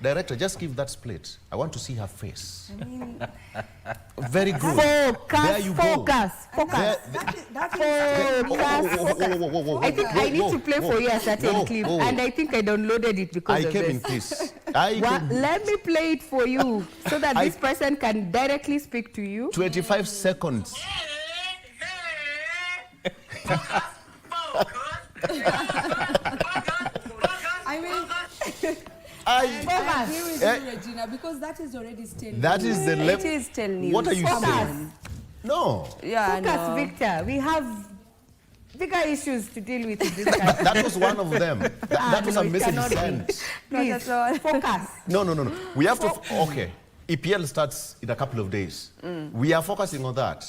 Director, just give that split. I want to see her face. I mean, very good. There you focus. Go. Focus. I think I need to play for you a certain clip, and I think I downloaded it because of this. I came in peace. Let me play it for you so that this person can directly speak to you. 25 seconds. I mean, I agree with you, Regina, because that is already still. That is the level. It is still news. What are you saying? No. Yeah, focus, Victor. We have bigger issues to deal with in this country. That was one of them. That was a message sent. Please, focus. No. We have to. Okay. EPL starts in a couple of days. We are focusing on that.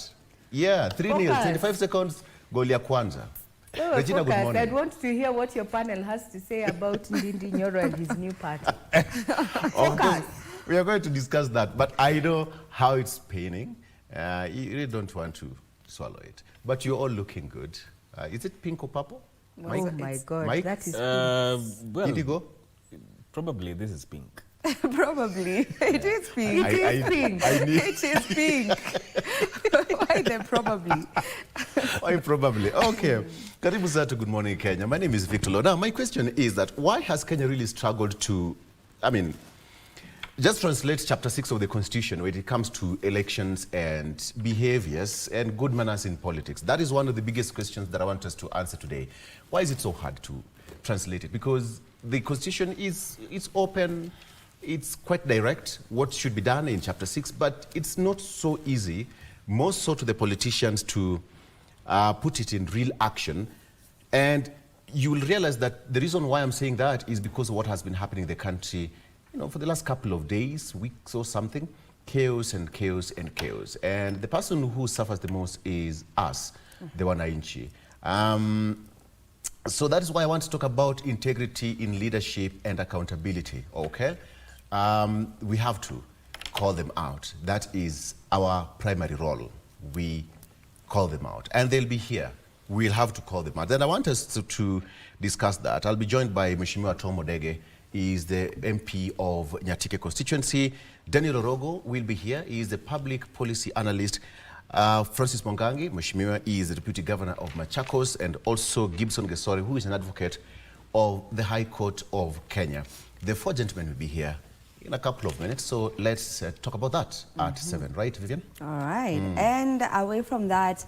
Yeah, 3-0, 25 seconds, goal ya kwanza. Regina, good morning. I'd want to hear what your panel has to say about Ndindi Nyoro and his new party. Focus. We are going to discuss that, but I know how it's paining. You really don't want to swallow it. But you're all looking good. Is it pink or purple? Oh my God, Mike? that is well, Indigo? Probably this is pink. Probably. It is pink. It is pink. It is pink. Why then probably? Why probably? Okay. Karibu Zato, good morning, Kenya. My name is Victor Lo. Now, my question is that why has Kenya really struggled to, just translate chapter 6 of the Constitution when it comes to elections and behaviors and good manners in politics? That is one of the biggest questions that I want us to answer today. Why is it so hard to translate it? Because the Constitution it's open, it's quite direct, what should be done in chapter 6, but it's not so easy, more so to the politicians to put it in real action. And you will realize that the reason why I'm saying that is because of what has been happening in the country, for the last couple of days, weeks or something, chaos and chaos and chaos. And the person who suffers the most is us, the Wananchi. So that is why I want to talk about integrity in leadership and accountability, okay? We have to call them out. That is our primary role. We call them out. And they'll be here. We'll have to call them out. Then I want us to discuss that. I'll be joined by Mheshimiwa Tom Odege. He is the MP of Nyatike constituency. Daniel Orogo will be here. He is the public policy analyst. Francis Mongangi, Mheshimiwa, is the Deputy Governor of Machakos, and also Gibson Gesori, who is an advocate of the High Court of Kenya. The four gentlemen will be here in a couple of minutes, so let's talk about that at 7, right, Vivian? All right, and away from that,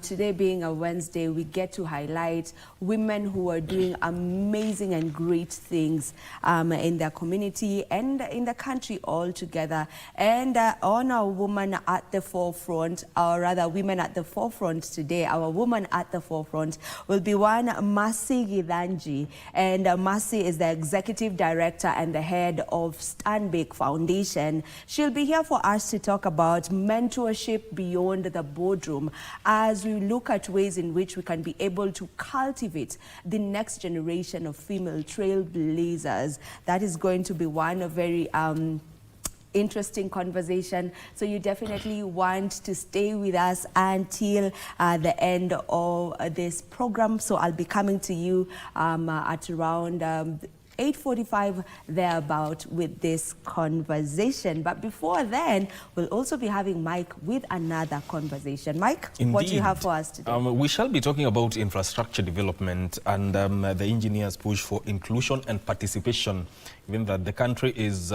today being a Wednesday, we get to highlight women who are doing amazing and great things in their community and in the country altogether. And on our woman at the forefront, or rather women at the forefront today, our woman at the forefront will be one Mercy Gidanji. And Mercy is the Executive Director and the head of Stanbic Foundation. She'll be here for us to talk about mentorship beyond the boardroom as we look at ways in which we can be able to cultivate the next generation of female trailblazers. That is going to be one very interesting conversation. So you definitely want to stay with us until the end of this program. So I'll be coming to you at around 8:45 thereabout with this conversation. But before then, we'll also be having Mike with another conversation. Mike, Indeed. What do you have for us today? We shall be talking about infrastructure development and the engineers' push for inclusion and participation, given that the country is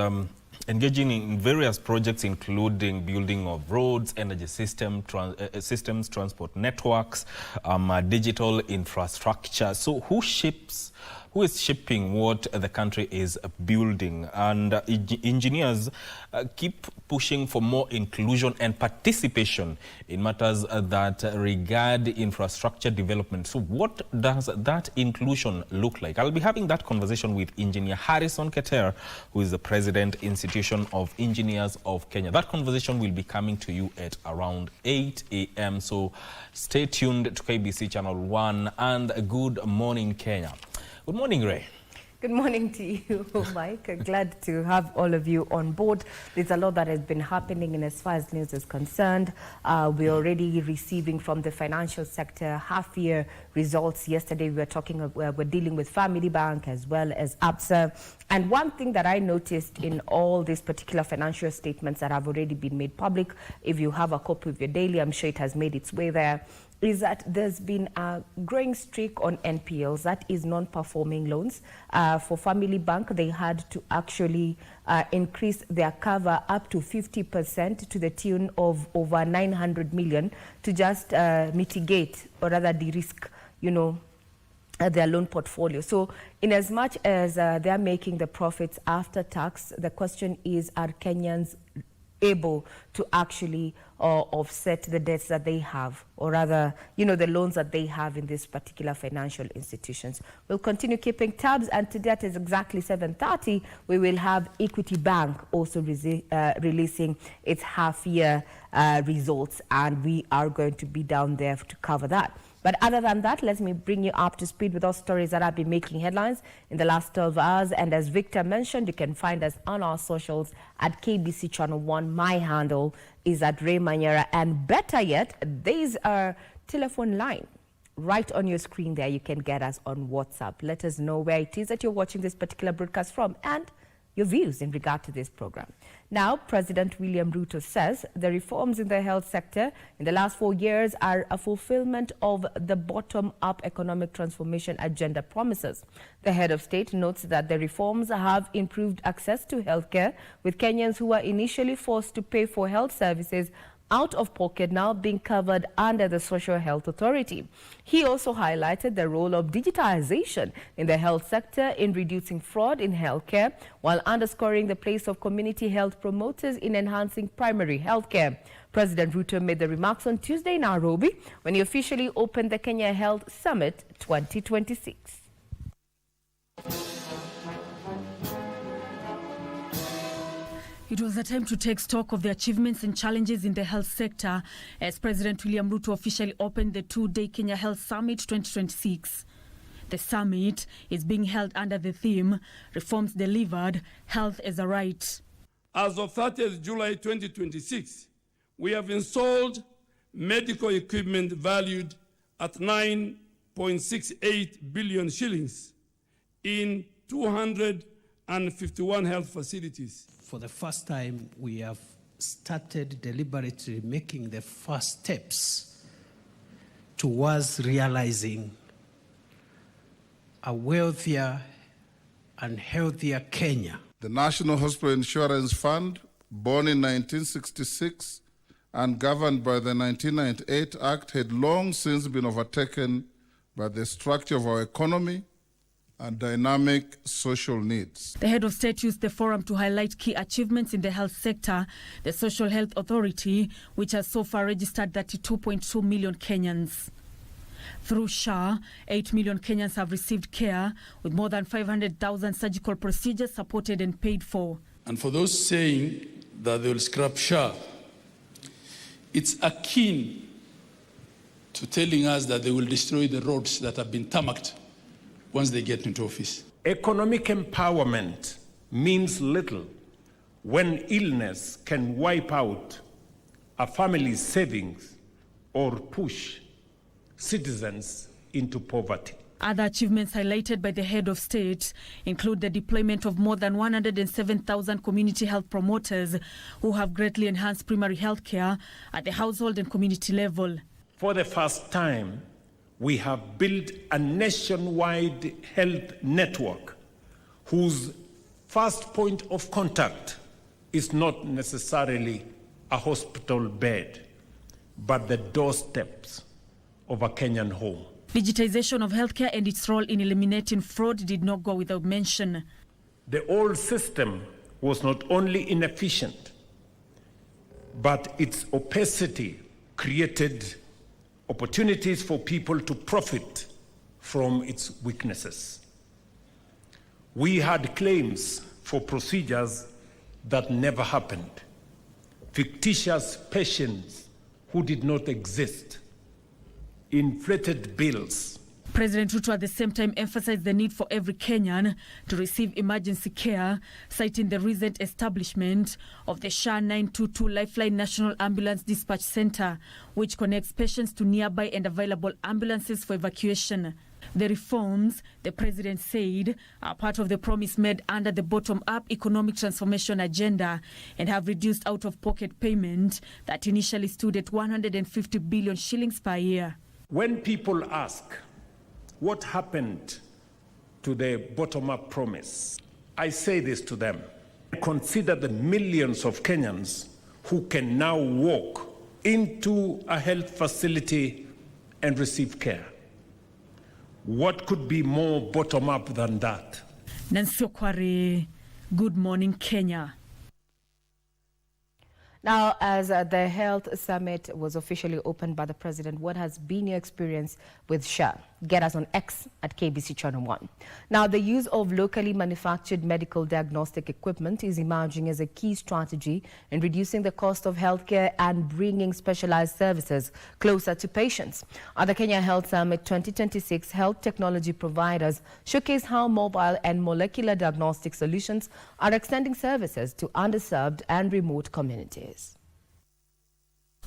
engaging in various projects, including building of roads, energy systems, transport networks, digital infrastructure. So who is shaping what the country is building? And engineers keep pushing for more inclusion and participation in matters that regard infrastructure development. So what does that inclusion look like? I'll be having that conversation with Engineer Harrison Keter, who is the President Institution of Engineers of Kenya. That conversation will be coming to you at around 8 a.m. So stay tuned to KBC Channel 1 and Good Morning Kenya. Good morning, Ray. Good morning to you, Mike. Glad to have all of you on board. There's a lot that has been happening in as far as news is concerned. We're already receiving from the financial sector half-year results. Yesterday we're dealing with Family Bank as well as ABSA. And one thing that I noticed in all these particular financial statements that have already been made public, if you have a copy of your daily, I'm sure it has made its way there, is that there's been a growing streak on NPLs, that is non-performing loans. For Family Bank, they had to actually increase their cover up to 50% to the tune of over 900 million to just mitigate or rather de-risk, their loan portfolio. So in as much as they're making the profits after tax, the question is, are Kenyans able to actually offset the debts that they have, or rather, the loans that they have in these particular financial institutions? We'll continue keeping tabs, and today at exactly 7:30, we will have Equity Bank also releasing its half-year results, and we are going to be down there to cover that. But other than that, let me bring you up to speed with all stories that have been making headlines in the last 12 hours. And as Victor mentioned, you can find us on our socials at KBC Channel 1. My handle is at Ray Manyera. And better yet, there's our telephone line right on your screen there. You can get us on WhatsApp. Let us know where it is that you're watching this particular broadcast from and your views in regard to this program. Now, President William Ruto says the reforms in the health sector in the last 4 years are a fulfillment of the bottom-up economic transformation agenda promises. The head of state notes that the reforms have improved access to healthcare, with Kenyans who were initially forced to pay for health services out of pocket now being covered under the Social Health Authority. He also highlighted the role of digitization in the health sector in reducing fraud in healthcare, while underscoring the place of community health promoters in enhancing primary healthcare. President Ruto made the remarks on Tuesday in Nairobi when he officially opened the Kenya Health Summit 2026. It was a time to take stock of the achievements and challenges in the health sector as President William Ruto officially opened the two-day Kenya Health Summit 2026. The summit is being held under the theme, Reforms Delivered, Health as a Right. As of 30th July 2026, we have installed medical equipment valued at 9.68 billion shillings in 251 health facilities. For the first time, we have started deliberately making the first steps towards realizing a wealthier and healthier Kenya. The National Hospital Insurance Fund, born in 1966 and governed by the 1998 Act, had long since been overtaken by the structure of our economy and dynamic social needs. The head of state used the forum to highlight key achievements in the health sector. The Social Health Authority, which has so far registered 32.2 million Kenyans. Through SHA, 8 million Kenyans have received care, with more than 500,000 surgical procedures supported and paid for. And for those saying that they will scrap SHA, it's akin to telling us that they will destroy the roads that have been tarmacked once they get into office. Economic empowerment means little when illness can wipe out a family's savings or push citizens into poverty. Other achievements highlighted by the head of state include the deployment of more than 107,000 community health promoters who have greatly enhanced primary health care at the household and community level. For the first time, we have built a nationwide health network whose first point of contact is not necessarily a hospital bed, but the doorsteps of a Kenyan home. Digitization of healthcare and its role in eliminating fraud did not go without mention. The old system was not only inefficient, but its opacity created opportunities for people to profit from its weaknesses. We had claims for procedures that never happened, fictitious patients who did not exist, inflated bills. President Ruto at the same time emphasized the need for every Kenyan to receive emergency care, citing the recent establishment of the SHA 922 Lifeline National Ambulance Dispatch Center, which connects patients to nearby and available ambulances for evacuation. The reforms, the president said, are part of the promise made under the bottom-up economic transformation agenda and have reduced out-of-pocket payment that initially stood at 150 billion shillings per year. When people ask, what happened to the bottom-up promise? I say this to them. Consider the millions of Kenyans who can now walk into a health facility and receive care. What could be more bottom-up than that? Nancy Okware, Good Morning Kenya. Now, as the health summit was officially opened by the president, what has been your experience with SHA? Get us on X at KBC Channel 1. Now, the use of locally manufactured medical diagnostic equipment is emerging as a key strategy in reducing the cost of healthcare and bringing specialized services closer to patients. At the Kenya Health Summit 2026, health technology providers showcase how mobile and molecular diagnostic solutions are extending services to underserved and remote communities.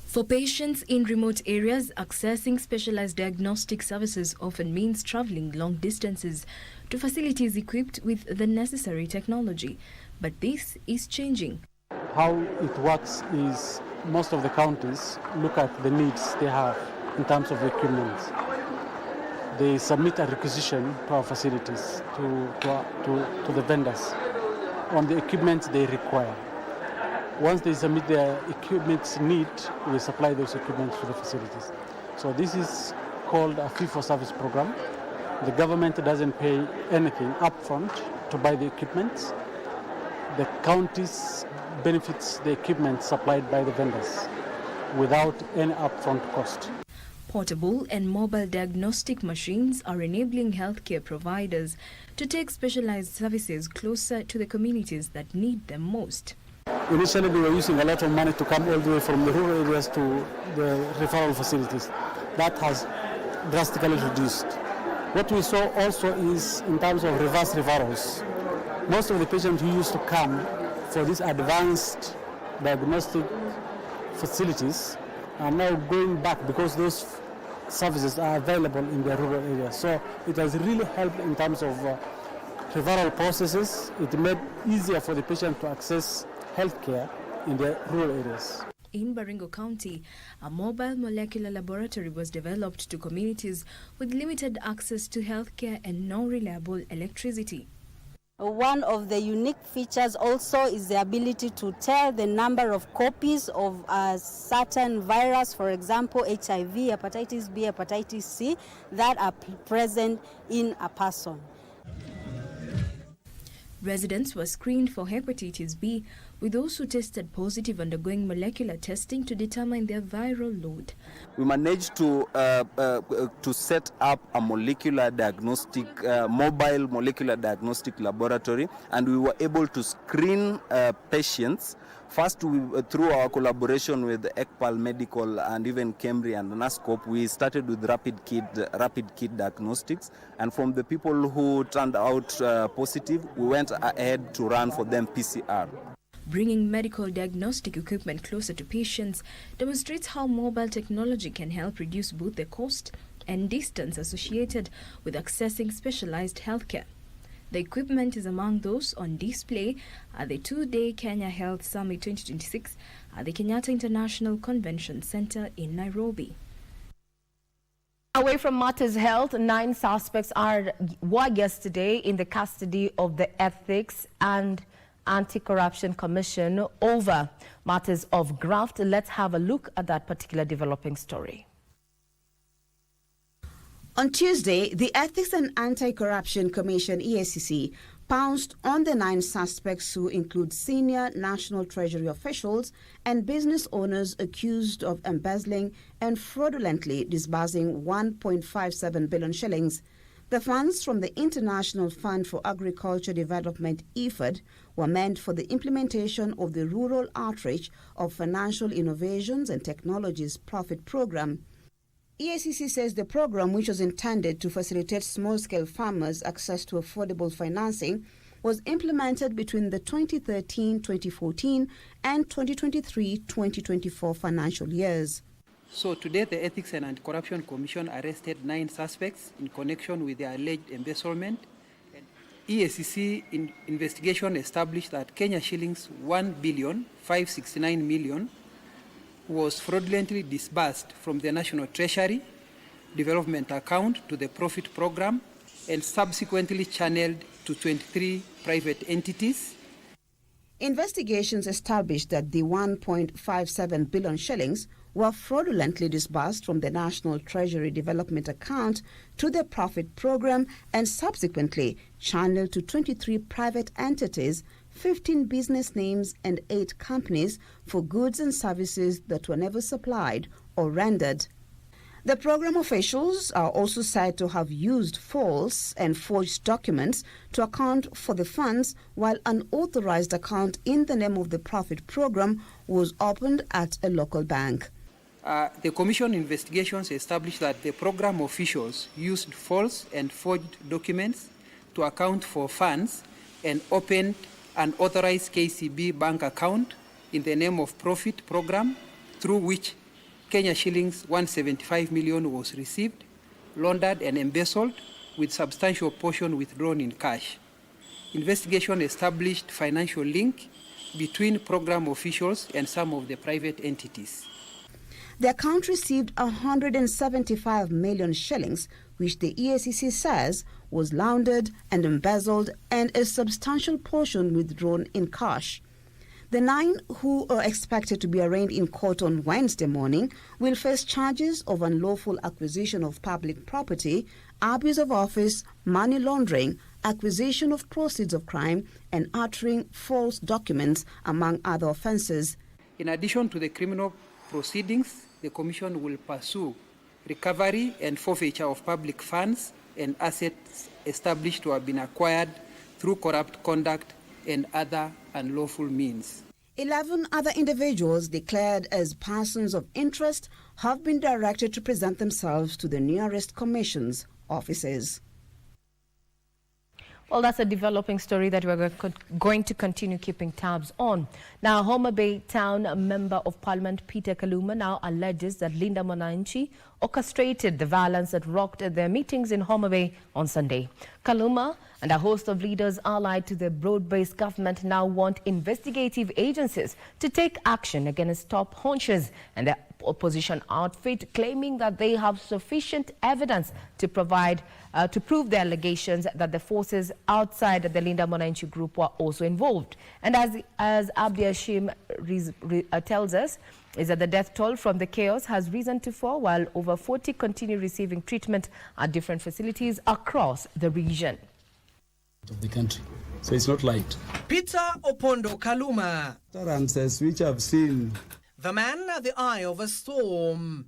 For patients in remote areas, accessing specialized diagnostic services often means traveling long distances to facilities equipped with the necessary technology. But this is changing. How it works is most of the counties look at the needs they have in terms of equipment. They submit a requisition to our facilities, to the vendors on the equipment they require. Once they submit their equipment need, we supply those equipment to the facilities. So this is called a fee-for-service program. The government doesn't pay anything upfront to buy the equipment. The counties benefits the equipment supplied by the vendors without any upfront cost. Portable and mobile diagnostic machines are enabling healthcare providers to take specialized services closer to the communities that need them most. Initially, we were using a lot of money to come all the way from the rural areas to the referral facilities. That has drastically reduced. What we saw also is in terms of reverse referrals. Most of the patients who used to come for these advanced diagnostic facilities are now going back because those services are available in the rural areas. So it has really helped in terms of referral processes. It made easier for the patient to access healthcare in the rural areas. In Baringo County, a mobile molecular laboratory was developed to communities with limited access to healthcare and no reliable electricity. One of the unique features also is the ability to tell the number of copies of a certain virus, for example, HIV, hepatitis B, hepatitis C, that are present in a person. Residents were screened for hepatitis B, with those who tested positive undergoing molecular testing to determine their viral load. We managed to set up a molecular diagnostic, mobile molecular diagnostic laboratory, and we were able to screen patients. First, through our collaboration with ECPAL Medical and even Cambry and NASCOP, we started with rapid kit diagnostics. And from the people who turned out positive, we went ahead to run for them PCR. Bringing medical diagnostic equipment closer to patients demonstrates how mobile technology can help reduce both the cost and distance associated with accessing specialized healthcare. The equipment is among those on display at the two-day Kenya Health Summit 2026 at the Kenyatta International Convention Center in Nairobi. Away from matters health, 9 suspects were yesterday in the custody of the Ethics and Anti-Corruption Commission over matters of graft. Let's have a look at that particular developing story. On Tuesday, the Ethics and Anti-Corruption Commission, EACC, pounced on the 9 suspects who include senior National Treasury officials and business owners accused of embezzling and fraudulently disbursing 1.57 billion shillings. The funds from the International Fund for Agriculture Development, IFAD, were meant for the implementation of the Rural Outreach of Financial Innovations and Technologies Profit Program. EACC says the program, which was intended to facilitate small-scale farmers access to affordable financing, was implemented between the 2013-2014 and 2023-2024 financial years. So today, the Ethics and Anti-Corruption Commission arrested 9 suspects in connection with the alleged embezzlement. EACC investigation established that Kenya shillings 1,569,000,000 was fraudulently disbursed from the National Treasury Development Account to the Profit Program and subsequently channeled to 23 private entities. Investigations established that the 1.57 billion shillings were fraudulently disbursed from the National Treasury Development Account to the Profit Program and subsequently channeled to 23 private entities, 15 business names and 8 companies for goods and services that were never supplied or rendered. The program officials are also said to have used false and forged documents to account for the funds, while an authorized account in the name of the Profit Program was opened at a local bank. The Commission investigations established that the program officials used false and forged documents to account for funds and opened an authorized KCB bank account in the name of Profit Program, through which Kenya shillings 175 million was received, laundered and embezzled, with substantial portion withdrawn in cash. Investigation established financial link between program officials and some of the private entities. The account received 175 million shillings, which the EACC says was laundered and embezzled, and a substantial portion withdrawn in cash. The 9 who are expected to be arraigned in court on Wednesday morning will face charges of unlawful acquisition of public property, abuse of office, money laundering, acquisition of proceeds of crime, and uttering false documents, among other offences. In addition to the criminal proceedings, the Commission will pursue recovery and forfeiture of public funds and assets established to have been acquired through corrupt conduct and other unlawful means. 11 other individuals declared as persons of interest have been directed to present themselves to the nearest Commission's offices. Well, that's a developing story that we're going to continue keeping tabs on. Now, Homabay Town Member of Parliament Peter Kaluma now alleges that Linda Mwananchi orchestrated the violence that rocked their meetings in Homabay on Sunday. Kaluma and a host of leaders allied to the broad-based government now want investigative agencies to take action against top hunchers and the opposition outfit, claiming that they have sufficient evidence to prove the allegations that the forces outside the Linda Mwananchi group were also involved. And as Abdi Hashim tells us, is that the death toll from the chaos has risen to 4, while over 40 continue receiving treatment at different facilities across the region. Of the country, so it's not light. Peter Opondo Kaluma, Occurrences which I've seen, the man at the eye of a storm,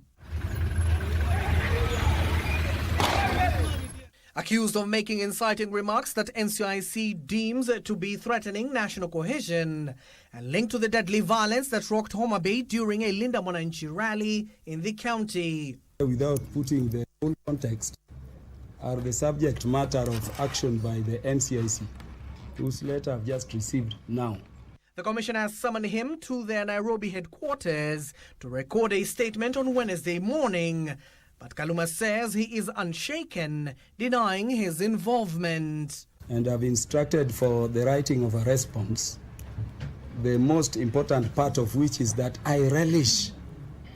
accused of making inciting remarks that NCIC deems to be threatening national cohesion and linked to the deadly violence that rocked Homabay during a Linda Mwananchi rally in the county. Without putting the full context, are the subject matter of action by the NCIC, whose letter I've just received now. The Commission has summoned him to their Nairobi headquarters to record a statement on Wednesday morning. But Kaluma says he is unshaken, denying his involvement. And I've instructed for the writing of a response, the most important part of which is that I relish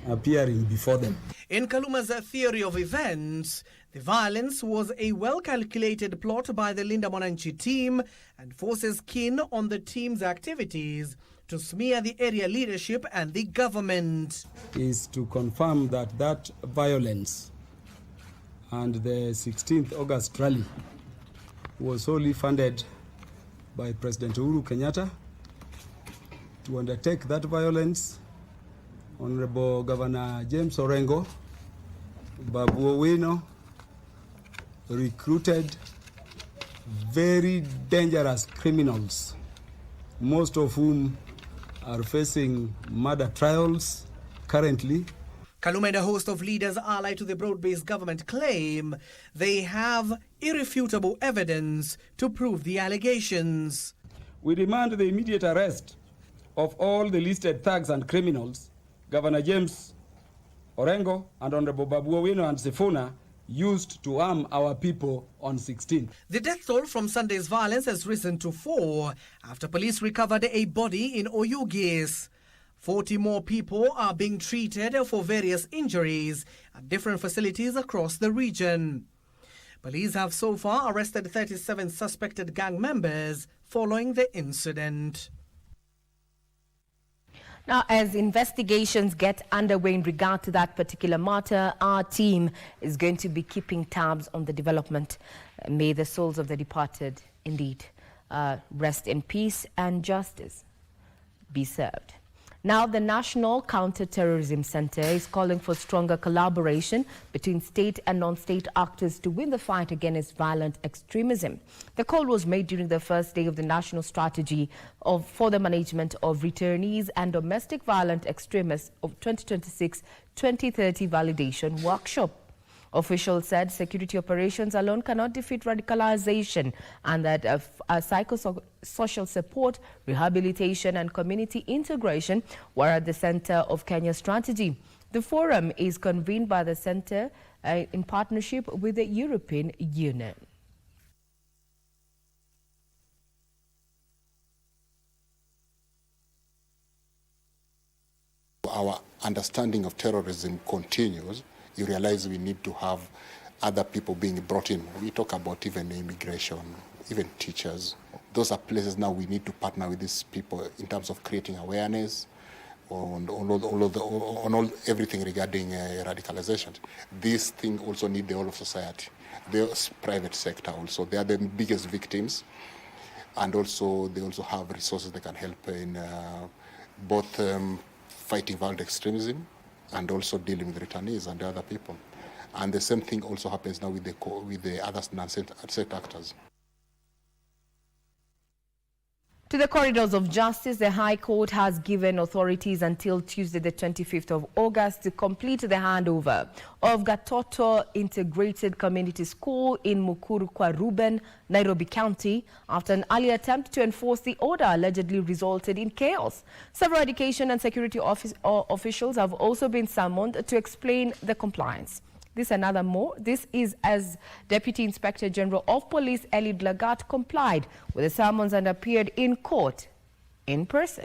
appearing before them. In Kaluma's theory of events, the violence was a well-calculated plot by the Linda Mwananchi team and forces keen on the team's activities to smear the area leadership and the government. Is to confirm that that violence and the 16th August rally was solely funded by President Uhuru Kenyatta. To undertake that violence, Honorable Governor James Orengo, Babu Owino, recruited very dangerous criminals, most of whom are facing murder trials currently. Kalume and a host of leaders allied to the broad-based government claim they have irrefutable evidence to prove the allegations. We demand the immediate arrest of all the listed thugs and criminals Governor James Orengo and Honorable Babu Owino and Sifuna used to arm our people on 16. The death toll from Sunday's violence has risen to 4 after police recovered a body in Oyugis. 40 more people are being treated for various injuries at different facilities across the region. Police have so far arrested 37 suspected gang members following the incident. Now, as investigations get underway in regard to that particular matter, our team is going to be keeping tabs on the development. May the souls of the departed indeed rest in peace and justice be served. Now, the National Counterterrorism Center is calling for stronger collaboration between state and non-state actors to win the fight against violent extremism. The call was made during the first day of the National Strategy for the Management of Returnees and Domestic Violent Extremists of 2026-2030 Validation Workshop. Officials said security operations alone cannot defeat radicalization and that psychosocial support, rehabilitation and community integration were at the center of Kenya's strategy. The forum is convened by the center in partnership with the European Union. Our understanding of terrorism continues. You realize we need to have other people being brought in. We talk about even immigration, even teachers. Those are places now we need to partner with these people in terms of creating awareness on everything regarding radicalization. This thing also need the whole of society. The private sector also. They are the biggest victims. And also they also have resources that can help in both fighting violent extremism and also dealing with returnees and the other people. And the same thing also happens now with the other non-state actors. To the corridors of justice, the High Court has given authorities until Tuesday, the 25th of August, to complete the handover of Gatoto Integrated Community School in Mukuru kwa Ruben, Nairobi County, after an early attempt to enforce the order allegedly resulted in chaos. Several education and security officials have also been summoned to explain the compliance. This another more. This is as Deputy Inspector General of Police Eliud Lagat complied with the summons and appeared in court in person.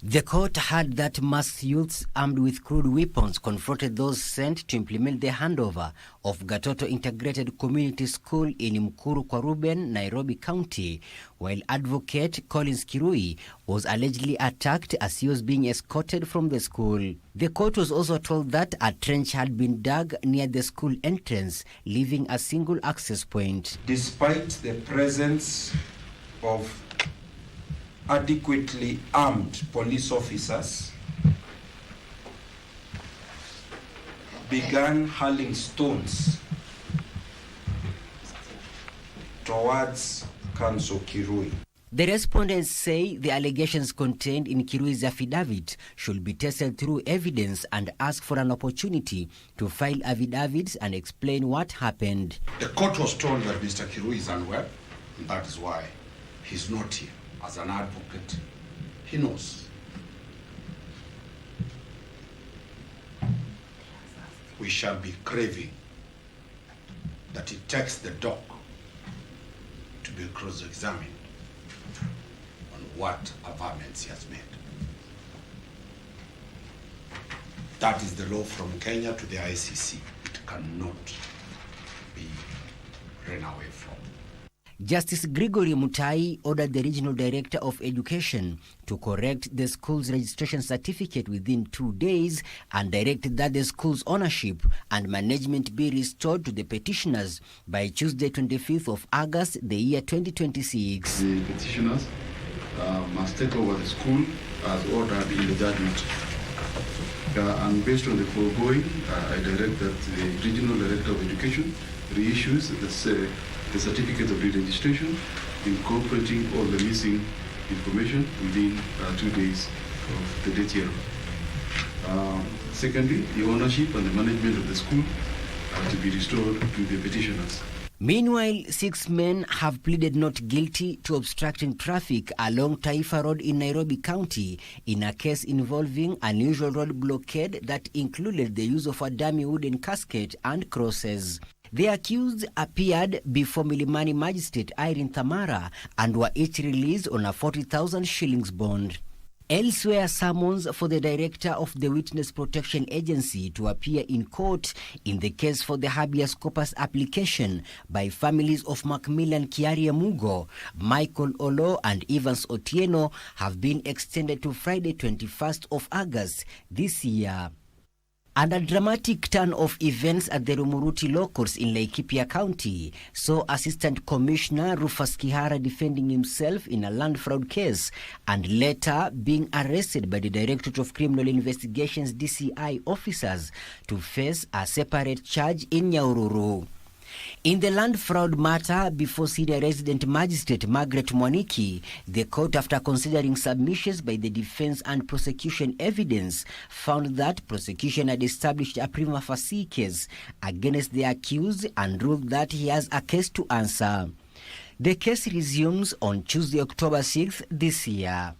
The court heard that masked youths armed with crude weapons confronted those sent to implement the handover of Gatoto Integrated Community School in Mukuru kwa Ruben, Nairobi County, while advocate Collins Kirui was allegedly attacked as he was being escorted from the school. The court was also told that a trench had been dug near the school entrance, leaving a single access point. Despite the presence of adequately armed police officers, began hurling stones towards Counsel Kirui. The respondents say the allegations contained in Kirui's affidavit should be tested through evidence and ask for an opportunity to file affidavits and explain what happened. The court was told that Mr. Kirui is unwell, and that is why he's not here. As an advocate, he knows. We shall be craving that he takes the dog to be cross-examined on what averments he has made. That is the law from Kenya to the ICC. It cannot be run away from. Justice Gregory Mutai ordered the Regional Director of Education to correct the school's registration certificate within 2 days and directed that the school's ownership and management be restored to the petitioners by Tuesday, 25th of August, the year 2026. The petitioners must take over the school as ordered in the judgment. And based on the foregoing, I direct that the Regional Director of Education reissues the certificate of re-registration, incorporating all the missing information within 2 days of the date hereof. Secondly, the ownership and the management of the school are to be restored to the petitioners. Meanwhile, 6 men have pleaded not guilty to obstructing traffic along Taifa Road in Nairobi County in a case involving unusual road blockade that included the use of a dummy wooden casket and crosses. The accused appeared before Milimani Magistrate Irene Thamara and were each released on a 40,000 shillings bond. Elsewhere, summons for the director of the Witness Protection Agency to appear in court in the case for the habeas corpus application by families of Macmillan Kiaria Mugo, Michael Olo and Evans Otieno have been extended to Friday 21st of August this year. And a dramatic turn of events at the Rumuruti locals in Laikipia County saw Assistant Commissioner Rufus Kihara defending himself in a land fraud case and later being arrested by the Directorate of Criminal Investigations DCI officers to face a separate charge in Nyahururu. In the land fraud matter before senior resident magistrate Margaret Mwaniki, the court, after considering submissions by the defense and prosecution evidence, found that prosecution had established a prima facie case against the accused and ruled that he has a case to answer. The case resumes on Tuesday, October 6th this year.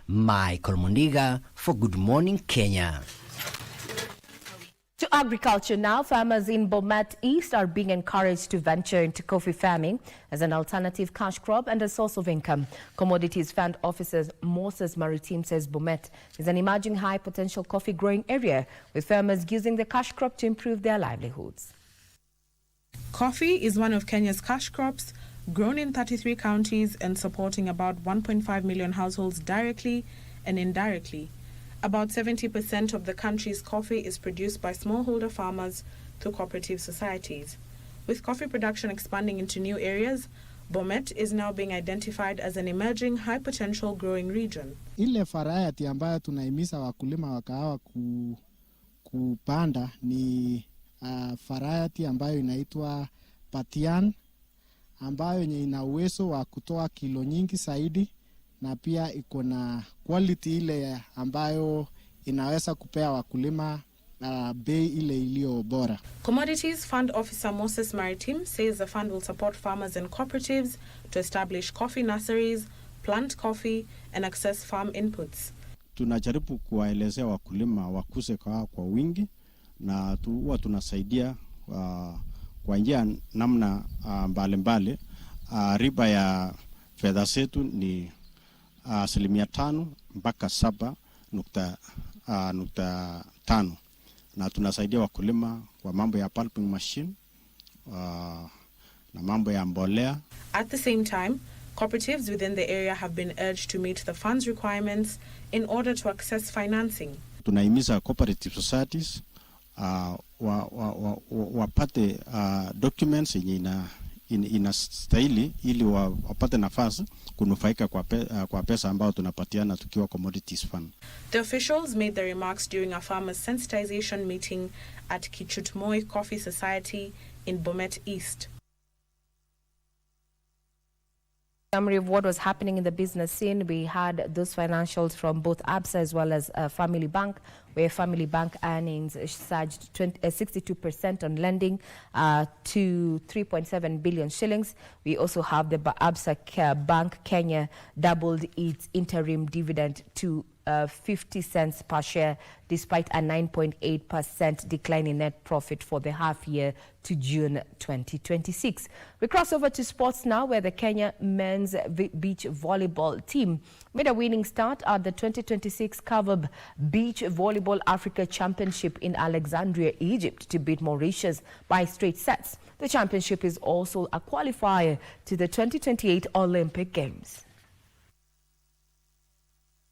Michael Mundiga for Good Morning Kenya. To agriculture now, farmers in Bomet East are being encouraged to venture into coffee farming as an alternative cash crop and a source of income. Commodities Fund Officer Moses Maritim says Bomet is an emerging high-potential coffee growing area, with farmers using the cash crop to improve their livelihoods. Coffee is one of Kenya's cash crops, grown in 33 counties and supporting about 1.5 million households directly and indirectly. About 70% of the country's coffee is produced by smallholder farmers through cooperative societies. With coffee production expanding into new areas, Bomet is now being identified as an emerging high-potential growing region. Ile variety ambayo tunahimiza wakulima wa kahawa kupanda ni variety ambayo inaitwa Patian, ambayo ina uwezo wa kutoa kilo nyingi zaidi na pia iko na quality ile ambayo inaweza kupea wakulima bei ile iliyo bora. Commodities Fund Officer Moses Maritim says the fund will support farmers and cooperatives to establish coffee nurseries, plant coffee and access farm inputs. Tunajaribu kuwaelezea wakulima wakuse kahawa kwa wingi na huwa tunasaidia kwa njia namna mbalimbali. Riba ya fedha zetu ni 5% mpaka 7.5 na tunasaidia wakulima kwa mambo ya pulping machine na mambo ya mbolea. At the same time, cooperatives within the area have been urged to meet the fund's requirements in order to access financing. Tunahimiza cooperative societies wapate documents yenye inastahili ili wapate nafasi kunufaika kwa pesa ambayo tunapatiana tukiwa Commodities Fund. The officials made the remarks during a farmers sensitization meeting at Kichutmoi Coffee Society in Bomet East. Summary of what was happening in the business scene. We had those financials from both ABSA as well as Family Bank, where Family Bank earnings surged 62% on lending to 3.7 billion shillings. We also have the ABSA Bank Kenya doubled its interim dividend to 50 cents per share, despite a 9.8% decline in net profit for the half year to June 2026. We cross over to sports now, where the Kenya men's beach volleyball team made a winning start at the 2026 Kavab Beach Volleyball Africa Championship in Alexandria, Egypt, to beat Mauritius by straight sets. The championship is also a qualifier to the 2028 Olympic Games.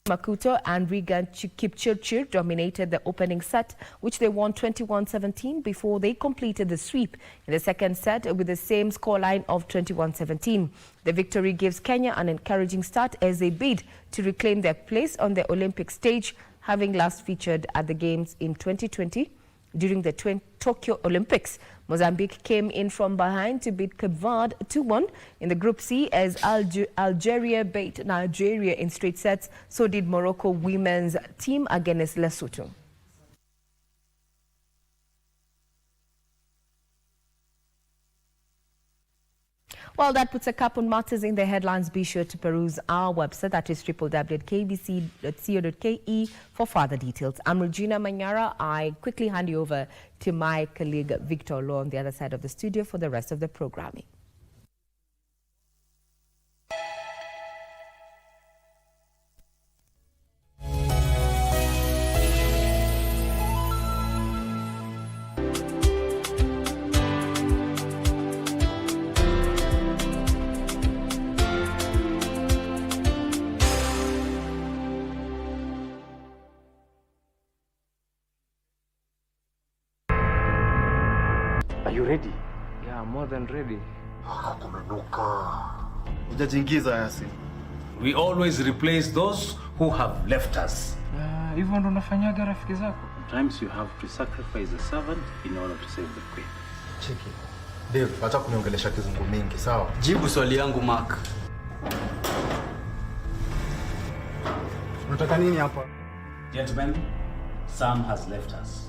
Makuto and Regan Kipchirchir dominated the opening set, which they won 21-17 before they completed the sweep in the second set with the same scoreline of 21-17. The victory gives Kenya an encouraging start as they bid to reclaim their place on the Olympic stage, having last featured at the Games in 2020 during the Tokyo Olympics. Mozambique came in from behind to beat Cape Verde 2-1 in the Group C as Algeria beat Nigeria in straight sets. So did Morocco women's team against Lesotho. Well, that puts a cap on matters in the headlines. Be sure to peruse our website, that is www.kbc.co.ke for further details. I'm Regina Manyara. I quickly hand you over to my colleague Victor Law on the other side of the studio for the rest of the programming. Are you ready? Yeah, more than ready. We always replace those who have left us. Hivyo ndo unafanyaga rafiki zako? Sometimes you have to sacrifice a servant in order to save the queen. Cheki. Dave, acha kuniongelesha kizungu mingi, sawa? Jibu swali yangu, Mark. Unataka nini hapa? Gentlemen, Sam has left us.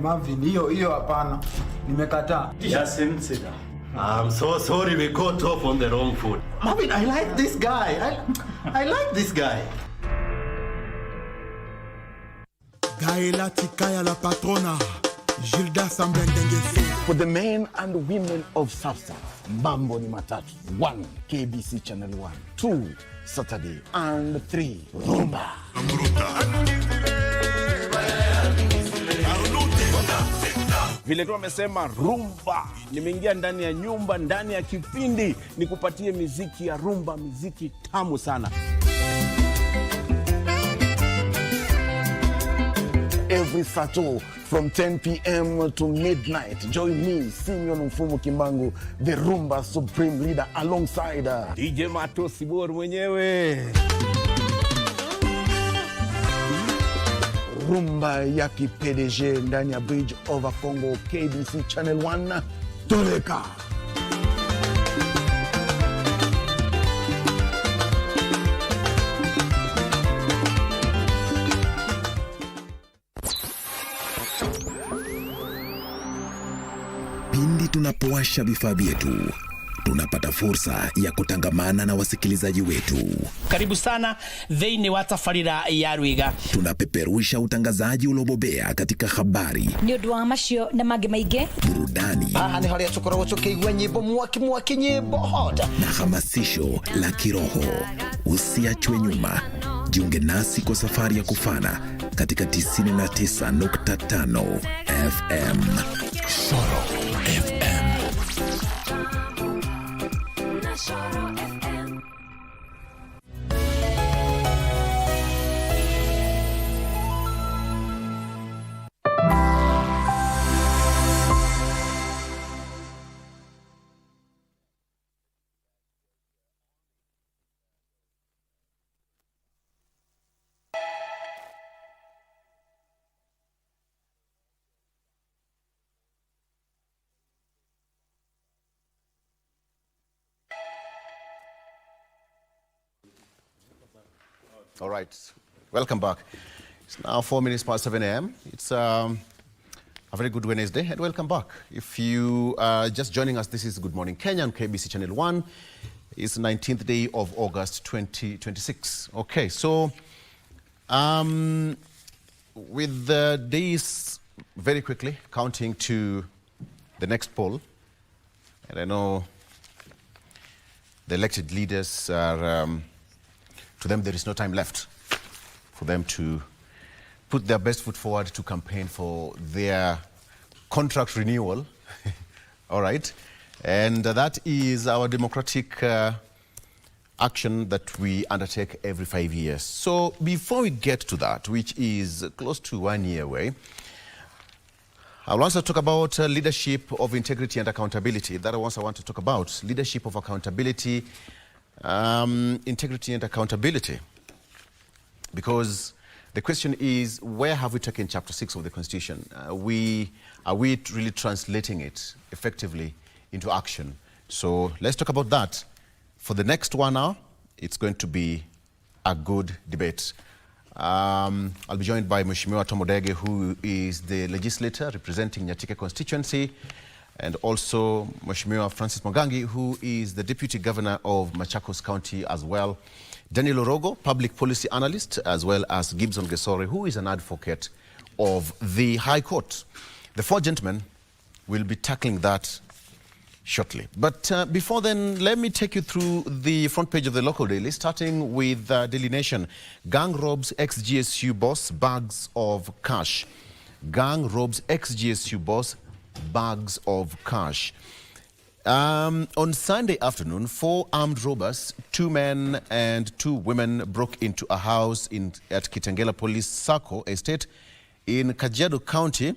Marvin, hiyo hapana. Nimekataa. Yasin, sit down. I'm so sorry we got off on the wrong foot. Marvin, I like this guy. I like this guy. Gaela Tikaya la patrona, Gilda Sambendengese. For the men and women of substance, Mambo ni matatu. 1, KBC Channel 1. 2, Saturday. And 3, Rumba. Vile tu wamesema rumba, nimeingia ndani ya nyumba, ndani ya kipindi, nikupatie miziki ya rumba, miziki tamu sana. Every Saturday from 10 p.m. to midnight, join me, Simeon Mfumu Kimbangu, the Rumba Supreme Leader, alongside DJ Mato Sibor mwenyewe. Rumba ya PDG ndani ya Bridge over Congo, KBC Channel 1, Toleka. Pindi tunapowasha vifaa vyetu, tunapata fursa ya kutangamana na wasikilizaji wetu. Karibu sana thĩinĩ wa tabarĩra ya Rwiga. Tunapeperusha utangazaji uliobobea katika habari, nĩ ũndũ wa macio na mangĩ maingĩ, burudani, nĩ harĩa tũkoragwo tũkĩigua nyĩmbo mwaki nyĩmbo hoda na hamasisho la kiroho. Usiachwe nyuma. Jiunge nasi kwa safari ya kufana katika 99.5 FM. Shoro FM. All right, welcome back. It's now 4 minutes past 7 a.m. It's a very good Wednesday, and welcome back. If you are just joining us, this is Good Morning Kenya on KBC Channel 1. It's 19th day of August 2026. Okay, so with the days very quickly counting to the next poll, and I know the elected leaders are... to them, there is no time left for them to put their best foot forward to campaign for their contract renewal. All right. And that is our democratic action that we undertake every 5 years. So before we get to that, which is close to 1 year away, I will also talk about leadership of integrity and accountability. That I want to talk about. Leadership of accountability, integrity and accountability, because The question is, where have we taken Chapter 6 of the Constitution? Are we really translating it effectively into action? So let's talk about that. For the next 1 hour, it's going to be a good debate. I'll be joined by Mheshimiwa Tom Odege, who is the legislator representing Nyatike constituency, and also Mheshimiwa Francis Mwangangi, who is the Deputy Governor of Machakos County as well. Daniel Orogo, Public Policy Analyst, as well as Gibson Gesore, who is an advocate of the High Court. The four gentlemen will be tackling that shortly. But before then, let me take you through the front page of the local daily, starting with Daily Nation. Gang robs ex-GSU boss, bags of cash. Gang robs ex-GSU boss, bags of cash. On Sunday afternoon, 4 armed robbers, 2 men and 2 women, broke into a house at Kitengela Police Sacco Estate in Kajiado County,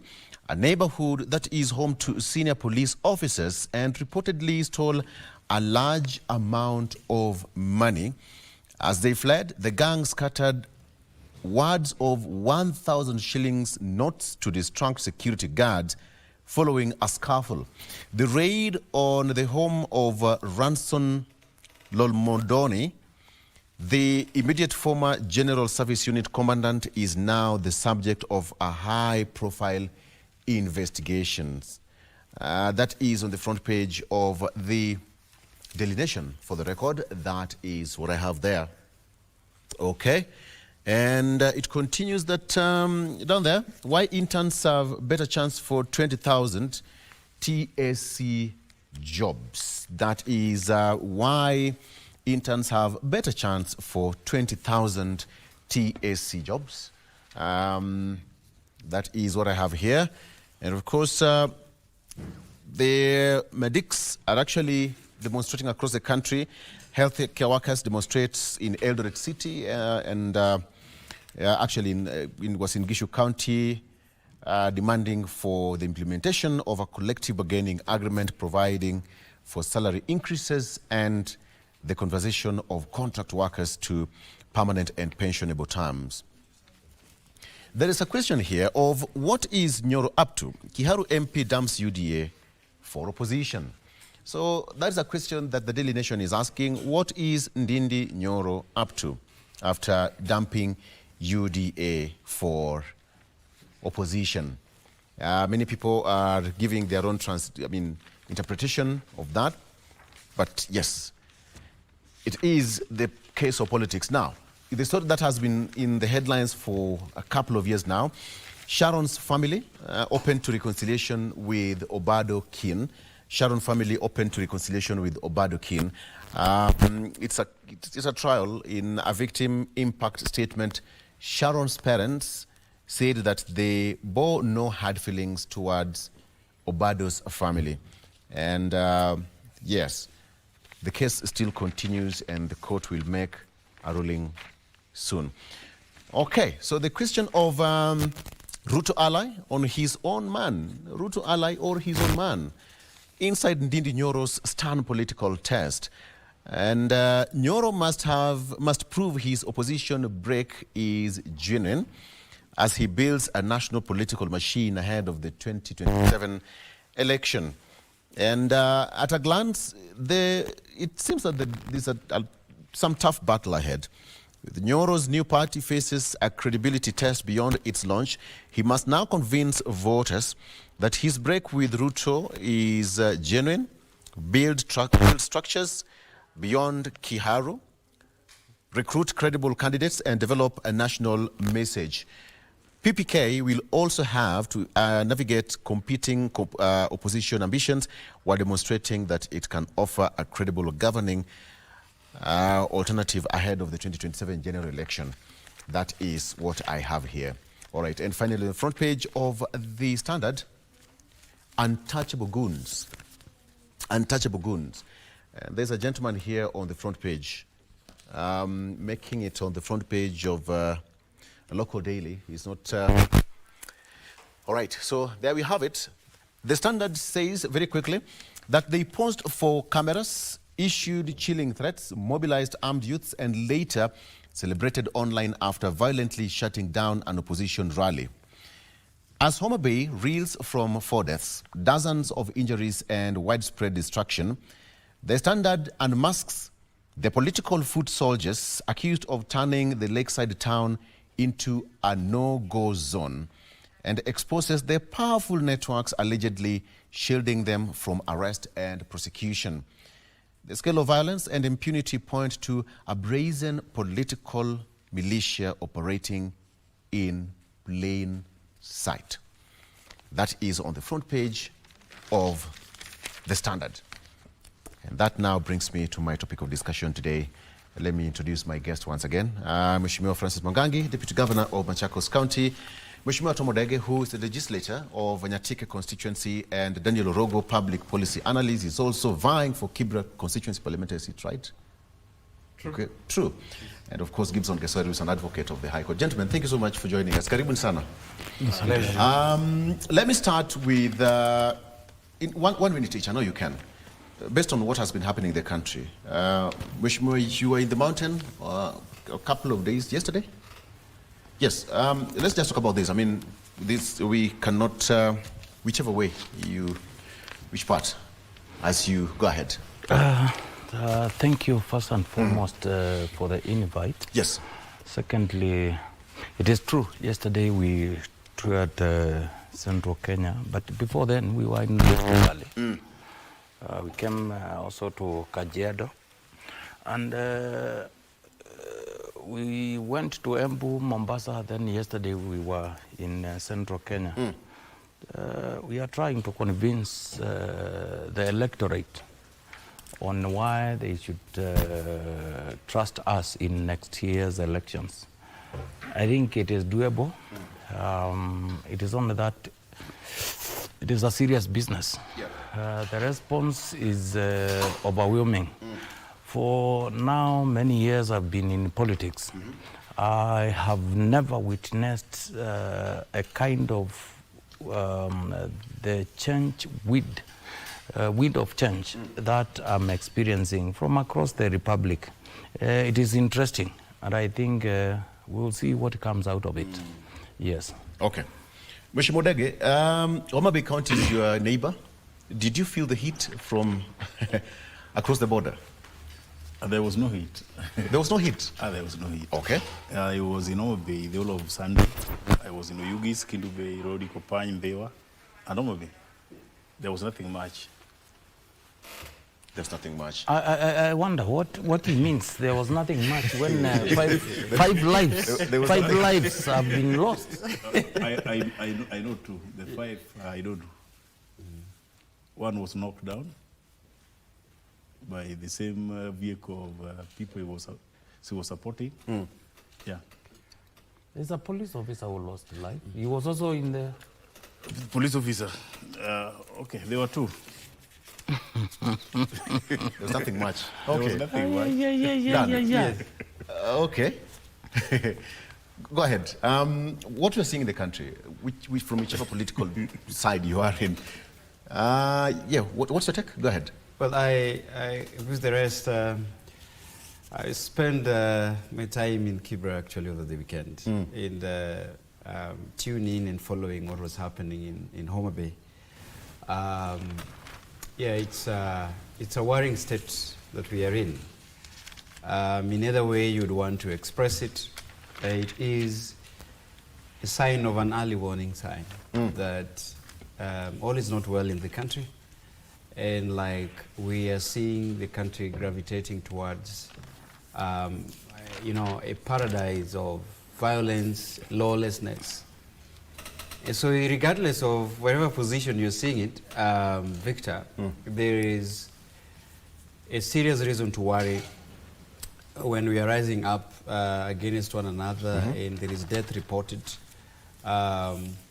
a neighborhood that is home to senior police officers, and reportedly stole a large amount of money. As they fled, the gang scattered wads of 1,000 shillings notes to distract security guards following a scuffle. The raid on the home of Ranson Lolmodoni, the immediate former General Service Unit Commandant, is now the subject of a high-profile investigations. That is on the front page of the Daily Nation. For the record, that is what I have there. Okay. And it continues that down there, why interns have better chance for 20,000 TSC jobs. That is why interns have better chance for 20,000 TSC jobs. That is what I have here. And of course, the medics are actually demonstrating across the country. Healthcare workers demonstrate in Eldoret City and actually was in Gishu County, demanding for the implementation of a collective bargaining agreement providing for salary increases and the conversion of contract workers to permanent and pensionable terms. There is a question here of what is Nyoro up to? Kiharu MP dumps UDA for opposition. So that is a question that the Daily Nation is asking. What is Ndindi Nyoro up to after dumping UDA for opposition? Many people are giving their own interpretation of that. But yes, it is the case of politics now. The story that has been in the headlines for a couple of years now, Sharon's family open to reconciliation with Obado Kin. Sharon family open to reconciliation with Obado Kin. It's a trial. In a victim impact statement, Sharon's parents said that they bore no hard feelings towards Obado's family. And yes, the case still continues and the court will make a ruling soon. Okay, so the question of Ruto ally on his own man. Ruto ally or his own man. Inside Ndindi Nyoro's stern political test. And Nyoro must prove his opposition break is genuine as he builds a national political machine ahead of the 2027 election. And at a glance, it seems that there's some tough battle ahead. Nyoro's new party faces a credibility test beyond its launch. He must now convince voters that his break with Ruto is genuine, build structures beyond Kiharu, recruit credible candidates, and develop a national message. PPK will also have to navigate competing opposition ambitions while demonstrating that it can offer a credible governing alternative ahead of the 2027 general election. That is what I have here. All right, and finally, the front page of the Standard, untouchable goons. Untouchable goons. There's a gentleman here on the front page, making it on the front page of a local daily. He's not... All right, so there we have it. The Standard says very quickly that they paused for cameras, issued chilling threats, mobilized armed youths, and later celebrated online after violently shutting down an opposition rally. As Homabay reels from 4 deaths, dozens of injuries and widespread destruction, the Standard unmasks the political foot soldiers accused of turning the lakeside town into a no-go zone and exposes their powerful networks allegedly shielding them from arrest and prosecution. The scale of violence and impunity point to a brazen political militia operating in plain sight. That is on the front page of The Standard. And that now brings me to my topic of discussion today. Let me introduce my guest once again. Mheshimiwa Francis Mwangangi, Deputy Governor of Machakos County. Mheshimiwa Tomodege, who is the legislator of Nyatike constituency, and Daniel Orogo, public policy analyst, is also vying for Kibra constituency parliamentary seat, right? True. Okay. True. And of course, Gibson Gesori is an advocate of the High Court. Gentlemen, thank you so much for joining us. Karibuni sana. Let me start with in one minute each. I know you can. Based on what has been happening in the country, Mheshimiwa, you were in the mountain a couple of days yesterday. Yes, let's just talk about this. I mean, this we cannot, whichever way you, which part, as you go ahead. Thank you first and foremost for the invite. Yes. Secondly, it is true, yesterday we toured Central Kenya, but before then we were in Rift Valley. We came also to Kajiado, and we went to Embu, Mombasa, then yesterday we were in Central Kenya. We are trying to convince the electorate on why they should trust us in next year's elections. I think it is doable. It is only that it is a serious business. The response is overwhelming. For now, many years I've been in politics. I have never witnessed a kind of the change wind of change that I'm experiencing from across the Republic. It is interesting, and I think we'll see what comes out of it. Yes. Okay. Mheshimiwa Dege, Homabay County is your neighbor. Did you feel the heat from across the border? There was no heat. There was no heat? There was no heat. Okay. I was in Homabay the whole of Sunday. I was in Oyugis, Kindube, Rodi, Kopany, Mbewa, and Homabay. There was nothing much. There's nothing much. I wonder what it means. There was nothing much when five lives have been lost. I know too. The 5 I don't know. One was knocked down by the same vehicle of people he was supporting. Yeah. There's a police officer who lost life. He was also in the... Police officer. Okay, there were 2. There's nothing much. Okay. There was nothing much. Yeah. Okay. Go ahead. What you're seeing in the country, which from whichever political side you are in, what's your take? Go ahead. Well, I with the rest, I spent my time in Kibra actually over the weekend, in tuning in and following what was happening in Homabay. It's a worrying state that we are in. In either way you'd want to express it, it is a sign of an early warning sign that all is not well in the country, and like we are seeing the country gravitating towards a paradise of violence, lawlessness. And so regardless of whatever position you're seeing it, Victor, there is a serious reason to worry when we are rising up against one another and there is death reported.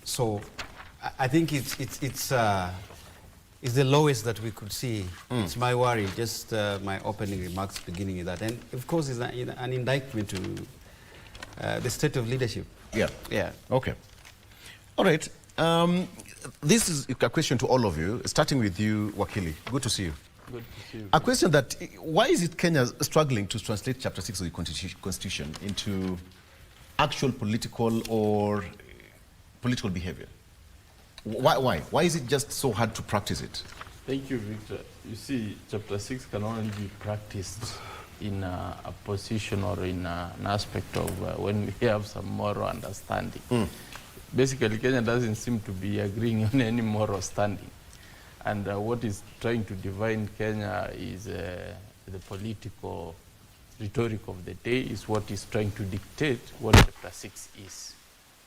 So I think it's the lowest that we could see. It's my worry, just my opening remarks beginning with that. And of course it's an indictment to the state of leadership. Yeah. Okay. All right. This is a question to all of you, starting with you, Wakili. Good to see you. Good to see you. A question that, why is it Kenya struggling to translate Chapter 6 of the Constitution into actual political or political behavior? Why? Why is it just so hard to practice it? Thank you, Victor. You see, Chapter 6 can only be practiced in a position or in an aspect of when we have some moral understanding. Basically, Kenya doesn't seem to be agreeing on any moral standing. And what is trying to divide Kenya is the political rhetoric of the day is what is trying to dictate what Chapter 6 is,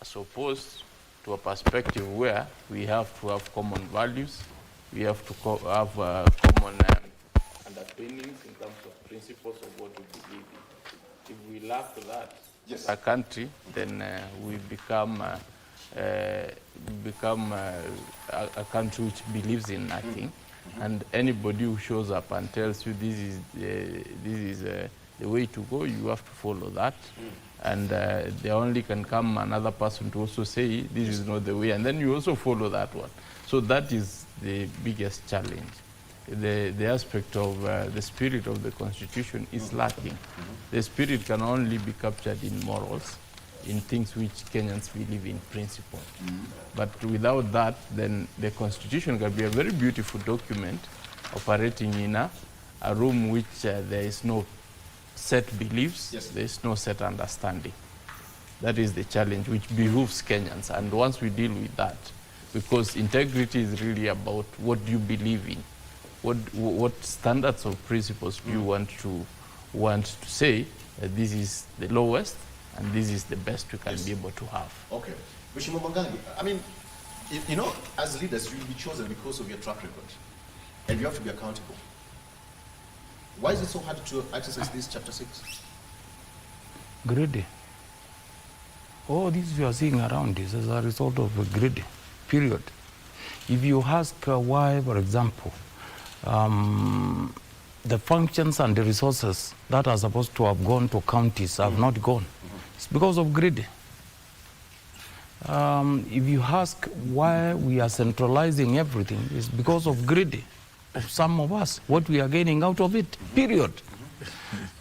as opposed to a perspective where we have to have common values, we have to have common underpinnings in terms of principles of what we believe in. If we lack that as a country, then we become a country which believes in nothing, and anybody who shows up and tells you this is the way to go, you have to follow that. And there only can come another person to also say this is not the way, and then you also follow that one. So that is the biggest challenge. The aspect of the spirit of the Constitution is lacking. The spirit can only be captured in morals, in things which Kenyans believe in principle. But without that, then the Constitution can be a very beautiful document operating in a room which there is no set beliefs, there is no set understanding. That is the challenge which behooves Kenyans. And once we deal with that, because integrity is really about what do you believe in, what standards or principles do you want to say that this is the lowest and this is the best we can be able to have. Okay. Mheshimiwa Mwangangi, I mean, you know, as leaders, you will be chosen because of your track record, and you have to be accountable. Why is it so hard to exercise this Chapter 6? Greedy. All this you are seeing around is as a result of greedy, period. If you ask why, for example, the functions and the resources that are supposed to have gone to counties have not gone, it's because of greed. If you ask why we are centralizing everything, it's because of greed of some of us, what we are gaining out of it, period.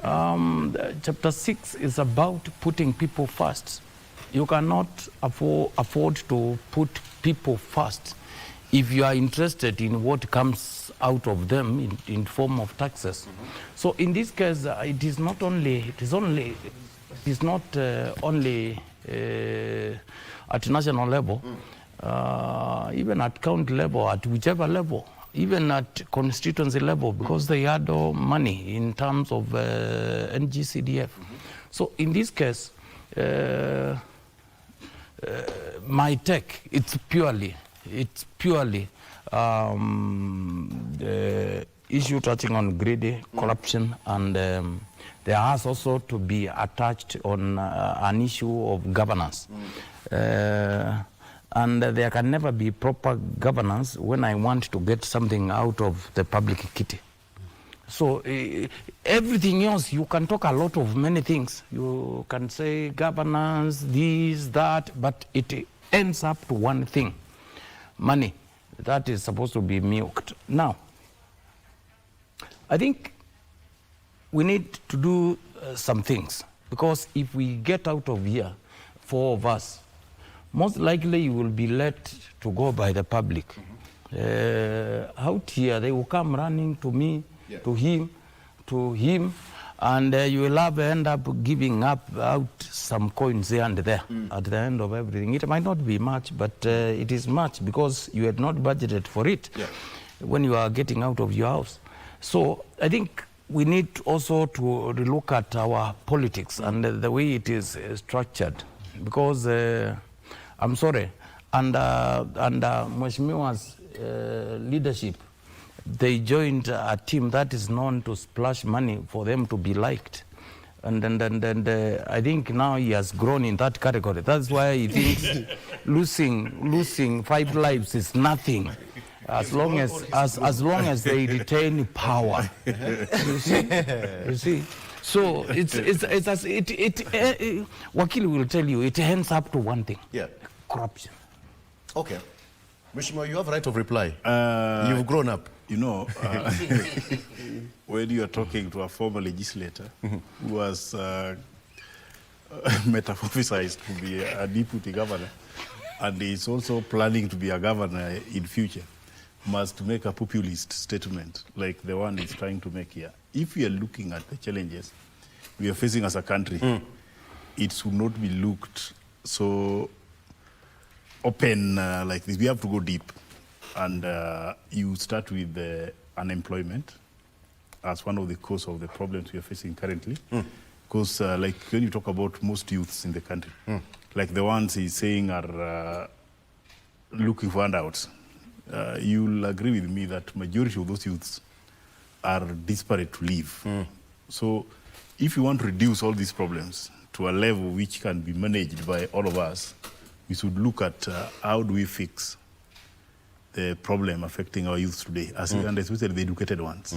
Chapter 6 is about putting people first. You cannot afford to put people first if you are interested in what comes out of them in form of taxes. So in this case, it is not only at national level, even at county level, at whichever level, even at constituency level, because they had money in terms of NGCDF. So in this case, my take, it's purely the issue touching on greedy, corruption, and there has also to be attached on an issue of governance. And there can never be proper governance when I want to get something out of the public kitty. So everything else, you can talk a lot of many things. You can say governance, this, that, but it ends up to one thing: money that is supposed to be milked. Now, I think we need to do some things, because if we get out of here, 4 of us, most likely you will be let to go by the public. Out here, they will come running to me, to him, and you will end up giving out some coins here and there at the end of everything. It might not be much, but it is much because you had not budgeted for it when you are getting out of your house. So I think we need also to look at our politics and the way it is structured, because I'm sorry, under Mheshimiwa's leadership, they joined a team that is known to splash money for them to be liked. And I think now he has grown in that category. That's why he thinks losing 5 lives is nothing, as long as they retain power. You see? So Wakili will tell you, it ends up to one thing: corruption. Okay. Mheshimiwa, you have right of reply. You've grown up. You know, when you are talking to a former legislator who was metamorphosized to be a deputy governor, and is also planning to be a governor in future, must make a populist statement like the one he's trying to make here. If we are looking at the challenges we are facing as a country, it should not be looked so open like this. We have to go deep. And you start with the unemployment as one of the cause of the problems we are facing currently. Because like when you talk about most youths in the country, like the ones he's saying are looking for handouts, you'll agree with me that majority of those youths are desperate to live. So if you want to reduce all these problems to a level which can be managed by all of us, we should look at how do we fix the problem affecting our youth today, and especially the educated ones.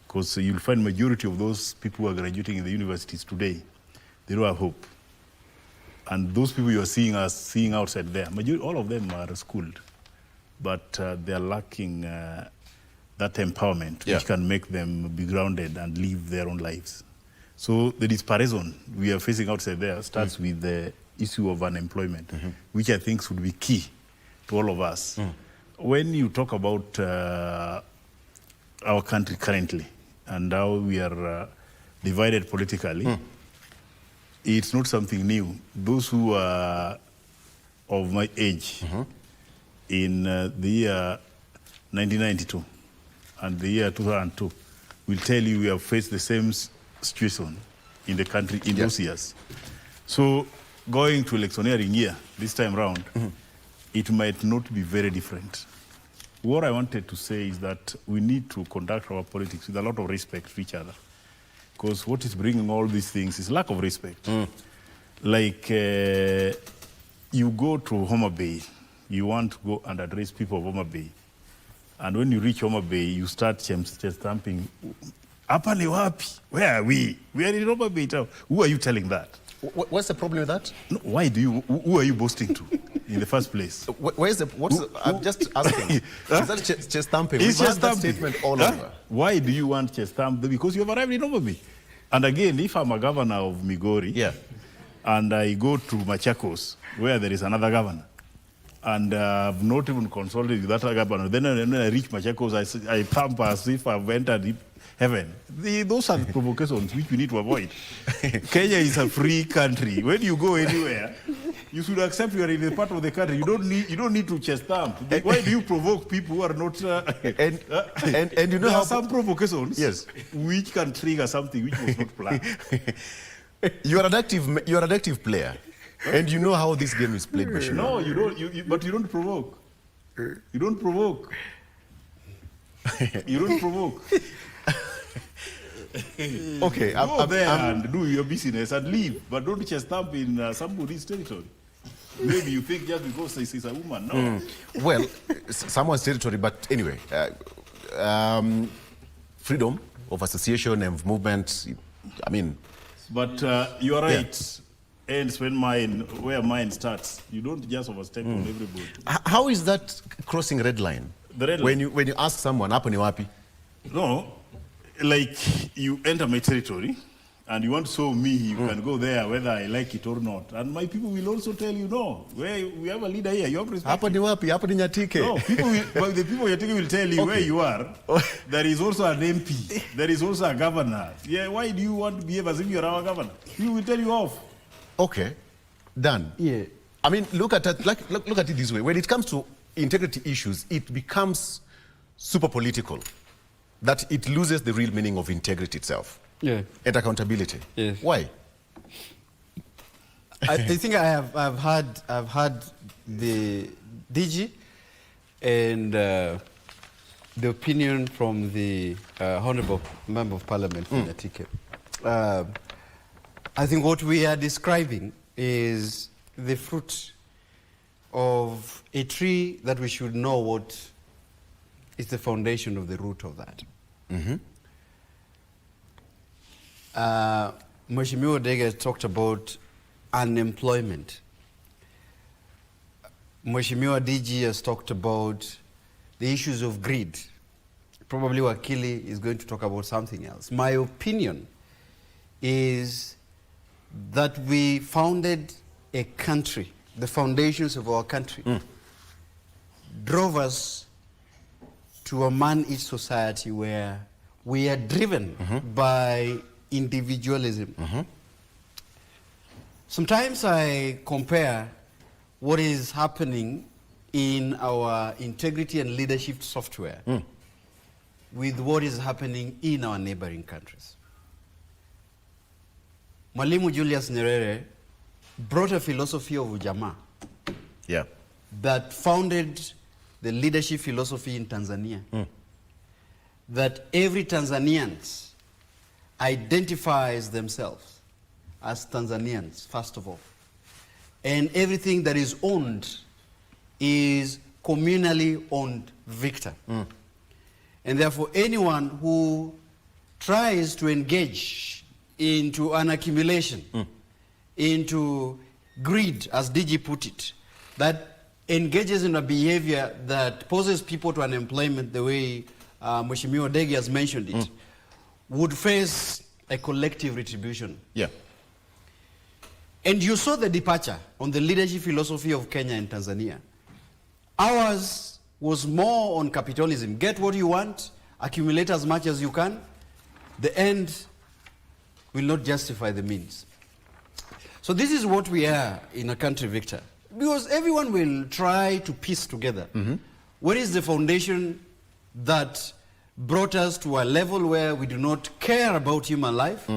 Because you'll find majority of those people who are graduating in the universities today, they don't have hope. And those people you are seeing outside there, all of them are schooled, but they are lacking that empowerment which can make them be grounded and live their own lives. So the disparison we are facing outside there starts with the issue of unemployment, which I think should be key to all of us. When you talk about our country currently and how we are divided politically, it's not something new. Those who are of my age in the year 1992 and the year 2002 will tell you we have faced the same situation in the country in those years. So going to electioneering year this time round, it might not be very different. What I wanted to say is that we need to conduct our politics with a lot of respect to each other. Because what is bringing all these things is lack of respect. Like you go to Homabay, you want to go and address people of Homabay. And when you reach Homabay, you start chest thumping. Hapa ni wapi? Where are we? We are in Homabay town. Who are you telling that? What's the problem with that? No, who are you boasting to in the first place? I'm just asking. Is that chest thumping? It's We've chest had that thumping. statement all over. Why do you want chest thumping? Because you have arrived in Homabay. And again, if I'm a governor of Migori, and I go to Machakos, where there is another governor, and I've not even consulted with that governor, then when I reach Machakos, I thump as if I've entered heaven. Those are provocations which we need to avoid. Kenya is a free country. When you go anywhere, you should accept you are in a part of the country. You don't need to chest thump. Why do you provoke people who are not? And you know there how are some provocations which can trigger something which was not planned. You are an active player, and you know how this game is played. No, you don't. But you don't provoke. You don't provoke. You don't provoke. Okay, go there and do your business and leave, but don't just stamp in somebody's territory. Maybe you think just because she's a woman. No. Well, someone's territory, but anyway, freedom of association and movement. I mean, but you are right. Ends when where mine starts. You don't just overstep on everybody. How is that crossing red line? The red line. When you ask someone, "Hapo ni wapi?" No. Like you enter my territory and you want to show me you can go there whether I like it or not. And my people will also tell you, no, we have a leader here, you have respect. Hapo ni wapi? Hapo ni Nyatike. No, the people Nyatike will tell you where you are. There is also an MP. There is also a governor. Yeah, why do you want to behave as if you are our governor? People will tell you off. Okay, done. Yeah. I mean, look at it this way. When it comes to integrity issues, it becomes super political. That it loses the real meaning of integrity itself. Yeah. And accountability. Yes. Why? I think I've had the DG and the opinion from the Honorable Member of Parliament from Nyatike. I think what we are describing is the fruit of a tree that we should know what is the foundation of the root of that. Mheshimiwa Dega talked about unemployment. Mheshimiwa DG has talked about the issues of greed. Probably Wakili is going to talk about something else. My opinion is that we founded a country, the foundations of our country, drove us to a man-each society where we are driven by individualism. Sometimes I compare what is happening in our integrity and leadership software with what is happening in our neighboring countries. Mwalimu Julius Nyerere brought a philosophy of Ujamaa that founded the leadership philosophy in Tanzania. That every Tanzanian identifies themselves as Tanzanians, first of all. And everything that is owned is communally owned, Victor. And therefore, anyone who tries to engage into an accumulation, into greed, as DG put it, that engages in a behavior that poses people to unemployment the way Mheshimiwa Degi has mentioned it, would face a collective retribution. And you saw the departure on the leadership philosophy of Kenya and Tanzania. Ours was more on capitalism. Get what you want, accumulate as much as you can. The end will not justify the means. So this is what we are in a country, Victor. Because everyone will try to piece together what is the foundation that brought us to a level where we do not care about human life,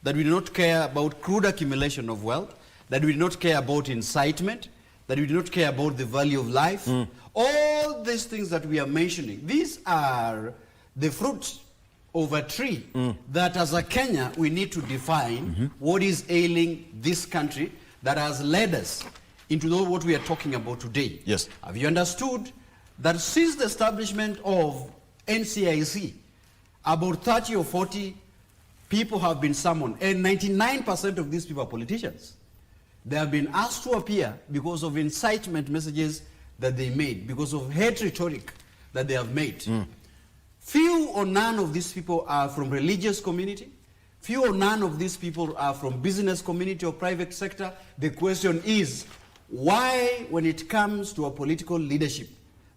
that we do not care about crude accumulation of wealth, that we do not care about incitement, that we do not care about the value of life. All these things that we are mentioning, these are the fruits of a tree that as a Kenya we need to define what is ailing this country that has led us into what we are talking about today. Have you understood that since the establishment of NCIC, about 30 or 40 people have been summoned, and 99% of these people are politicians. They have been asked to appear because of incitement messages that they made, because of hate rhetoric that they have made. Few or none of these people are from religious community. Few or none of these people are from business community or private sector. The question is, why, when it comes to a political leadership,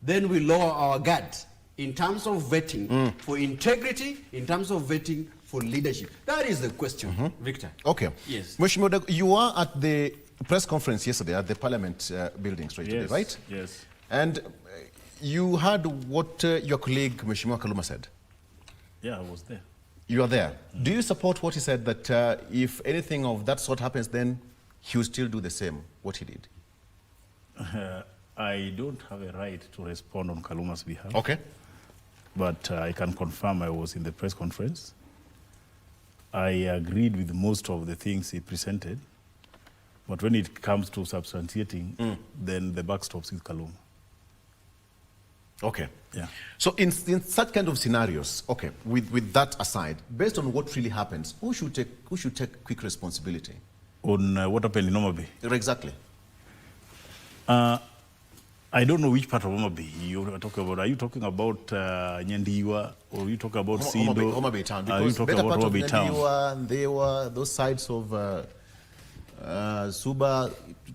then we lower our guard in terms of vetting for integrity, in terms of vetting for leadership? That is the question, Victor. Okay. Yes. Mheshimiwa Dego, you were at the press conference yesterday at the Parliament building straight today, right? Yes. And you heard what your colleague Mheshimiwa Kaluma said. Yeah, I was there. You are there. Do you support what he said, that if anything of that sort happens, then he will still do the same, what he did? I don't have a right to respond on Kaluma's behalf. Okay. But I can confirm I was in the press conference. I agreed with most of the things he presented. But when it comes to substantiating, then the buck stops with Kaluma. Okay. Yeah. So in such kind of scenarios, okay, with that aside, based on what really happens, who should take quick responsibility? On what happened in Homabay? Exactly. I don't know which part of Homabay you are talking about. Are you talking about Nyandiwa, or are you talking about Sindo? Homabay town. Are you Because talking better about part of Homabay town? Nyandiwa, they were those sides of Suba,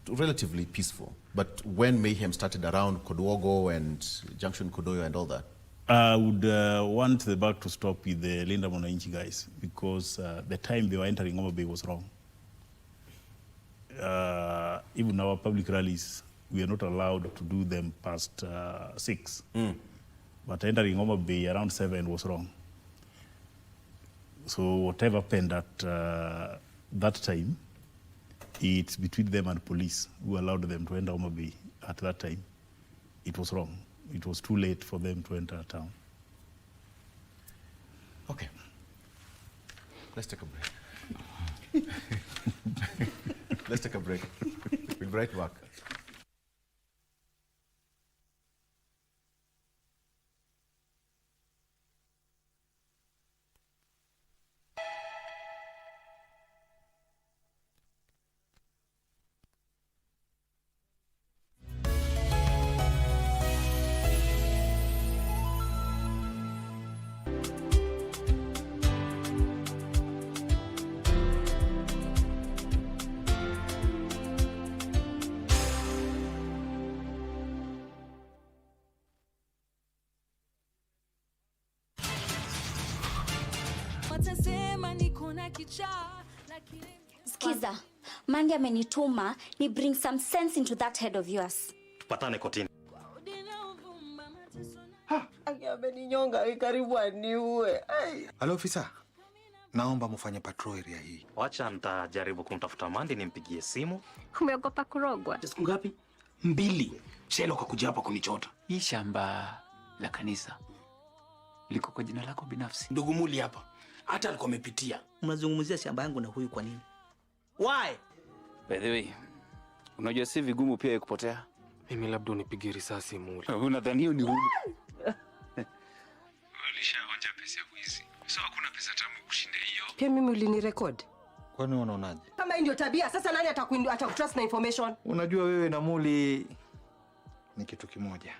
relatively peaceful. But when mayhem started around Kodwogo and Junction Kodoyo and all that, I would want the back to stop with the Linda Mwananchi guys, because the time they were entering Homabay was wrong. Even our public rallies, we are not allowed to do them past 6. But entering Homabay around 7 was wrong. So whatever happened at that time, it's between them and police who allowed them to enter Homabay at that time. It was wrong. It was too late for them to enter town. okay. Let's take a break. Let's take a break. We'll be right back. Skiza, Mandy amenituma ni bring some sense into that head of yours. Tupatane kotini. Ameninyonga karibu aniue. Halo ofisa. Naomba mfanye patrol area hii. Wacha nitajaribu kumtafuta Mandy nimpigie simu. Umeogopa kurogwa? Siku ngapi? 2. Shelo kakuja hapa kunichota. Hii shamba la kanisa liko kwa jina lako binafsi. Ndugu Muli hapa. Hata alikuwa amepitia. Unazungumzia shamba yangu na huyu kwa nini? Why? By the way, unajua si vigumu pia kupotea. Mimi labda unipige risasi Muli. Unadhani hiyo ni huni? Ulishaonja pesa ya wizi. So hakuna pesa tamu kushinda hiyo. Pia mimi ulinirecord. Kwani unaonaje? Kama ndio tabia, sasa nani atakutrust na information? Unajua wewe na Muli ni kitu kimoja.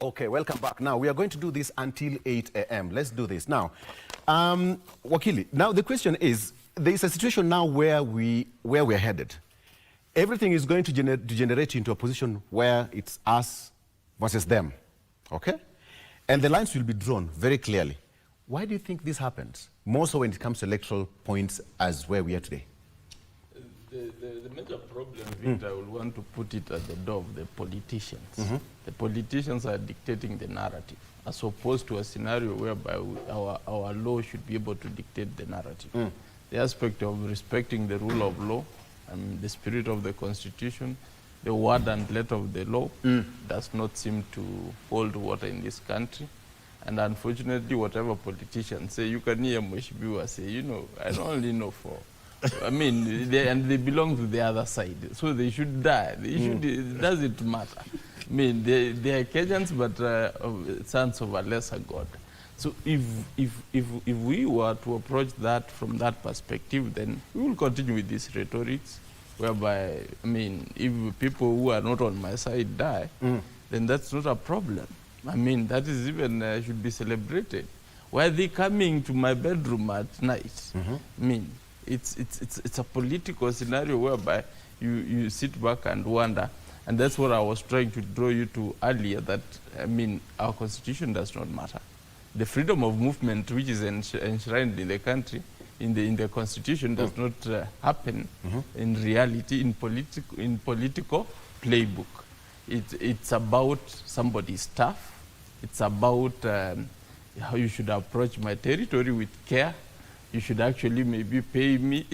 Okay, welcome back. Now, we are going to do this until 8 a.m. Let's do this. Now, Wakili, now the question is, there is a situation now where we're headed. Everything is going to generate into a position where it's us versus them, okay? And the lines will be drawn very clearly. Why do you think this happens? More so when it comes to electoral points as where we are today. The major problem, Victor, I would want to put it at the door of the politicians. The politicians are dictating the narrative, as opposed to a scenario whereby our law should be able to dictate the narrative. The aspect of respecting the rule of law and the spirit of the Constitution, the word and letter of the law does not seem to hold water in this country. And unfortunately, whatever politicians say, you can hear Mheshimiwa say, you know, I don't only know for... I mean, they belong to the other side, so they should die. They should, it doesn't matter. I mean, they are Kenyans, but sons of a lesser God. So if we were to approach that from that perspective, then we will continue with these rhetorics, whereby, I mean, if people who are not on my side die, then that's not a problem. I mean, that is even should be celebrated. Why are they coming to my bedroom at night? I mean, it's a political scenario whereby you sit back and wonder, and that's what I was trying to draw you to earlier, that, I mean, our Constitution does not matter. The freedom of movement, which is enshrined in the country, in the Constitution, does not happen in reality, in political playbook. It's about somebody's stuff. It's about how you should approach my territory with care. You should actually maybe pay me,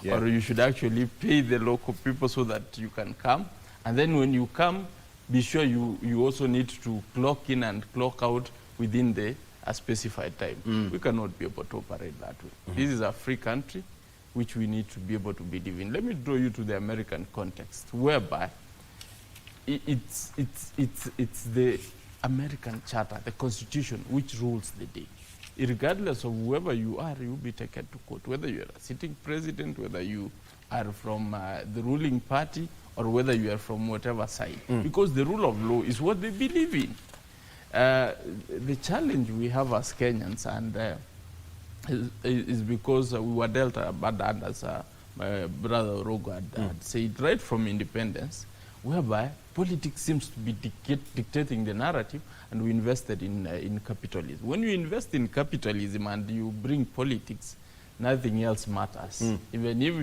or you should actually pay the local people so that you can come. And then when you come, be sure you also need to clock in and clock out within a specified time. We cannot be able to operate that way. This is a free country, which we need to be able to believe in. Let me draw you to the American context, whereby it's the American Charter, the Constitution, which rules the day. Regardless of whoever you are, you'll be taken to court, whether you're a sitting president, whether you are from the ruling party, or whether you are from whatever side. Because the rule of law is what they believe in. The challenge we have as Kenyans, and is because we were dealt a bad hand, as my brother Rogo had said, right from independence, whereby politics seems to be dictating the narrative, and we invested in capitalism. When you invest in capitalism and you bring politics, nothing else matters. Even if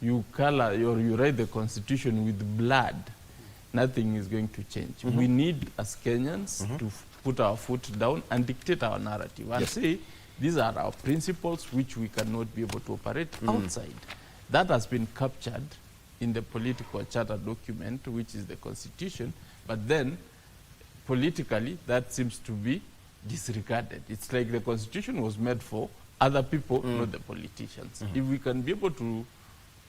you color or you write the constitution with blood, nothing is going to change. We need, as Kenyans, to put our foot down and dictate our narrative and say, these are our principles which we cannot be able to operate outside. That has been captured in the political charter document, which is the constitution, but then politically that seems to be disregarded. It's like the constitution was made for other people, not the politicians. If we can be able to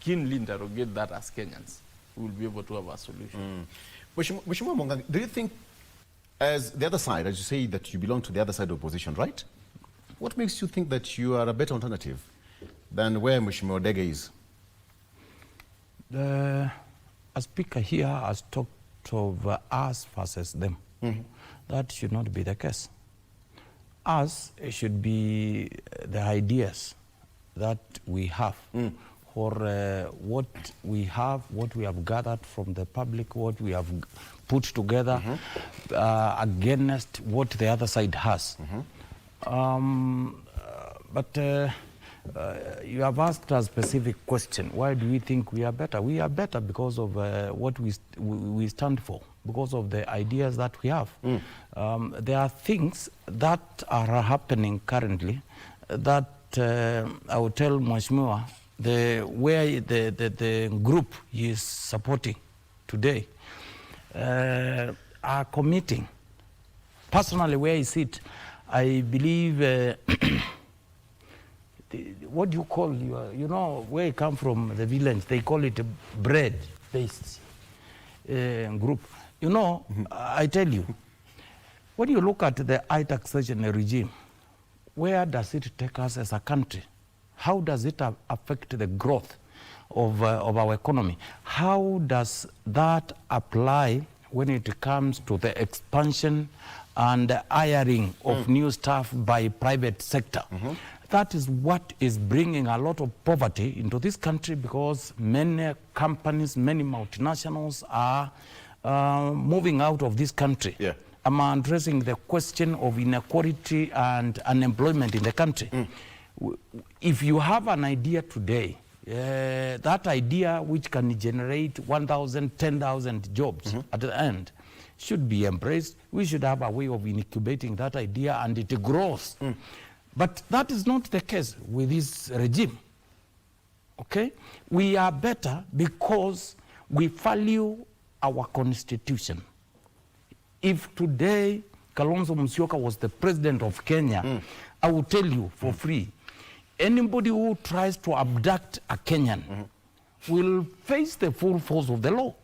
keenly interrogate that as Kenyans, we will be able to have a solution. Mheshimiwa Mwangangi, do you think, as the other side, as you say that you belong to the other side of opposition, right? What makes you think that you are a better alternative than where Mheshimiwa Odege is? The speaker here has talked of us versus them. That should not be the case. Us should be the ideas that we have, or what we have gathered from the public, what we have put together against what the other side has. But you have asked a specific question. Why do we think we are better? We are better because of what we stand for, because of the ideas that we have. There are things that are happening currently that I will tell Mheshimiwa, where the group he is supporting today are committing. Personally, where I sit, I believe what do you call you know where I come from, the village, they call it a bread-based group. You know, I tell you, when you look at the high taxation regime, where does it take us as a country? How does it affect the growth of our economy? How does that apply when it comes to the expansion and the hiring of new staff by private sector? That is what is bringing a lot of poverty into this country, because many companies, many multinationals are moving out of this country. I'm addressing the question of inequality and unemployment in the country. If you have an idea today, that idea which can generate 1,000, 10,000 jobs at the end should be embraced. We should have a way of incubating that idea and it grows. But that is not the case with this regime. Okay? We are better because we value our constitution. If today Kalonzo Musyoka was the president of Kenya, I will tell you for free, anybody who tries to abduct a Kenyan will face the full force of the law.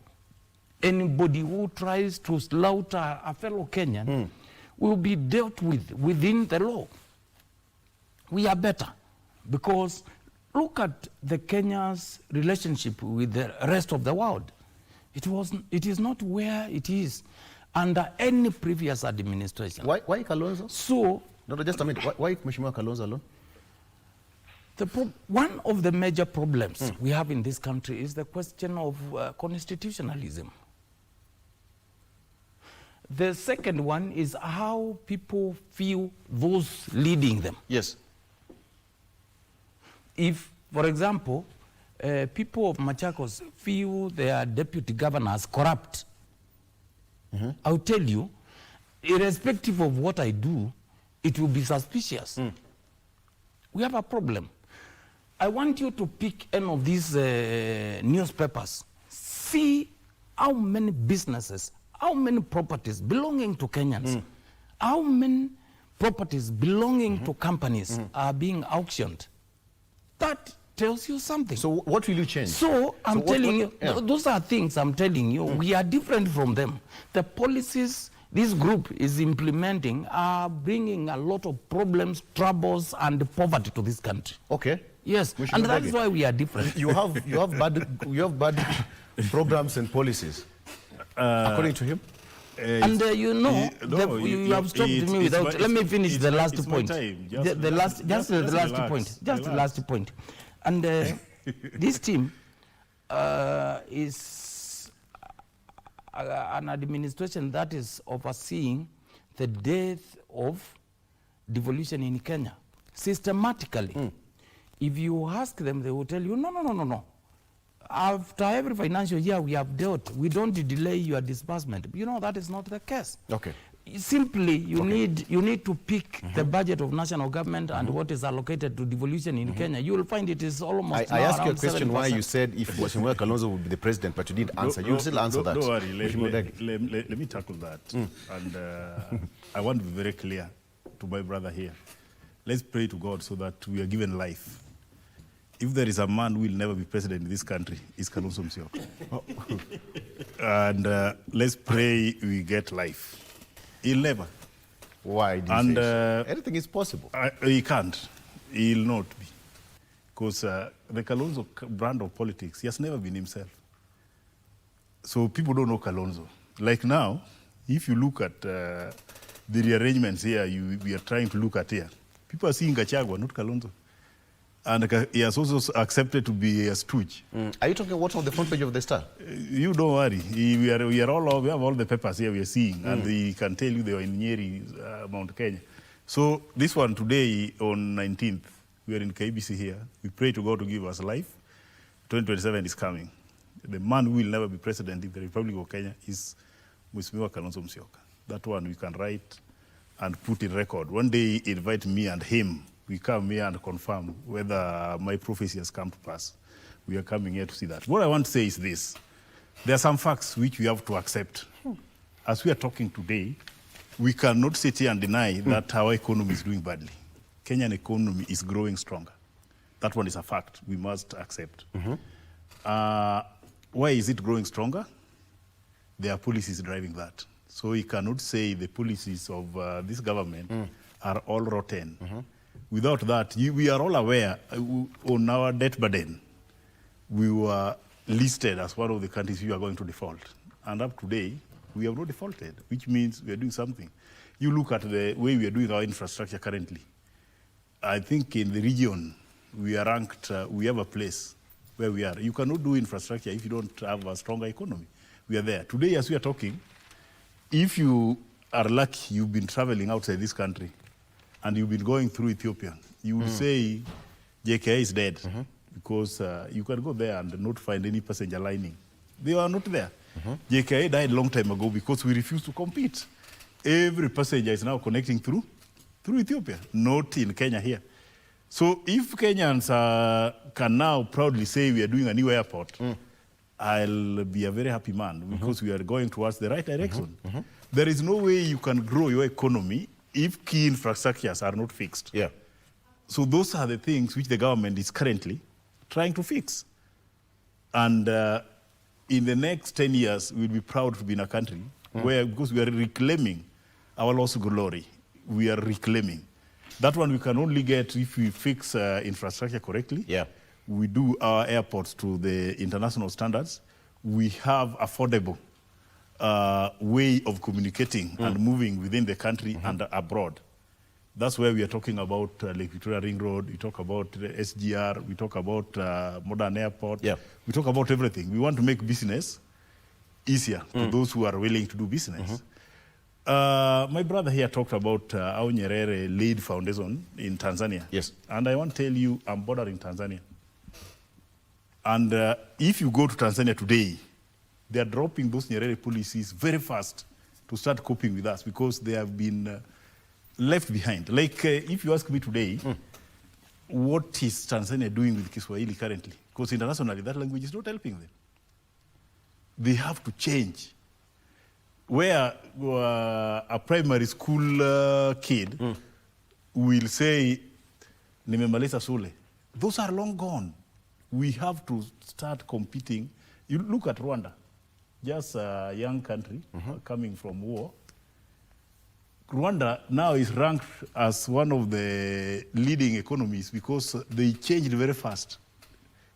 Anybody who tries to slaughter a fellow Kenyan will be dealt with within the law. We are better because look at the Kenya's relationship with the rest of the world. It is not where it is under any previous administration. Why Kalonzo? So, no, just a minute. Why Mheshimiwa Kalonzo alone? One of the major problems we have in this country is the question of constitutionalism. The second one is how people feel those leading them. Yes. If, for example, people of Machakos feel their deputy governors corrupt, I'll tell you, irrespective of what I do, it will be suspicious. We have a problem. I want you to pick any of these newspapers. See how many businesses, how many properties belonging to Kenyans, how many properties belonging to companies are being auctioned. That tells you something. So what will you change? So I'm telling you, those are things I'm telling you. We are different from them. The policies this group is implementing are bringing a lot of problems, troubles, and poverty to this country. Okay. Yes, and that's why we are different. You have bad programs and policies, according to him. And you know, you have stopped me without. Let me finish the last point. The last point. Just the last point. And this team is an administration that is overseeing the death of devolution in Kenya systematically. If you ask them, they will tell you, no. After every financial year we have dealt, we don't delay your disbursement. You know, that is not the case. Okay. Simply, you need to pick the budget of national government and what is allocated to devolution in Kenya. You will find it is almost I asked you a question 7%. Why you said if Mheshimiwa Kalonzo would be the president, but you didn't answer. You'll still answer that. Don't worry, let me tackle that. And I want to be very clear to my brother here. Let's pray to God so that we are given life. If there is a man who will never be president in this country, it's Kalonzo Musyoka. And let's pray we get life. He'll never. Why do you say so? Anything is possible. He can't. He'll not be. Because the Kalonzo brand of politics, he has never been himself. So people don't know Kalonzo. Like now, if you look at the rearrangements here, we are trying to look at here, people are seeing Gachagua, not Kalonzo. And he has also accepted to be a stooge. Are you talking what's on the front page of the Star? You don't worry. We have all the papers here we are seeing, and we can tell you they are in Nyeri, Mount Kenya. So this one today, on 19th, we are in KBC here. We pray to God to give us life. 2027 is coming. The man who will never be president in the Republic of Kenya is Mheshimiwa Kalonzo Musyoka. That one we can write and put in record. One day invite me and him. We come here and confirm whether my prophecy has come to pass. We are coming here to see that. What I want to say is this. There are some facts which we have to accept. As we are talking today, we cannot sit here and deny that our economy is doing badly. Kenyan economy is growing stronger. That one is a fact we must accept. Why is it growing stronger? There are policies driving that. So we cannot say the policies of this government are all rotten. Without that, we are all aware on our debt burden, we were listed as one of the countries we are going to default. And up to today, we have not defaulted, which means we are doing something. You look at the way we are doing our infrastructure currently. I think in the region, we are ranked, we have a place where we are. You cannot do infrastructure if you don't have a stronger economy. We are there. Today, as we are talking, if you are lucky, you've been traveling outside this country, and you've been going through Ethiopia, you will say JKA is dead because you can go there and not find any passenger lining. They are not there. JKA died a long time ago because we refused to compete. Every passenger is now connecting through Ethiopia, not in Kenya here. So if Kenyans can now proudly say we are doing a new airport, I'll be a very happy man because we are going towards the right direction. There is no way you can grow your economy if key infrastructures are not fixed. So those are the things which the government is currently trying to fix. And in the next 10 years, we'll be proud to be in a country where, because we are reclaiming our lost glory, we are reclaiming. That one we can only get if we fix infrastructure correctly. We do our airports to the international standards. We have affordable way of communicating and moving within the country and abroad. That's where we are talking about Lake Victoria Ring Road, we talk about SGR, we talk about modern airport, we talk about everything. We want to make business easier to those who are willing to do business. My brother here talked about how Nyerere laid foundation in Tanzania. And I want to tell you, I'm bordering Tanzania. And if you go to Tanzania today, they are dropping those Nyerere policies very fast to start coping with us because they have been left behind. Like, if you ask me today, what is Tanzania doing with Kiswahili currently? Because internationally, that language is not helping them. They have to change. Where a primary school kid will say, nimemaliza shule. Those are long gone. We have to start competing. You look at Rwanda, just a young country coming from war. Rwanda now is ranked as one of the leading economies because they changed very fast.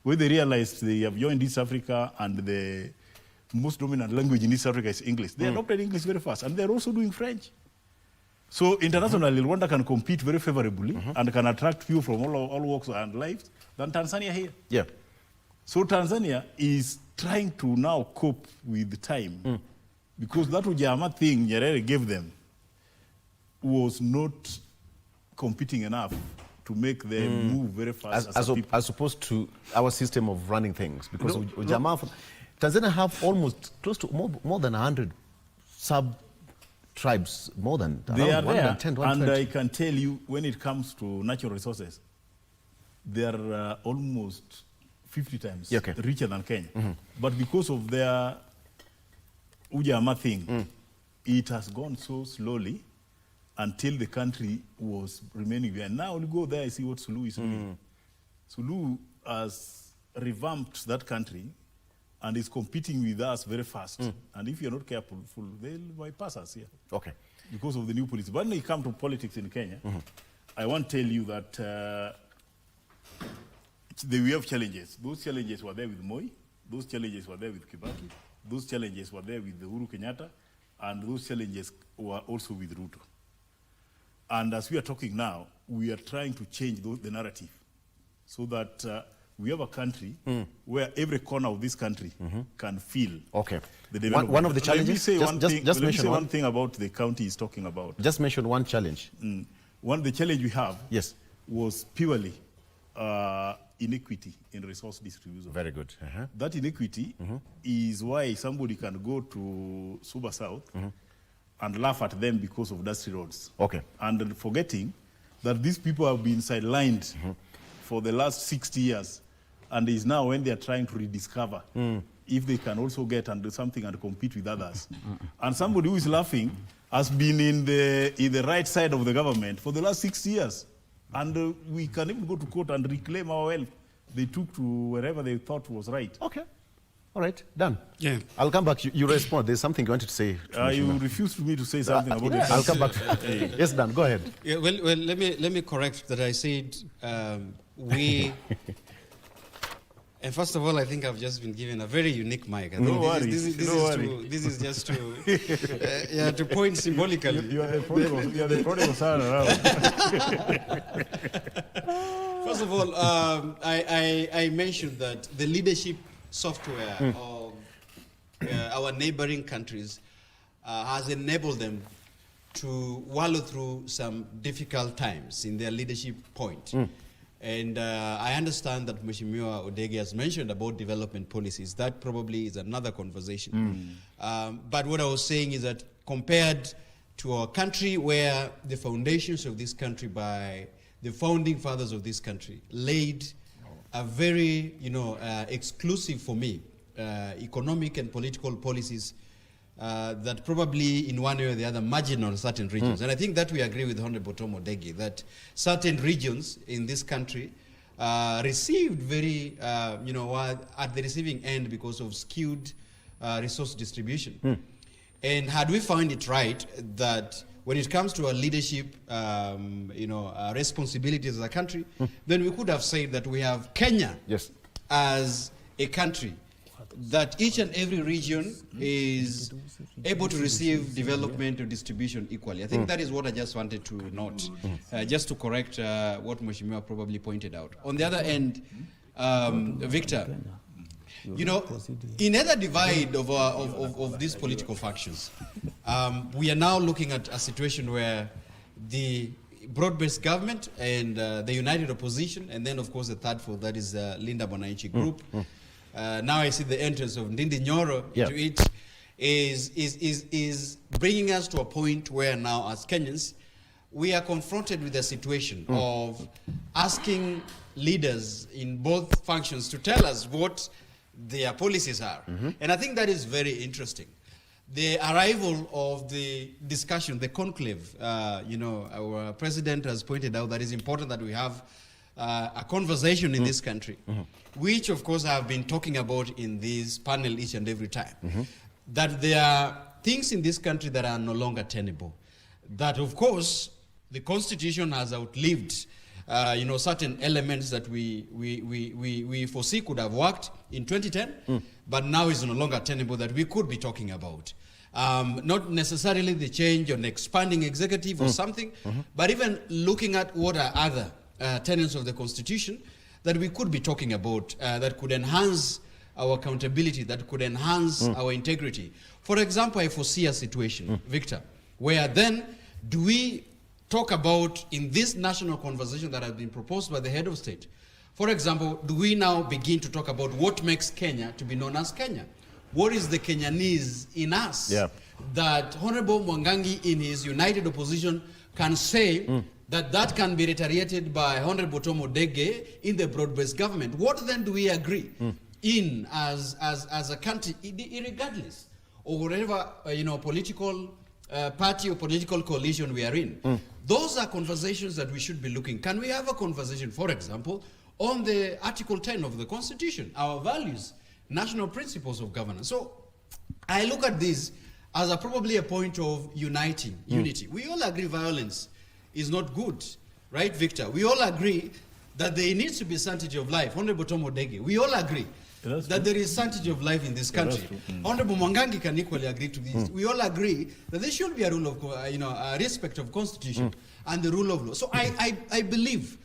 When they realized they have joined East Africa and the most dominant language in East Africa is English. They adopted English very fast, and they're also doing French. So internationally, Rwanda can compete very favorably and can attract people from all walks and lives than Tanzania here. Yeah. So Tanzania is trying to now cope with the time because that Ujamaa thing Nyerere gave them was not competing enough to make them move very fast as opposed to our system of running things. Because Ujamaa, Tanzania have almost close to more than 100 sub-tribes, more than they are there, 110, 120. and I can tell you, when it comes to natural resources, they are almost 50 times richer than Kenya. But because of their Ujamaa thing, it has gone so slowly until the country was remaining there. Now we go there and see what Suluhu is doing. Suluhu has revamped that country and is competing with us very fast. And if you're not careful, they'll bypass us here. Okay. Because of the new policy. But when you come to politics in Kenya, I want to tell you that we have challenges. Those challenges were there with Moi. Those challenges were there with Kibaki. Those challenges were there with Uhuru Kenyatta. And those challenges were also with Ruto. And as we are talking now, we are trying to change the narrative so that we have a country where every corner of this country can feel the development. One of the challenges, let me say one thing about the county he's talking about. Just mention one challenge. The challenge we have was purely inequity in resource distribution. Very good. That inequity is why somebody can go to Suba South and laugh at them because of dusty roads. And forgetting that these people have been sidelined for the last 60 years, and is now when they are trying to rediscover if they can also get and do something and compete with others. And somebody who is laughing has been in the right side of the government for the last 60 years. And we can even go to court and reclaim our wealth they took to wherever they thought was right. Okay. All right, done. Yeah. I'll come back. You respond. There's something you wanted to say. You refused for me to say something about it. I'll come back. Yes, Dan, go ahead. Yeah, well, let me correct that. I said we. And first of all, I think I've just been given a very unique mic. I think this is just to point symbolically. You are the prodigal son around. First of all, I mentioned that the leadership software of our neighboring countries has enabled them to wallow through some difficult times in their leadership point. And I understand that Mheshimiwa Odege has mentioned about development policies. That probably is another conversation. But what I was saying is that compared to our country, where the foundations of this country by the founding fathers of this country laid a very, exclusive for me, economic and political policies that probably in one way or the other marginal certain regions. And I think that we agree with Honorable Tom Odege that certain regions in this country received very, at the receiving end because of skewed resource distribution. And had we found it right that when it comes to our leadership, responsibilities as a country, then we could have said that we have Kenya as a country, that each and every region is able to receive development or distribution equally. I think that is what I just wanted to note, just to correct what Mheshimiwa probably pointed out. On the other end, Victor, in either divide of these political factions, we are now looking at a situation where the broad-based government and the united opposition, and then of course the third force, that is Linda Mwananchi group. Now I see the entrance of Ndindi Nyoro into it is bringing us to a point where now as Kenyans, we are confronted with a situation of asking leaders in both functions to tell us what their policies are. And I think that is very interesting. The arrival of the discussion, the conclave, our president has pointed out that it's important that we have a conversation in this country, which of course I have been talking about in this panel each and every time, that there are things in this country that are no longer tenable. That of course the constitution has outlived certain elements that we foresee could have worked in 2010, but now is no longer tenable that we could be talking about. Not necessarily the change on expanding executive or something, but even looking at what are other tenets of the Constitution that we could be talking about that could enhance our accountability, that could enhance our integrity. For example, I foresee a situation, Victor, where then do we talk about in this national conversation that has been proposed by the head of state, for example, do we now begin to talk about what makes Kenya to be known as Kenya? What is the Kenyanese in us that Honorable Mwangangi in his united opposition can say that can be reiterated by Honorable Tom Odege in the broad-based government? What then do we agree in as a country, regardless of whatever political party or political coalition we are in? Those are conversations that we should be looking. Can we have a conversation, for example, on the Article 10 of the Constitution, our values, national principles of governance? So I look at this as probably a point of unity. We all agree violence is not good, right, Victor? We all agree that there needs to be sanctity of life. Honorable Tom Odege, we all agree that there is sanctity of life in this country. Honorable Mwangangi can equally agree to this. We all agree that there should be a rule of, a respect of Constitution and the rule of law. So I believe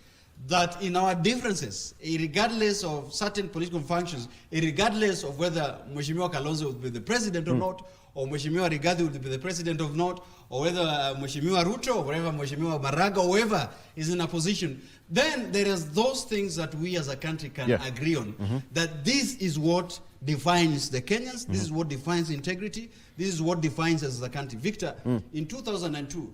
that in our differences, regardless of certain political functions, regardless of whether Mheshimiwa Kalonzo will be the president or not, or Mheshimiwa Rigathi will be the president or not, or whether Mheshimiwa Ruto, or whatever Mheshimiwa Maraga, or whoever is in a position, then there is those things that we as a country can agree on, that this is what defines the Kenyans, this is what defines integrity, this is what defines us as a country. Victor, in 2002,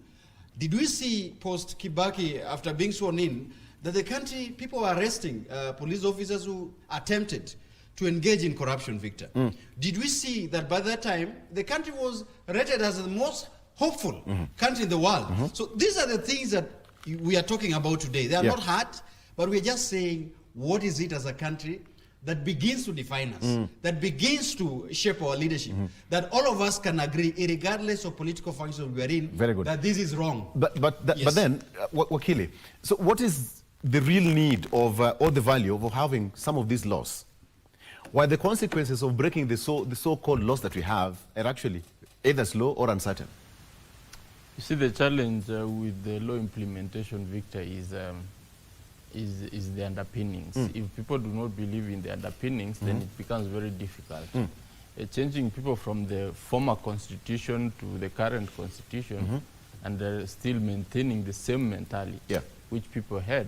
did we see post-Kibaki, after being sworn in, that the country, people were arresting police officers who attempted to engage in corruption, Victor? Did we see that by that time, the country was rated as the most hopeful country in the world? So these are the things that we are talking about today. They are not hard, but we're just saying, what is it as a country that begins to define us, that begins to shape our leadership, that all of us can agree, regardless of political functions we are in, that this is wrong. But then, Wakili, so what is the real need of, or the value of having some of these laws, while the consequences of breaking the so-called laws that we have are actually either slow or uncertain? You see, the challenge with the law implementation, Victor, is the underpinnings. If people do not believe in the underpinnings, then it becomes very difficult. Changing people from the former constitution to the current constitution and still maintaining the same mentality which people had,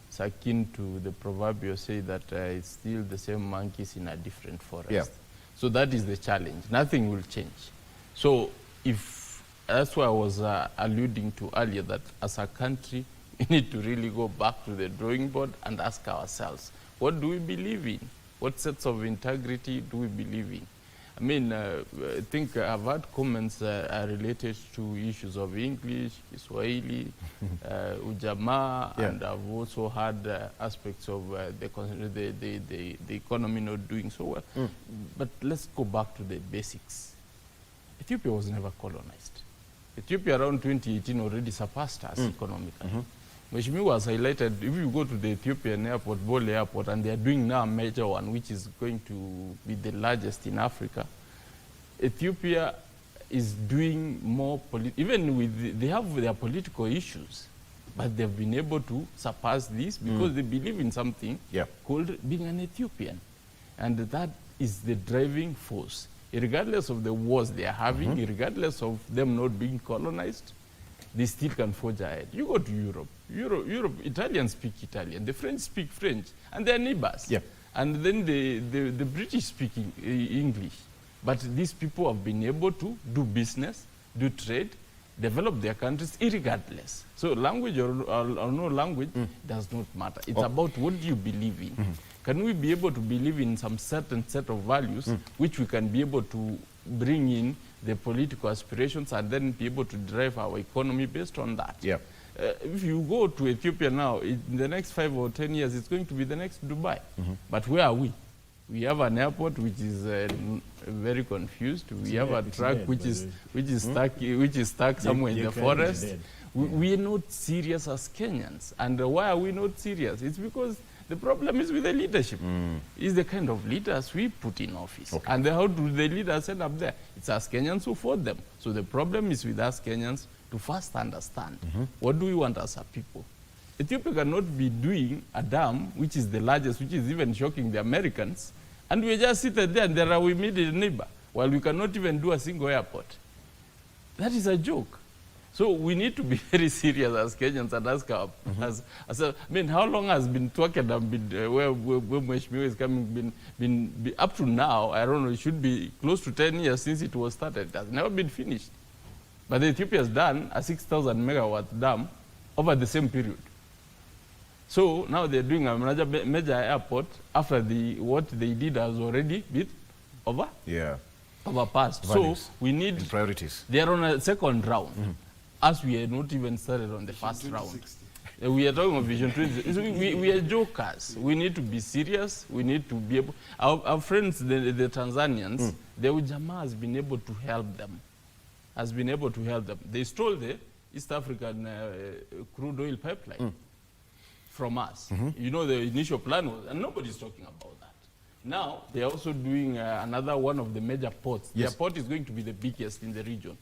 it's akin to the proverbial say that it's still the same monkeys in a different forest. So that is the challenge. Nothing will change. So that's why I was alluding to earlier, that as a country, we need to really go back to the drawing board and ask ourselves, what do we believe in? What sets of integrity do we believe in? I mean, I think I've had comments related to issues of English, Swahili, Ujamaa, and I've also had aspects of the economy not doing so well. But let's go back to the basics. Ethiopia was never colonized. Ethiopia around 2018 already surpassed us economically. Mheshimiwa has highlighted, if you go to the Ethiopian airport, Bole airport, and they are doing now a major one, which is going to be the largest in Africa, Ethiopia is doing more, even with, they have their political issues, but they've been able to surpass this because they believe in something called being an Ethiopian. And that is the driving force. Regardless of the wars they are having, regardless of them not being colonized, they still can forge ahead. You go to Europe. Europe, Italians speak Italian, the French speak French, and they're neighbors. And then the British speak English. But these people have been able to do business, do trade, develop their countries irregardless. So language or no language does not matter. It's about what do you believe in. Can we be able to believe in some certain set of values which we can be able to bring in the political aspirations and then be able to drive our economy based on that? If you go to Ethiopia now, in the next 5 or 10 years, it's going to be the next Dubai. But where are we? We have an airport which is very confused. We have a truck which is stuck somewhere in the forest. We are not serious as Kenyans. And why are we not serious? It's because the problem is with the leadership. It's the kind of leaders we put in office. Okay. And how do the leaders end up there? It's us Kenyans who fought them. So the problem is with us Kenyans to first understand what do we want as a people. Ethiopia cannot be doing a dam, which is the largest, which is even shocking the Americans, and we just sit there and there are we meet a neighbor, while we cannot even do a single airport. That is a joke. So we need to be very serious as Kenyans and ask our, I mean, how long has been talking and where Mheshimiwa is coming, been up to now, I don't know, it should be close to 10 years since it was started. It has never been finished. But Ethiopia has done a 6,000 megawatt dam over the same period. So now they're doing a major airport after what they did has already been overpassed. So we need priorities. They are on a second round, as we are not even started on the first round. We are talking of Vision 2060. We are jokers. We need to be serious. We need to be able. Our friends, the Tanzanians, the Ujamaa has been able to help them. They stole the East African crude oil pipeline from us. You know, the initial plan was, and nobody's talking about that. Now, they're also doing another one of the major ports. Yes. Their port is going to be the biggest in the region.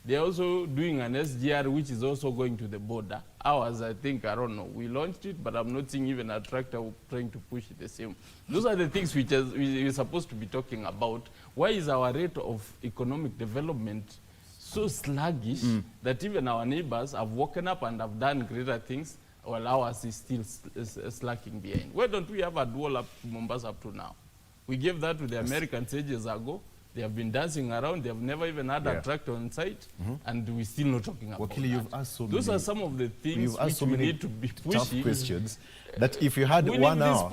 They're also doing an SGR, which is also going to the border. Ours, I think, I don't know, we launched it, but I'm not seeing even a tractor trying to push it the same. Those are the things which we're supposed to be talking about. Why is our rate of economic development so sluggish that even our neighbors have woken up and have done greater things, while ours is still slacking behind? Why don't we have a dual up to Mombasa up to now? We gave that to the Americans ages ago. They have been dancing around. They have never even had a tractor on site, and we're still not talking about that. You've asked so Those are some of the things which we need to be pushing. Tough questions that if you had 1 hour,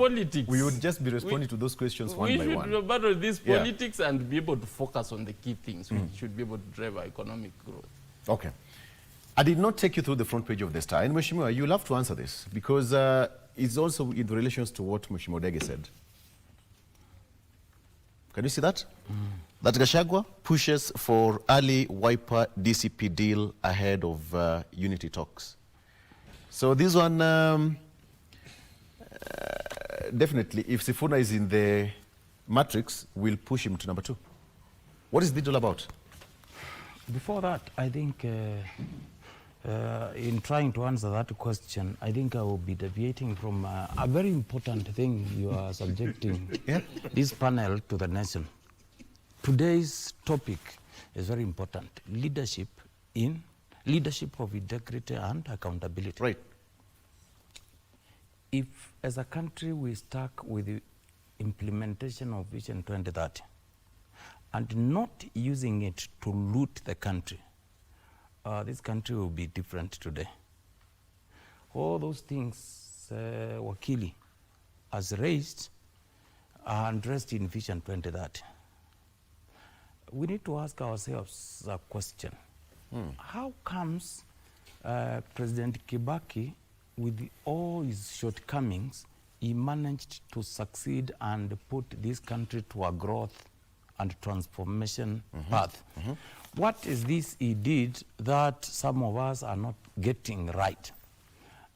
we would just be responding to those questions one by one. We should battle these politics and be able to focus on the key things which should be able to drive our economic growth. Okay. I did not take you through the front page of the Star. And Mheshimiwa, you'll have to answer this because it's also in relation to what Mheshimiwa Dege said. Can you see that? That Gachagua pushes for early Wiper DCP deal ahead of unity talks. So this one, definitely, if Sifuna is in the matrix, will push him to number 2. What is the deal about? Before that, I think in trying to answer that question, I think I will be deviating from a very important thing you are subjecting this panel to the nation. Today's topic is very important. Leadership of integrity and accountability. Right. If as a country we stuck with the implementation of Vision 2030 and not using it to loot the country, this country will be different today. All those things Wakili has raised are addressed in Vision 2030. We need to ask ourselves a question. How comes President Kibaki, with all his shortcomings, he managed to succeed and put this country to a growth and transformation path? What is this he did that some of us are not getting right?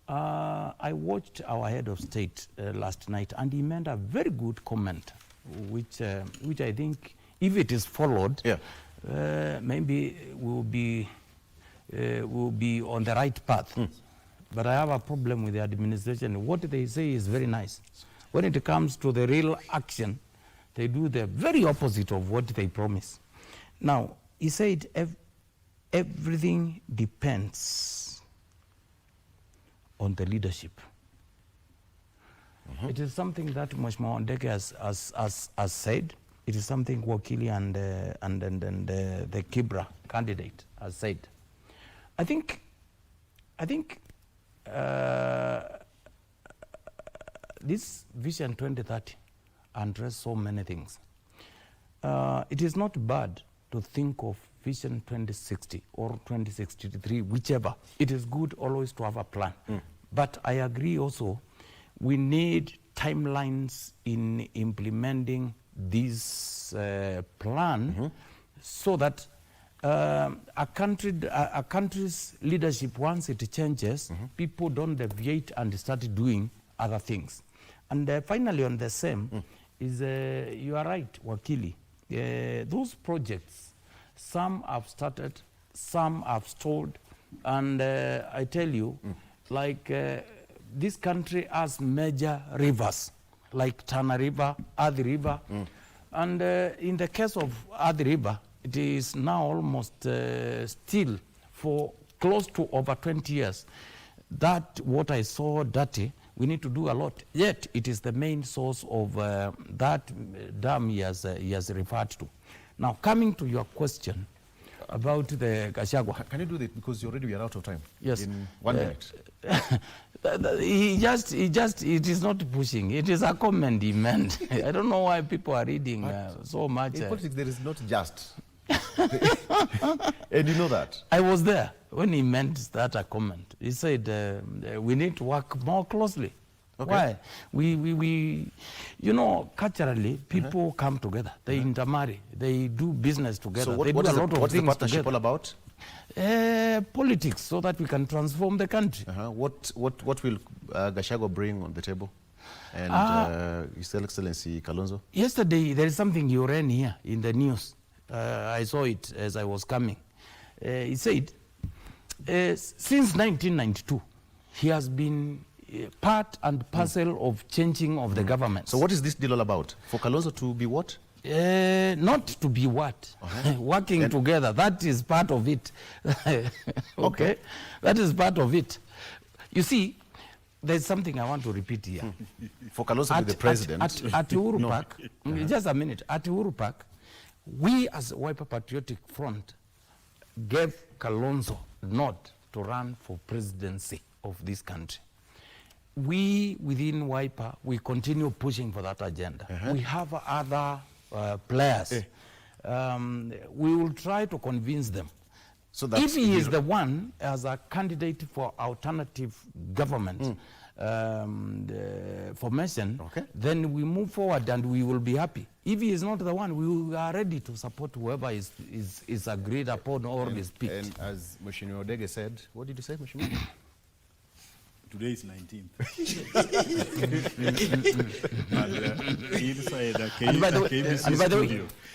I watched our head of state last night, and he made a very good comment, which I think, if it is followed, maybe we'll be on the right path. But I have a problem with the administration. What they say is very nice. When it comes to the real action, they do the very opposite of what they promise. Now, he said everything depends on the leadership. It is something that Mheshimiwa Ndege has said. It is something Wakili and the Kibra candidate has said. I think this Vision 2030 addresses so many things. It is not bad to think of Vision 2060 or 2063, whichever. It is good always to have a plan. But I agree also, we need timelines in implementing this plan so that a country's leadership, once it changes, people don't deviate and start doing other things. And finally, on the same, is you are right, Wakili. Those projects, some have started, some have stalled, and I tell you, like this country has major rivers, like Tana River, Athi River, and in the case of Athi River, it is now almost still for close to over 20 years. That what I saw dirty, we need to do a lot. Yet it is the main source of that dam he has referred to. Now, coming to your question about the Gachagua. Can you do that because already we are out of time? Yes. In 1 minute. It is not pushing. It is a comment he meant. I don't know why people are reading so much. In politics, there is not just. And you know that. I was there when he meant that a comment. He said we need to work more closely. Okay. Why? We you know, culturally, people come together. They intermarry. They do business together. So they do a lot of what's the things partnership together. all about? Politics, so that we can transform the country. What will Gachagua bring on the table? And His Excellency Kalonzo? Yesterday, there is something you ran here in the news. I saw it as I was coming. He said, since 1992, he has been part and parcel of changing of the government. So what is this deal all about? For Kalonzo to be what? Not to be what? Working together. That is part of it. Okay? That is part of it. You see, there's something I want to repeat here. For Kalonzo to be the president. At Uhuru Park, just a minute, at Uhuru Park, we as Wiper Patriotic Front gave Kalonzo nod to run for presidency of this country. We, within Wiper, we continue pushing for that agenda. We have other players. We will try to convince them. So if he is the one as a candidate for alternative government formation, then we move forward and we will be happy. If he is not the one, we are ready to support whoever is agreed upon or is picked. And as Mheshimiwa Odege said, what did you say, Mheshimiwa? Today is 19th. And by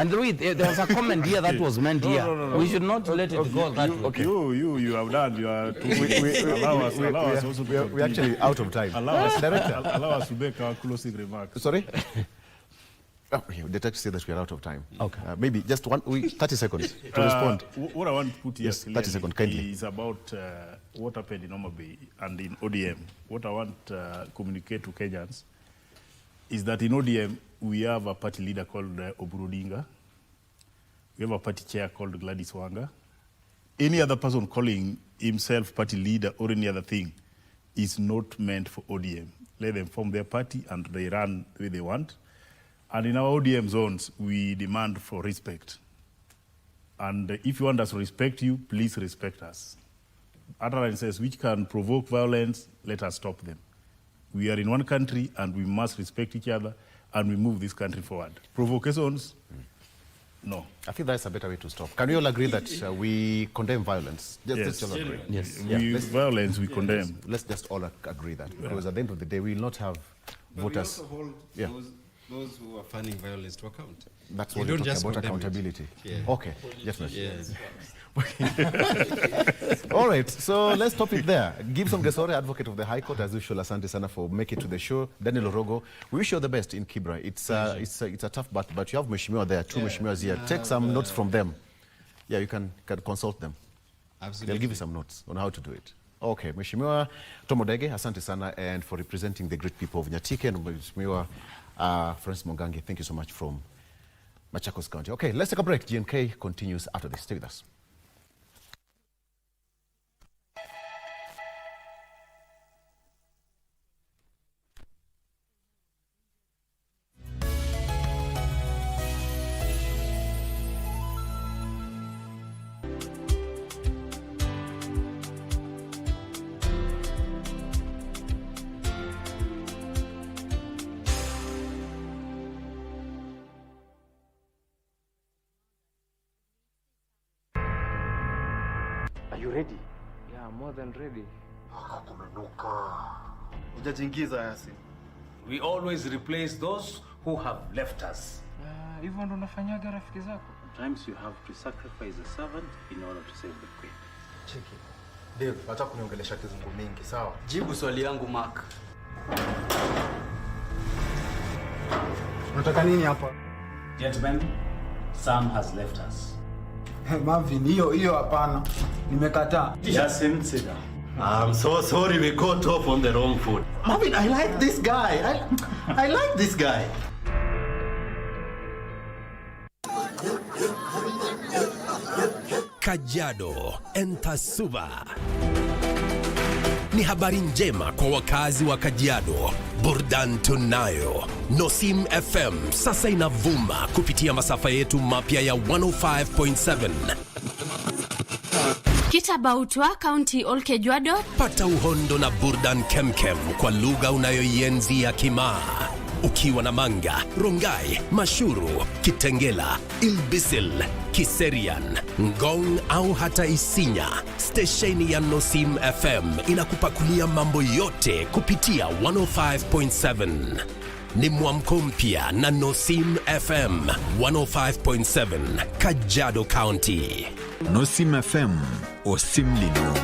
the way, there was a comment here that was meant here. No. We should not let it go that way. You have done. You are allow us also to we're actually out of time. Allow us to make our closing remarks. Sorry? The text said that we are out of time. Okay. Maybe just 30 seconds to respond. What I want to put here, yes, 30 seconds, kindly, is about what happened in Homabay and in ODM. What I want to communicate to Kenyans is that in ODM, we have a party leader called Oburu Odinga. We have a party chair called Gladys Wanga. Any other person calling himself party leader or any other thing is not meant for ODM. Let them form their party and they run the way they want. And in our ODM zones, we demand for respect. And if you want us to respect you, please respect us. Other line says, which can provoke violence, let us stop them. We are in one country and we must respect each other and we move this country forward. Provocations, no. I think that's a better way to stop. Can we all agree that we condemn violence? Yes. All agree. Yes. Violence we condemn. Let's just all agree that. Because at the end of the day, we will not have voters. We also hold those who are funding violence to account. That's what we're talking about, accountability. Okay, yes. All right, so let's stop it there. Gibson Gesore, advocate of the High Court, as usual, asante sana for making it to the show. Daniel Orogo, we wish you all the best in Kibra. It's a tough battle, but you have Mheshimiwa there, two Mheshimiwas here. Take some notes from them. Yeah, you can consult them. Absolutely. They'll give you some notes on how to do it. Okay, Mheshimiwa Tomodege, asante sana, and for representing the great people of Nyatike, and Mheshimiwa Francis Mongangi, thank you so much from Machakos County. Okay, let's take a break. GNK continues after this. Stay with us. you ready? Yeah, I'm more than ready. We always replace those who have left us. Hivyo ndo unafanyaga rafiki zako? Sometimes you have to sacrifice a servant in order to save the queen. Cheki. Dave, acha kuniongelesha kizungu mingi, sawa? Jibu swali yangu Mark. Unataka nini hapa? Gentlemen, Sam has left us. Marvin, hiyo hapana. Nimekataa. Yasin, sit down. I'm so sorry we got off on the wrong foot. Marvin, I like this guy. I like this guy. Kajiado Entasuba. Ni habari njema kwa wakazi wa Kajiado. Burdan tunayo. Nosim FM sasa inavuma kupitia masafa yetu mapya ya 105.7. Kitabautwa County Olkejuado. Pata uhondo na burdan kemkem kwa lugha unayoienzi ya Kimaa. Ukiwa na Manga, Rongai, Mashuru, Kitengela, Ilbisil, Kiserian, Ngong au hata Isinya, stesheni ya Nosim FM inakupakulia mambo yote kupitia 105.7. Ni mwamko mpya na Nosim FM 105.7, Kajiado County. Nosim FM, Osimlino.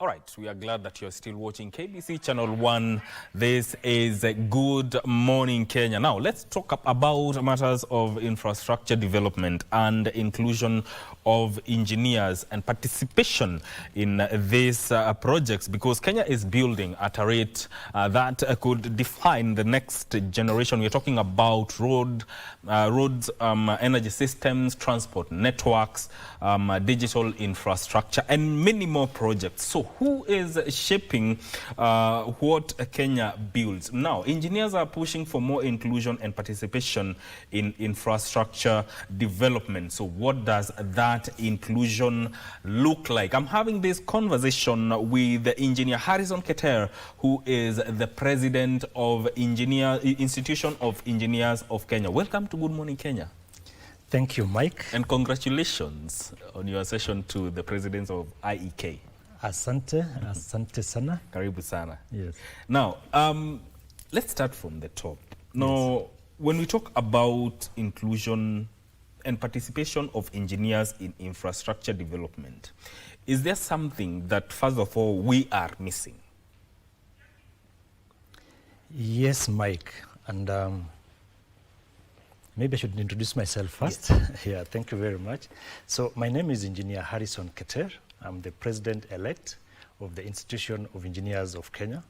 All right, we are glad that you're still watching KBC Channel 1. This is Good Morning Kenya. Now, let's talk about matters of infrastructure development and inclusion of engineers and participation in these projects, because Kenya is building at a rate that could define the next generation. We're talking about roads, energy systems, transport networks, digital infrastructure, and many more projects. So who is shaping what Kenya builds? Now, engineers are pushing for more inclusion and participation in infrastructure development. So what does that inclusion look like? I'm having this conversation with the engineer Harrison Keter, who is the president of Institution of Engineers of Kenya. Welcome to Good Morning Kenya. Thank you, Mike. And congratulations on your session to the presidents of IEK. Asante sana. Karibu sana. Yes. Now, let's start from the top. Now, yes. When we talk about inclusion and participation of engineers in infrastructure development, is there something that, first of all, we are missing? Yes, Mike. And maybe I should introduce myself first. Yes. Yeah, thank you very much. So my name is Engineer Harrison Keter. I'm the president-elect of the Institution of Engineers of Kenya,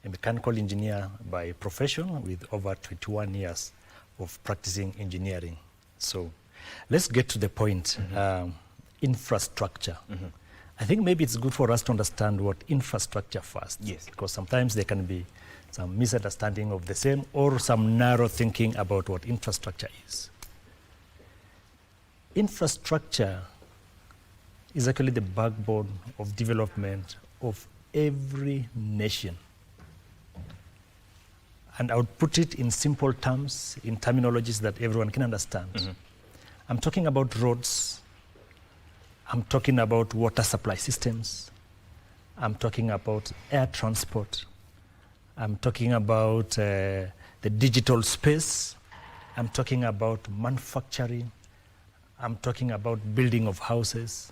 a mechanical engineer by profession with over 21 years of practicing engineering. So let's get to the point. Infrastructure. I think maybe it's good for us to understand what infrastructure first. Yes. Because sometimes there can be some misunderstanding of the same or some narrow thinking about what infrastructure is. Infrastructure is actually the backbone of development of every nation. And I would put it in simple terms, in terminologies that everyone can understand. I'm talking about roads. I'm talking about water supply systems. I'm talking about air transport. I'm talking about the digital space. I'm talking about manufacturing. I'm talking about building of houses.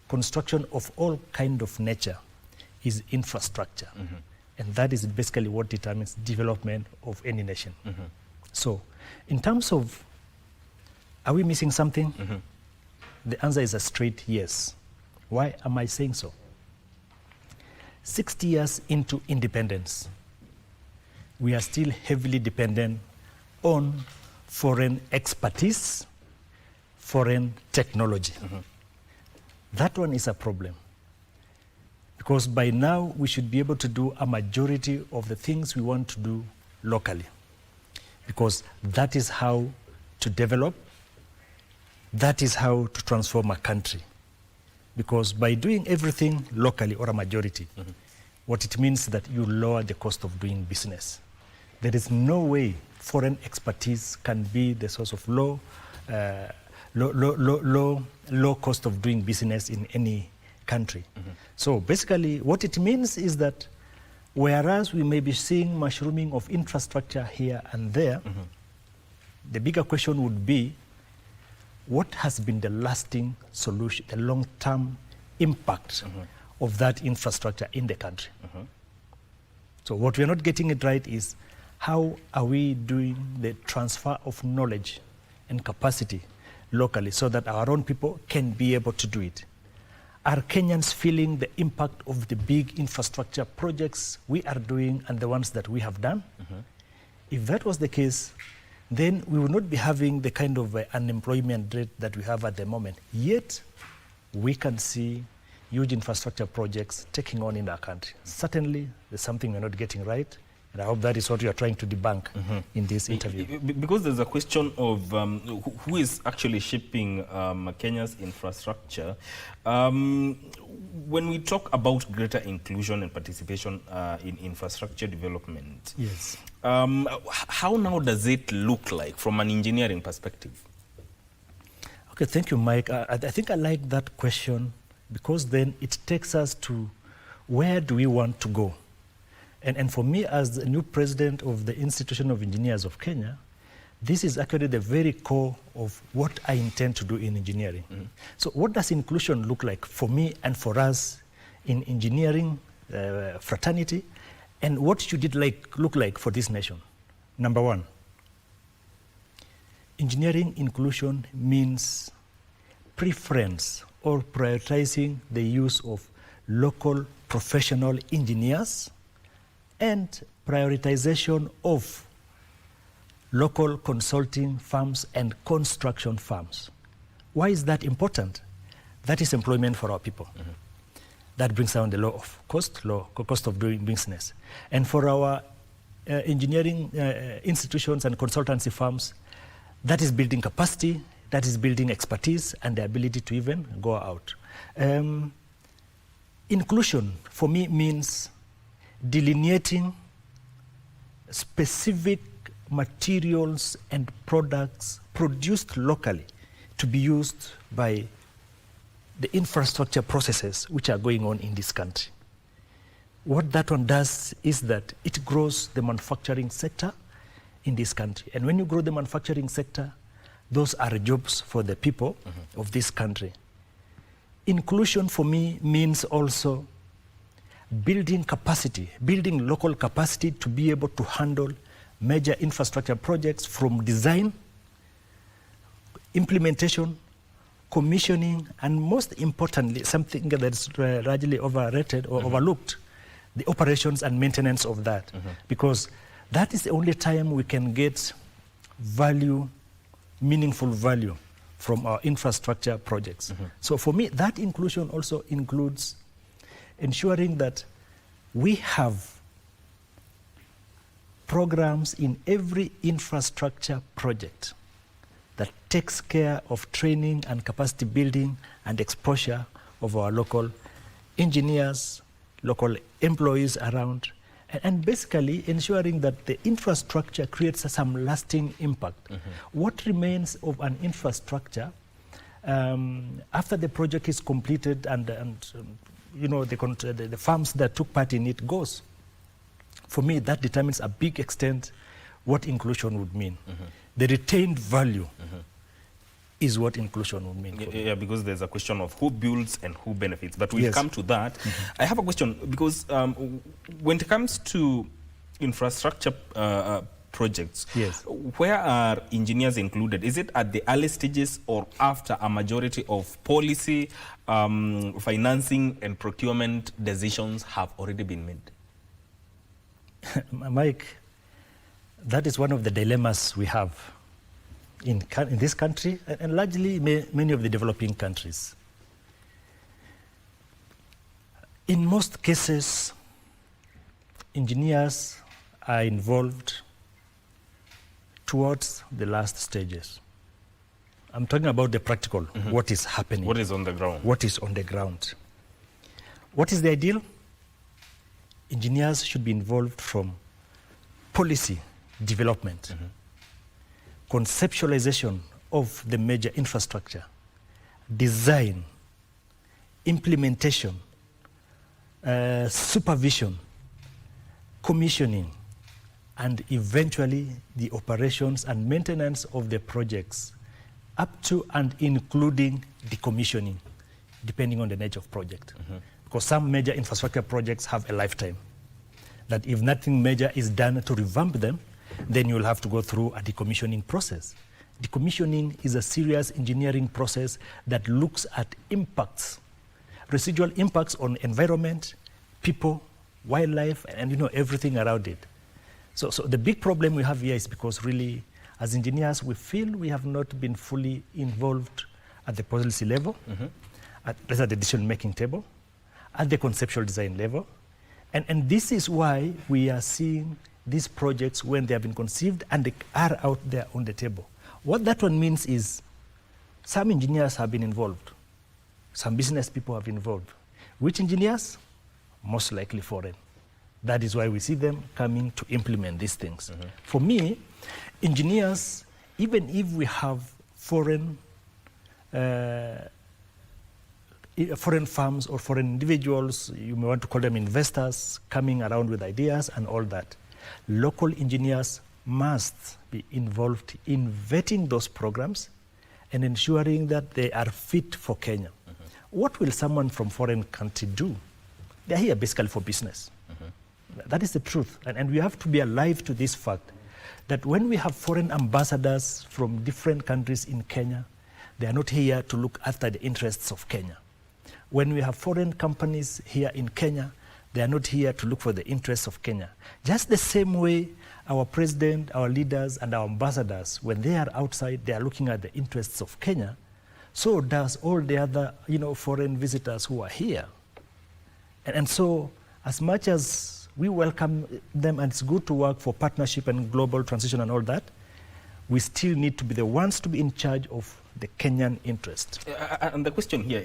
Construction of all kind of nature is infrastructure. And that is basically what determines development of any nation. So in terms of, are we missing something? The answer is a straight yes. Why am I saying so? 60 years into independence, we are still heavily dependent on foreign expertise, foreign technology. That one is a problem. Because by now, we should be able to do a majority of the things we want to do locally. Because that is how to develop, that is how to transform a country. Because by doing everything locally, or a majority, what it means is that you lower the cost of doing business. There is no way foreign expertise can be the source of low cost of doing business in any country. So basically, what it means is that whereas we may be seeing mushrooming of infrastructure here and there, the bigger question would be, what has been the lasting solution, the long-term impact of that infrastructure in the country? So what we're not getting it right is, how are we doing the transfer of knowledge and capacity locally so that our own people can be able to do it? Are Kenyans feeling the impact of the big infrastructure projects we are doing and the ones that we have done? If that was the case, then we would not be having the kind of unemployment rate that we have at the moment. Yet, we can see huge infrastructure projects taking on in our country. Certainly, there's something we're not getting right. And I hope that is what you are trying to debunk in this interview. Because there's a question of who is actually shaping Kenya's infrastructure. When we talk about greater inclusion and participation in infrastructure development, yes, how now does it look like from an engineering perspective? Okay, thank you, Mike. I think I like that question because then it takes us to where do we want to go? And for me, as the new president of the Institution of Engineers of Kenya, this is actually the very core of what I intend to do in engineering. So what does inclusion look like for me and for us in engineering fraternity? And what should it look like for this nation? Number one, engineering inclusion means preference or prioritizing the use of local professional engineers and prioritization of local consulting firms and construction firms. Why is that important? That is employment for our people. That brings down the cost of doing business. And for our engineering institutions and consultancy firms, that is building capacity, that is building expertise and the ability to even go out. Inclusion for me means delineating specific materials and products produced locally to be used by the infrastructure processes which are going on in this country. What that one does is that it grows the manufacturing sector in this country. And when you grow the manufacturing sector, those are jobs for the people of this country. Inclusion for me means also building capacity, building local capacity to be able to handle major infrastructure projects from design, implementation, commissioning, and most importantly, something that's largely overrated or overlooked, the operations and maintenance of that. Because that is the only time we can get value, meaningful value from our infrastructure projects. So for me, that inclusion also includes ensuring that we have programs in every infrastructure project that takes care of training and capacity building and exposure of our local engineers, local employees around, and basically ensuring that the infrastructure creates some lasting impact. What remains of an infrastructure after the project is completed and you know, the firms that took part in it goes. For me, that determines a big extent what inclusion would mean. The retained value is what inclusion would mean. Yeah, because there's a question of who builds and who benefits. But we'll come to that. I have a question, because when it comes to infrastructure projects, where are engineers included? Is it at the early stages or after a majority of policy, financing and procurement decisions have already been made? Mike, that is one of the dilemmas we have in this country and largely many of the developing countries. In most cases, engineers are involved towards the last stages. I'm talking about the practical, what is happening. What is on the ground. What is on the ground. What is the ideal? Engineers should be involved from policy development, conceptualization of the major infrastructure, design, implementation, supervision, commissioning, and eventually the operations and maintenance of the projects, up to and including decommissioning, depending on the nature of project. Because some major infrastructure projects have a lifetime, that if nothing major is done to revamp them, then you'll have to go through a decommissioning process. Decommissioning is a serious engineering process that looks at impacts, residual impacts on environment, people, wildlife, and everything around it. So the big problem we have here is because really, as engineers, we feel we have not been fully involved at the policy level, at the decision-making table, at the conceptual design level. And this is why we are seeing these projects when they have been conceived and they are out there on the table. What that one means is some engineers have been involved. Some business people have been involved. Which engineers? Most likely foreign. That is why we see them coming to implement these things. For me, engineers, even if we have foreign firms or foreign individuals, you may want to call them investors, coming around with ideas and all that, local engineers must be involved in vetting those programs and ensuring that they are fit for Kenya. What will someone from foreign country do? They're here basically for business. That is the truth. And we have to be alive to this fact that when we have foreign ambassadors from different countries in Kenya, they are not here to look after the interests of Kenya. When we have foreign companies here in Kenya, they are not here to look for the interests of Kenya. Just the same way our president, our leaders, and our ambassadors, when they are outside, they are looking at the interests of Kenya, so does all the other foreign visitors who are here. And so, as much as we welcome them, and it's good to work for partnership and global transition and all that, we still need to be the ones to be in charge of the Kenyan interest. And the question here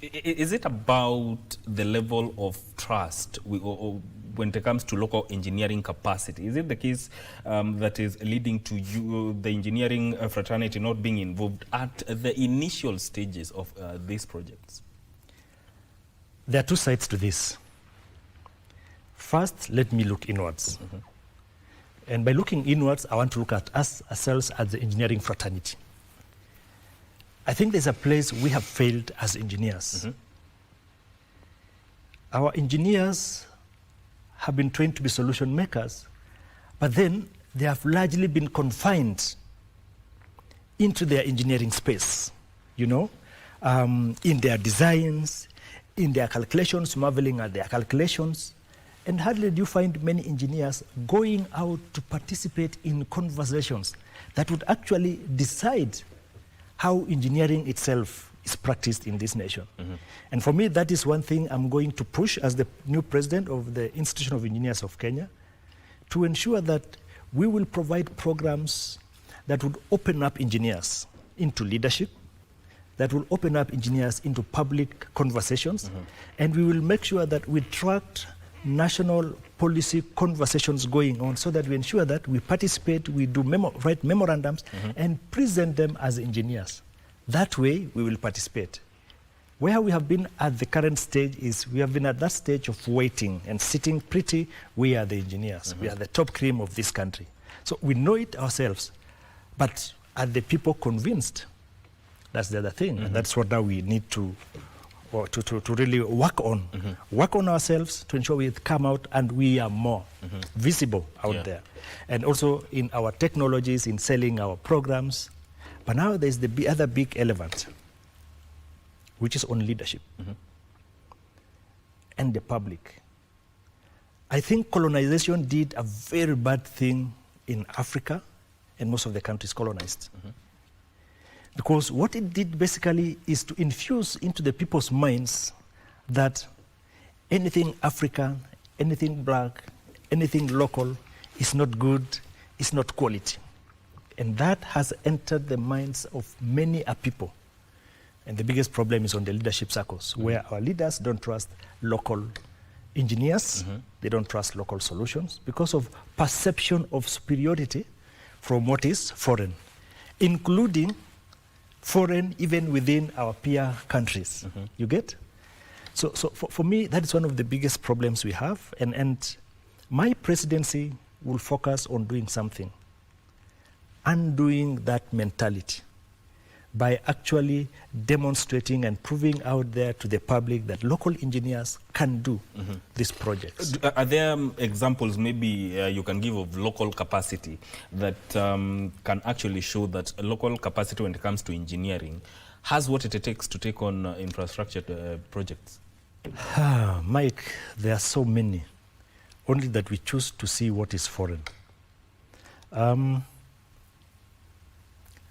is it about the level of trust or when it comes to local engineering capacity? Is it the case that is leading to the engineering fraternity not being involved at the initial stages of these projects? There are two sides to this. First, let me look inwards. And by looking inwards, I want to look at us ourselves as the engineering fraternity. I think there's a place we have failed as engineers. Our engineers have been trained to be solution makers, but then they have largely been confined into their engineering space, in their designs, in their calculations, marveling at their calculations. And hardly do you find many engineers going out to participate in conversations that would actually decide how engineering itself is practiced in this nation. And for me, that is one thing I'm going to push as the new president of the Institution of Engineers of Kenya, to ensure that we will provide programs that would open up engineers into leadership, that will open up engineers into public conversations, and we will make sure that we track national policy conversations going on so that we ensure that we participate, we do write memorandums and present them as engineers. That way we will participate. Where we have been at the current stage is we have been at that stage of waiting and sitting pretty. We are the engineers. We are the top cream of this country. So we know it ourselves, but are the people convinced? That's the other thing. And that's what now we need to really work on. Work on ourselves to ensure we come out and we are more visible out there. And also in our technologies, in selling our programs. But now there's the other big element, which is on leadership and the public. I think colonization did a very bad thing in Africa and most of the countries colonized. Because what it did basically is to infuse into the people's minds that anything African, anything black, anything local is not good, is not quality. And that has entered the minds of many a people. And the biggest problem is on the leadership circles, where our leaders don't trust local engineers, they don't trust local solutions because of perception of superiority from what is foreign, including foreign even within our peer countries. You get? So for me, that is one of the biggest problems we have. And my presidency will focus on doing something, undoing that mentality by actually demonstrating and proving out there to the public that local engineers can do these projects. Are there examples maybe you can give of local capacity that can actually show that local capacity when it comes to engineering has what it takes to take on infrastructure projects? Mike, there are so many, only that we choose to see what is foreign.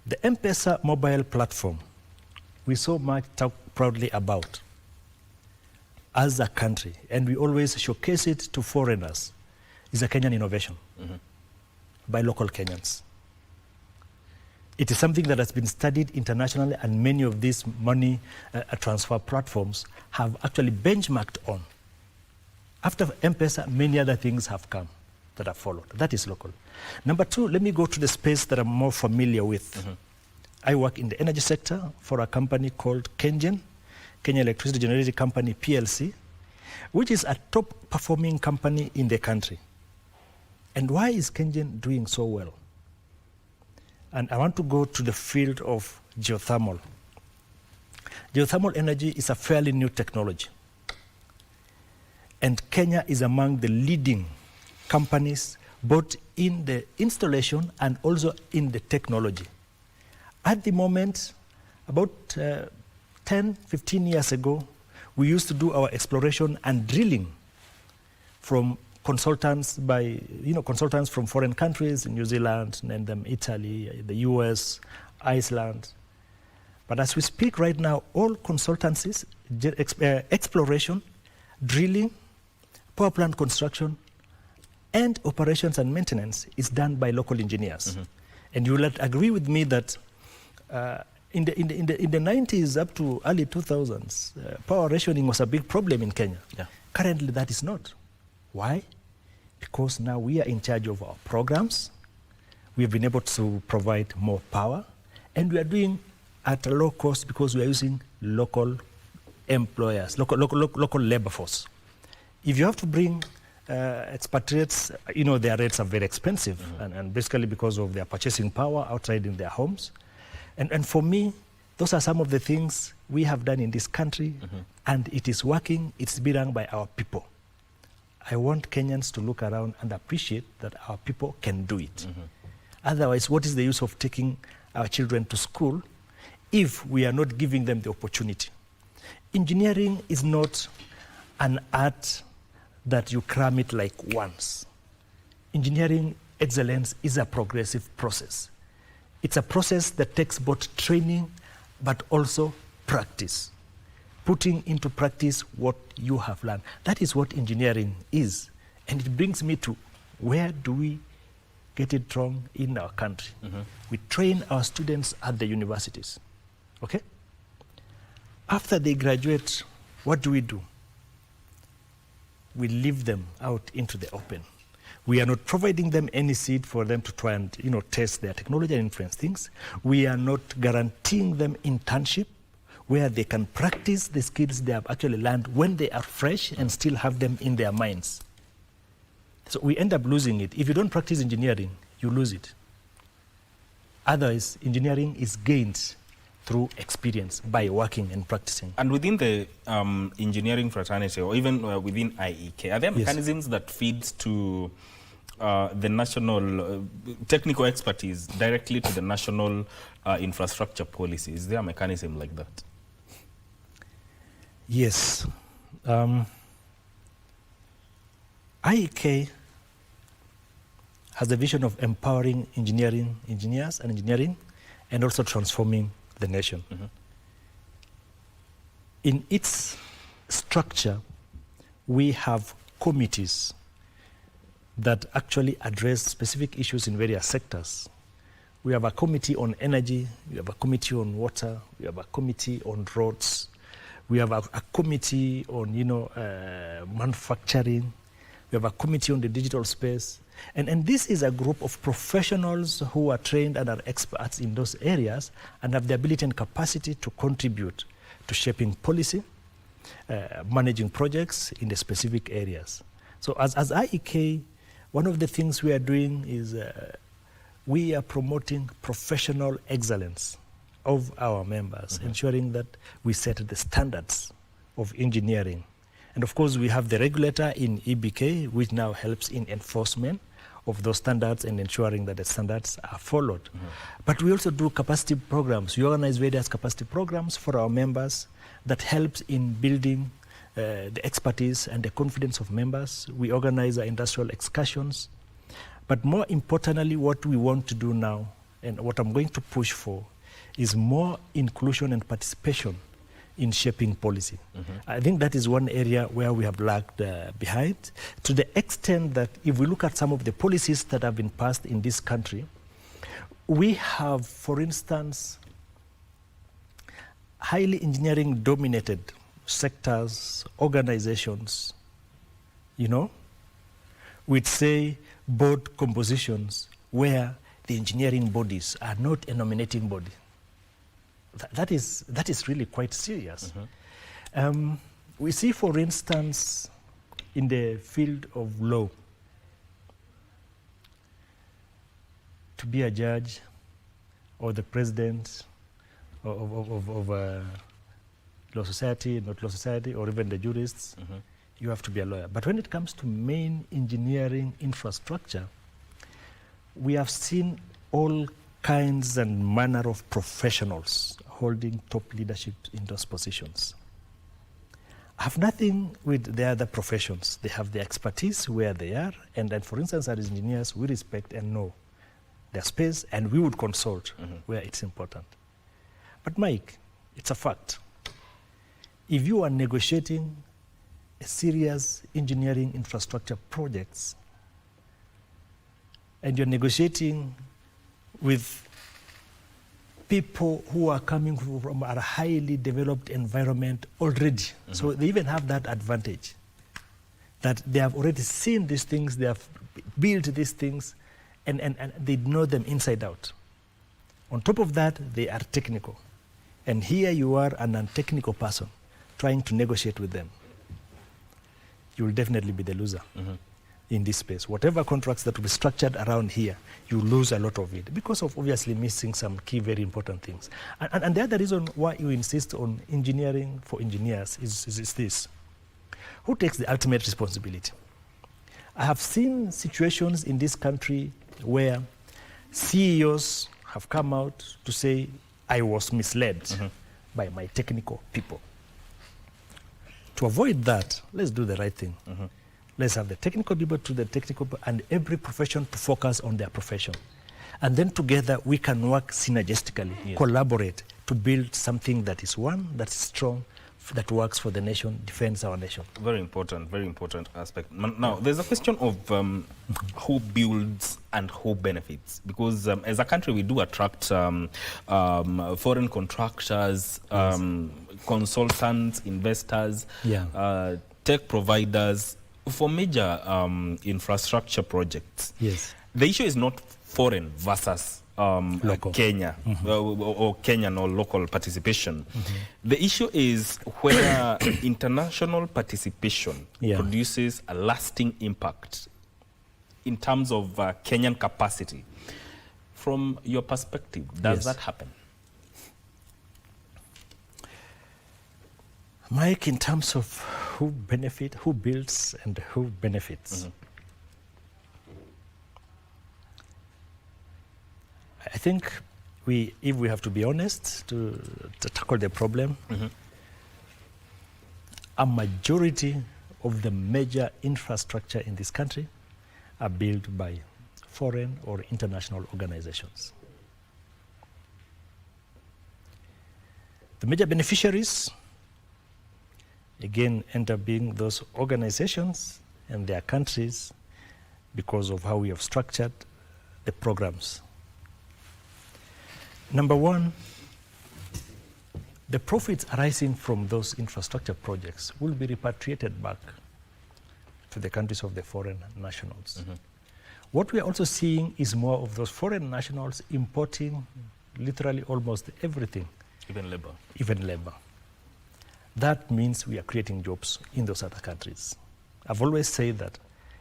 The M-Pesa mobile platform, we so much talk proudly about as a country, and we always showcase it to foreigners, is a Kenyan innovation by local Kenyans. It is something that has been studied internationally, and many of these money transfer platforms have actually benchmarked on. After M-Pesa, many other things have come that have followed. That is local. Number two, let me go to the space that I'm more familiar with. I work in the energy sector for a company called KenGen, Kenya Electricity Generating Company PLC, which is a top performing company in the country. And why is KenGen doing so well? And I want to go to the field of geothermal. Geothermal energy is a fairly new technology. And Kenya is among the leading companies both in the installation and also in the technology. At the moment, about 10, 15 years ago, we used to do our exploration and drilling from consultants consultants from foreign countries, New Zealand, name them Italy, the US, Iceland. But as we speak right now, all consultancies, exploration, drilling, power plant construction, and operations and maintenance is done by local engineers. And you will agree with me that in the 90s up to early 2000s, power rationing was a big problem in Kenya. Currently, that is not. Why? Because now we are in charge of our programs. We've been able to provide more power, and we are doing at a low cost because we are using local employers, local labor force. If you have to bring expatriates, their rates are very expensive, and basically because of their purchasing power outside in their homes. And for me, those are some of the things we have done in this country, and it is working. It's being done by our people. I want Kenyans to look around and appreciate that our people can do it. Otherwise, what is the use of taking our children to school if we are not giving them the opportunity? Engineering is not an art that you cram it like once. Engineering excellence is a progressive process. It's a process that takes both training but also practice. Putting into practice what you have learned. That is what engineering is. And it brings me to where do we get it wrong in our country? We train our students at the universities. Okay? After they graduate, what do? We leave them out into the open. We are not providing them any seed for them to try and test their technology and influence things. We are not guaranteeing them internship where they can practice the skills they have actually learned when they are fresh and still have them in their minds. So we end up losing it. If you don't practice engineering, you lose it. Otherwise, engineering is gained through experience by working and practicing. And within the engineering fraternity, or even within IEK, are there mechanisms that feeds to the national technical expertise directly to the national infrastructure policy? Is there a mechanism like that? Yes. IEK has the vision of empowering engineers and engineering, and also transforming the nation. In its structure, we have committees that actually address specific issues in various sectors. We have a committee on energy, we have a committee on water, we have a committee on roads, we have a committee on, manufacturing, we have a committee on the digital space. And this is a group of professionals who are trained and are experts in those areas and have the ability and capacity to contribute to shaping policy, managing projects in the specific areas. So as IEK, one of the things we are doing is we are promoting professional excellence of our members, ensuring that we set the standards of engineering. And of course, we have the regulator in EBK, which now helps in enforcement of those standards and ensuring that the standards are followed. But we also do capacity programs. We organize various capacity programs for our members that helps in building the expertise and the confidence of members. We organize our industrial excursions. But more importantly, what we want to do now, and what I'm going to push for, is more inclusion and participation in shaping policy. I think that is one area where we have lagged behind, to the extent that if we look at some of the policies that have been passed in this country, we have, for instance, highly engineering-dominated sectors, organizations, with, say, board compositions where the engineering bodies are not a nominating body. That is really quite serious. We see, for instance, in the field of law, to be a judge or the president of law society, not law society, or even the jurists, you have to be a lawyer. But when it comes to main engineering infrastructure, we have seen all kinds and manner of professionals holding top leadership in those positions. I have nothing with the other professions. They have the expertise where they are, and then, for instance, as engineers, we respect and know their space, and we would consult where it's important. But Mike, it's a fact. If you are negotiating a serious engineering infrastructure projects, and you're negotiating with people who are coming from a highly developed environment already, so they even have that advantage, that they have already seen these things, they have built these things, and they know them inside out. On top of that, they are technical. And here you are, a non-technical person, trying to negotiate with them. You will definitely be the loser in this space. Whatever contracts that will be structured around here, you lose a lot of it because of obviously missing some key, very important things. And the other reason why you insist on engineering for engineers is this. Who takes the ultimate responsibility? I have seen situations in this country where CEOs have come out to say, I was misled by my technical people. To avoid that, let's do the right thing. Let's have the technical people to the technical people, and every profession to focus on their profession. And then together we can work synergistically, collaborate to build something that is one, that's strong, that works for the nation, defends our nation. Very important aspect. Now, there's a question of who builds and who benefits. Because as a country, we do attract foreign contractors, consultants, investors, tech providers for major infrastructure projects. The issue is not foreign versus Kenya or Kenyan or local participation. The issue is whether international participation produces a lasting impact in terms of Kenyan capacity. From your perspective, does that happen? Mike, in terms of who builds and who benefits, I think if we have to be honest to tackle the problem, a majority of the major infrastructure in this country are built by foreign or international organizations. The major beneficiaries again end up being those organizations and their countries because of how we have structured the programs. Number one, the profits arising from those infrastructure projects will be repatriated back to the countries of the foreign nationals. What we are also seeing is more of those foreign nationals importing literally almost everything. Even labor. Even labor. That means we are creating jobs in those other countries. I've always said that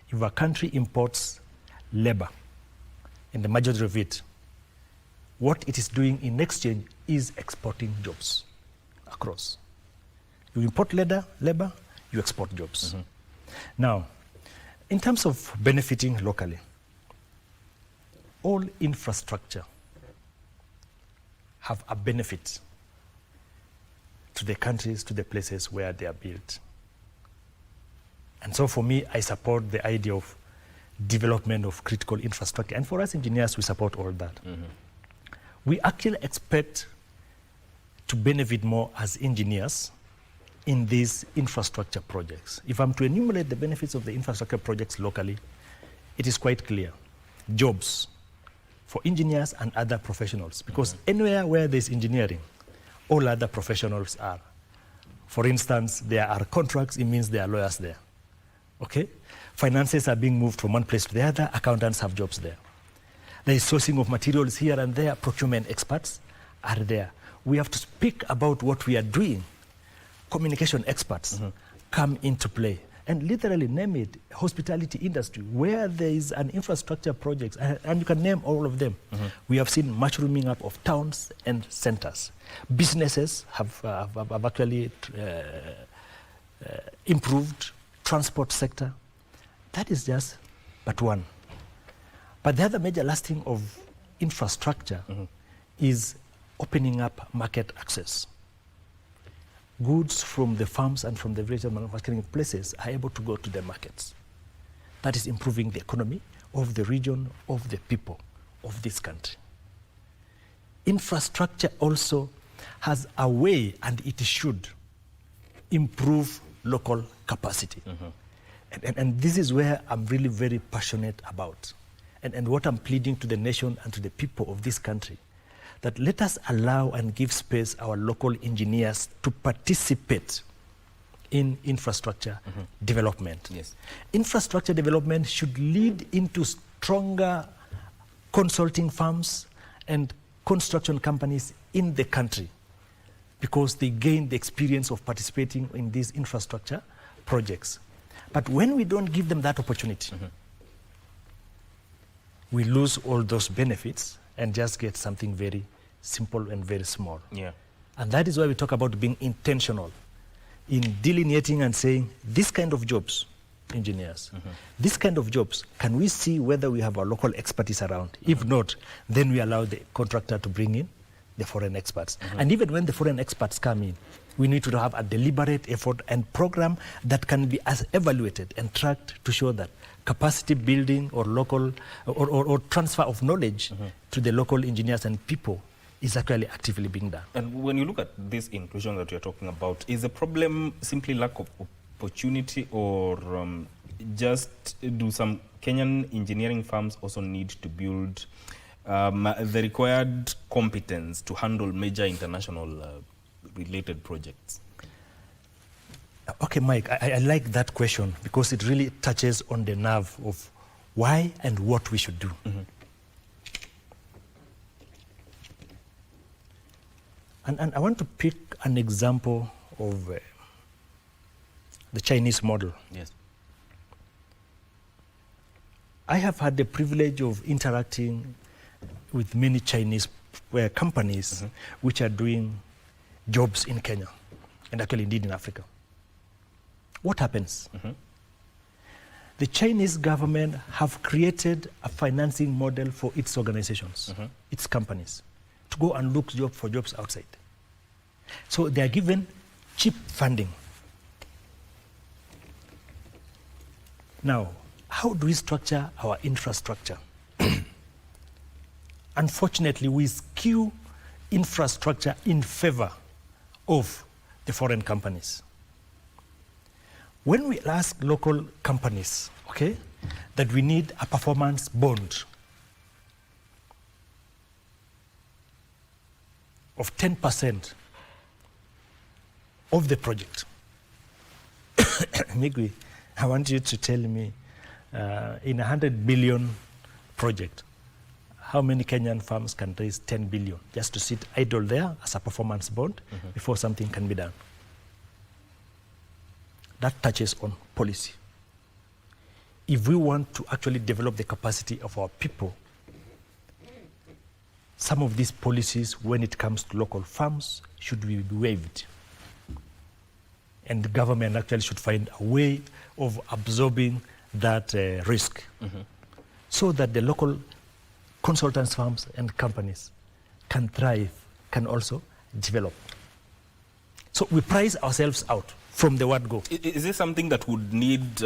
if a country imports labor, and the majority of it, what it is doing in exchange is exporting jobs across. You import labor, you export jobs. Now, in terms of benefiting locally, all infrastructure have a benefit to the countries, to the places where they are built. And so for me, I support the idea of development of critical infrastructure. And for us engineers, we support all that. We actually expect to benefit more as engineers in these infrastructure projects. If I'm to enumerate the benefits of the infrastructure projects locally, it is quite clear. Jobs for engineers and other professionals, because anywhere where there's engineering, all other professionals are. For instance, there are contracts, it means there are lawyers there. Okay? Finances are being moved from one place to the other, accountants have jobs there. There is sourcing of materials here and there, procurement experts are there. We have to speak about what we are doing. Communication experts come into play. And literally name it, hospitality industry, where there is an infrastructure project, and you can name all of them. We have seen mushrooming up of towns and centers. Businesses have actually improved, transport sector. That is just but one. But the other major lasting of infrastructure is opening up market access. Goods from the farms and from the various manufacturing places are able to go to the markets. That is improving the economy of the region, of the people of this country. Infrastructure also has a way, and it should, improve local capacity. And this is where I'm really very passionate about. And what I'm pleading to the nation and to the people of this country, that let us allow and give space our local engineers to participate in infrastructure development. Yes. Infrastructure development should lead into stronger consulting firms and construction companies in the country, because they gain the experience of participating in these infrastructure projects. But when we don't give them that opportunity, we lose all those benefits and just get something very simple and very small. Yeah. And that is why we talk about being intentional in delineating and saying, this kind of jobs, engineers, this kind of jobs, can we see whether we have our local expertise around? If not, then we allow the contractor to bring in the foreign experts. And even when the foreign experts come in, we need to have a deliberate effort and program that can be as evaluated and tracked to show that capacity building or local or transfer of knowledge to the local engineers and people is actually actively being done. And when you look at this inclusion that you're talking about, is the problem simply lack of opportunity, or just do some Kenyan engineering firms also need to build the required competence to handle major international related projects? Okay, Mike, I like that question because it really touches on the nerve of why and what we should do. And I want to pick an example of the Chinese model. Yes. I have had the privilege of interacting with many Chinese companies which are doing jobs in Kenya, and actually indeed in Africa. What happens? The Chinese government have created a financing model for its organizations, its companies, to go and look for jobs outside. So they are given cheap funding. Now, how do we structure our infrastructure? Unfortunately, we skew infrastructure in favor of the foreign companies. When we ask local companies, okay, that we need a performance bond of 10% of the project, Migwi, I want you to tell me, in a 100 billion project, how many Kenyan farms can raise 10 billion just to sit idle there as a performance bond before something can be done? That touches on policy. If we want to actually develop the capacity of our people, some of these policies, when it comes to local farms, should be waived. And the government actually should find a way of absorbing that risk so that the local consultants firms and companies can thrive, can also develop. So we price ourselves out from the word go. Is this something that would need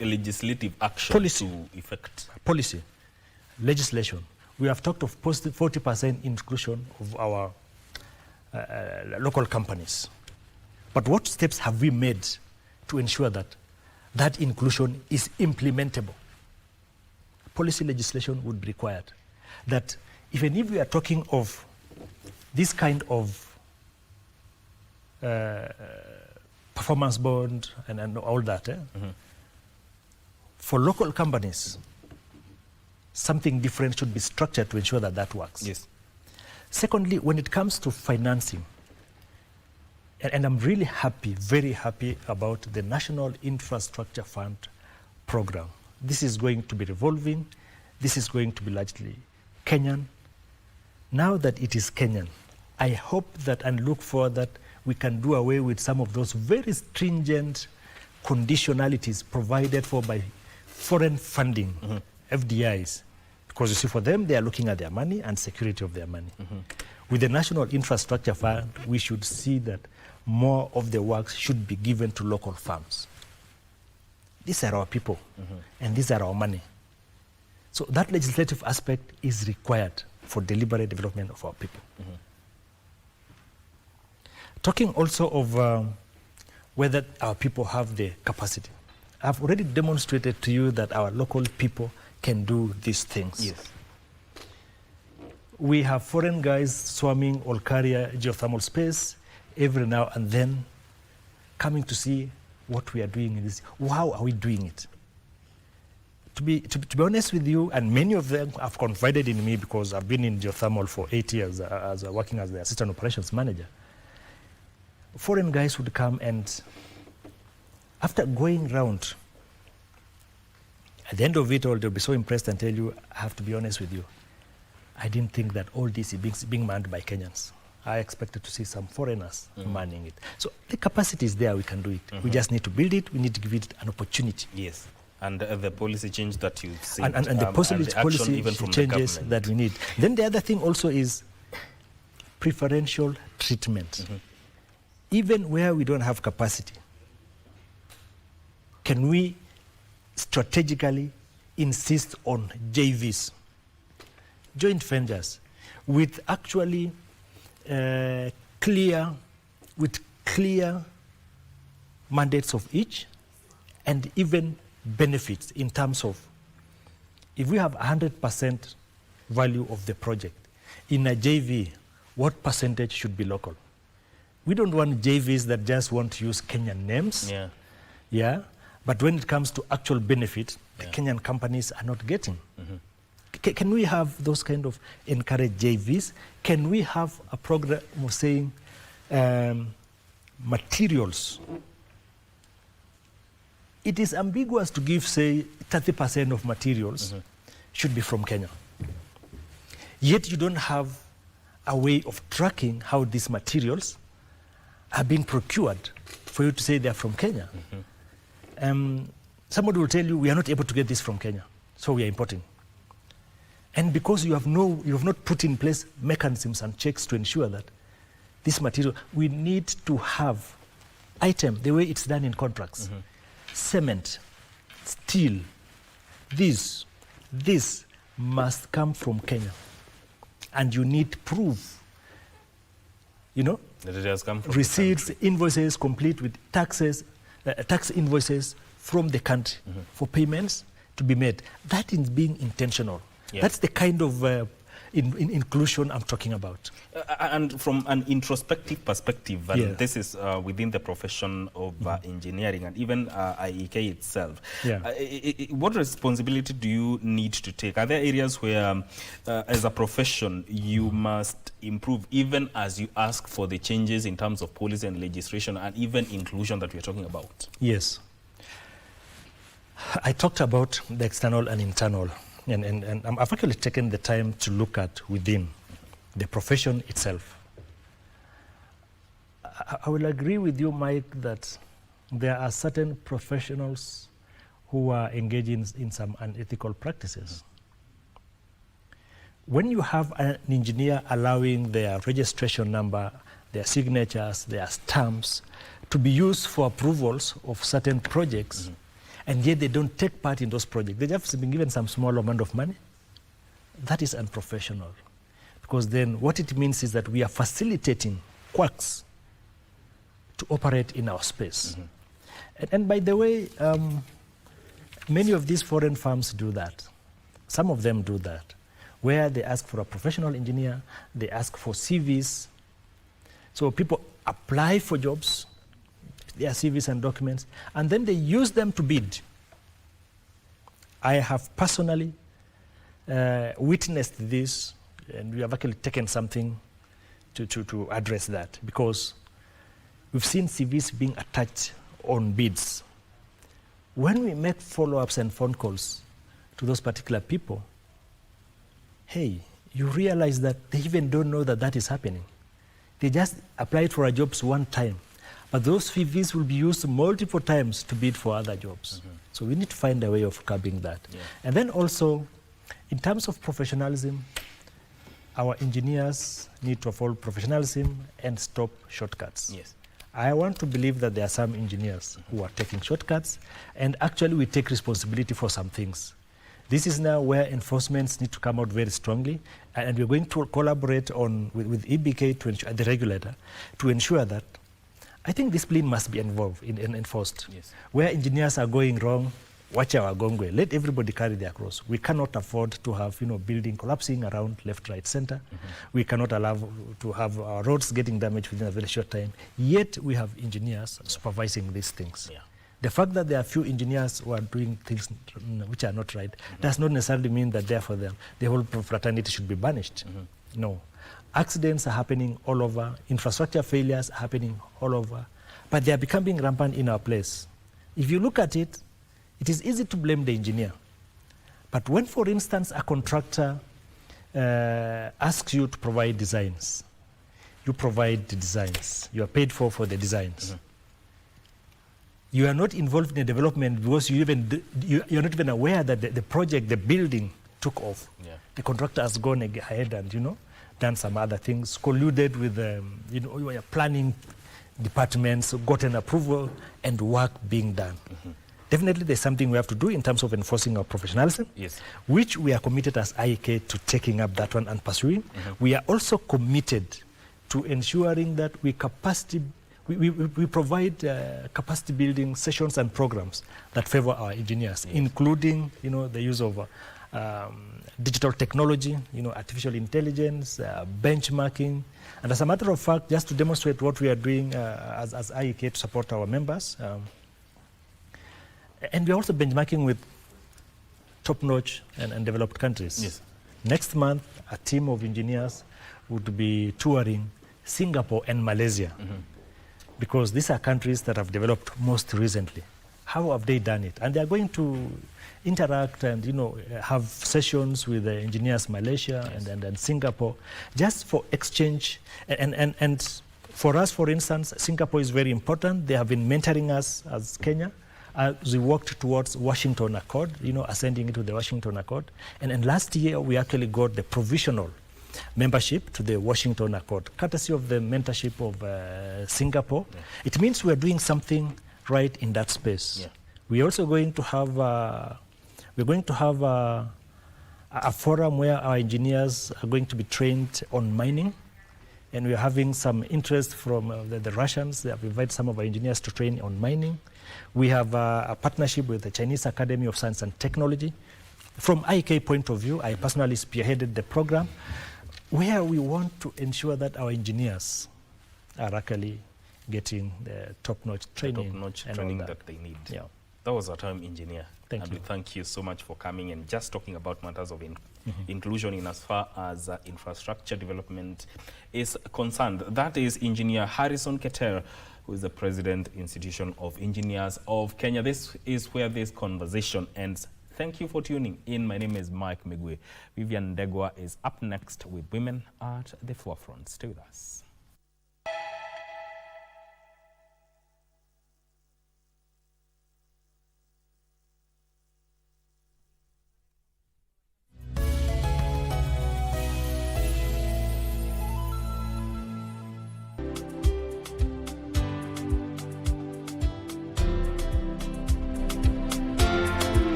legislative action to effect? Policy, legislation. We have talked of 40% inclusion of our local companies. But what steps have we made to ensure that that inclusion is implementable? Policy legislation would be required. That even if we are talking of this kind of performance bond and all that, for local companies, something different should be structured to ensure that that works. Yes. Secondly, when it comes to financing, and I'm really happy, very happy about the National Infrastructure Fund program. This is going to be revolving. This is going to be largely Kenyan. Now that it is Kenyan, I hope that and look for that we can do away with some of those very stringent conditionalities provided for by foreign funding, FDIs. Because you see, for them, they are looking at their money and security of their money. With the National Infrastructure Fund, we should see that more of the works should be given to local farms. These are our people, and these are our money. So that legislative aspect is required for deliberate development of our people. Talking also of whether our people have the capacity. I've already demonstrated to you that our local people can do these things. Yes. We have foreign guys swarming Olkaria geothermal space every now and then, coming to see what we are doing in this. How are we doing it? To be honest with you, and many of them have confided in me because I've been in geothermal for 8 years as working as the assistant operations manager. Foreign guys would come and, after going round, at the end of it all, they'll be so impressed and tell you, I have to be honest with you, I didn't think that all this is being manned by Kenyans. I expected to see some foreigners manning it. So the capacity is there, we can do it. We just need to build it, we need to give it an opportunity. Yes. And the policy change that you've seen. And the policy changes that we need. Then the other thing also is preferential treatment. Even where we don't have capacity, can we strategically insist on JVs, joint ventures, with actually clear mandates of each, and even benefits in terms of, if we have 100% value of the project, in a JV, what percentage should be local? We don't want JVs that just want to use Kenyan names. Yeah. But when it comes to actual benefit, the Kenyan companies are not getting. Can we have those kind of encouraged JVs? Can we have a program of saying materials? It is ambiguous to give, say, 30% of materials should be from Kenya. Yet you don't have a way of tracking how these materials are being procured for you to say they're from Kenya. Somebody will tell you, we are not able to get this from Kenya, so we are importing. And because you have not put in place mechanisms and checks to ensure that this material, we need to have item, the way it's done in contracts. Cement, steel, this must come from Kenya. And you need proof, that it has come from receipts, invoices, complete with taxes, tax invoices from the country for payments to be made. That is being intentional. Yes. That's the kind of inclusion I'm talking about. And from an introspective perspective, and Yeah. this is within the profession of engineering and even IEK itself, Yeah. What responsibility do you need to take? Are there areas where, as a profession, you must improve, even as you ask for the changes in terms of policy and legislation and even inclusion that we're talking about? Yes. I talked about the external and internal. And I've actually taken the time to look at within the profession itself. I will agree with you, Mike, that there are certain professionals who are engaging in some unethical practices. When you have an engineer allowing their registration number, their signatures, their stamps to be used for approvals of certain projects, and yet they don't take part in those projects. They just been given some small amount of money. That is unprofessional. Because then what it means is that we are facilitating quacks to operate in our space. And by the way, many of these foreign firms do that. Some of them do that, where they ask for a professional engineer, they ask for CVs. So people apply for jobs, their CVs and documents, and then they use them to bid. I have personally witnessed this, and we have actually taken something to address that, because we've seen CVs being attached on bids. When we make follow-ups and phone calls to those particular people, hey, you realize that they even don't know that that is happening. They just applied for a jobs one time, but those CVs will be used multiple times to bid for other jobs. So we need to find a way of curbing that. And then also, in terms of professionalism, our engineers need to follow professionalism and stop shortcuts. Yes. I want to believe that there are some engineers who are taking shortcuts, and actually we take responsibility for some things. This is now where enforcements need to come out very strongly, and we're going to collaborate with EBK, to ensure, the regulator, to ensure that I think discipline must be enforced. Yes. Where engineers are going wrong, watch our gongwe. Let everybody carry their cross. We cannot afford to have building collapsing around left, right, center. We cannot allow to have our roads getting damaged within a very short time. Yet we have engineers supervising these things. The fact that there are few engineers who are doing things which are not right does not necessarily mean that therefore the whole fraternity should be banished. No. Accidents are happening all over. Infrastructure failures are happening all over. But they are becoming rampant in our place. If you look at it, it is easy to blame the engineer. But when, for instance, a contractor asks you to provide designs, you provide the designs. You are paid for the designs. You are not involved in the development because you're not even aware that the project, the building, took off. The contractor has gone ahead and done some other things, colluded with your planning departments, gotten approval, and work being done. Definitely there's something we have to do in terms of enforcing our professionalism, which we are committed as IEK to taking up that one and pursuing. We are also committed to ensuring that we provide capacity building sessions and programs that favor our engineers, including the use of digital technology, artificial intelligence, benchmarking. And as a matter of fact, just to demonstrate what we are doing as IEK to support our members, and we're also benchmarking with top-notch and developed countries. Next month, a team of engineers would be touring Singapore and Malaysia, because these are countries that have developed most recently. How have they done it? And they are going to interact and have sessions with the engineers Malaysia and Singapore, just for exchange. And for us, for instance, Singapore is very important. They have been mentoring us as Kenya as we worked towards Washington Accord, ascending into the Washington Accord. And last year, we actually got the provisional membership to the Washington Accord, courtesy of the mentorship of Singapore. It means we're doing something right in that space. We're also going to have a forum where our engineers are going to be trained on mining, and we're having some interest from the Russians. They have invited some of our engineers to train on mining. We have a partnership with the Chinese Academy of Science and Technology. From IK point of view, I personally spearheaded the program where we want to ensure that our engineers are actually getting the top-notch training. Top-notch training that they need. Yeah. That was our term, engineer. Thank you. We thank you so much for coming and just talking about matters of inclusion in as far as infrastructure development is concerned. That is Engineer Harrison Keter, who is the President, Institution of Engineers of Kenya. This is where this conversation ends. Thank you for tuning in. My name is Mike Migwe. Vivian Ndegwa is up next with Women at the Forefront. Stay with us.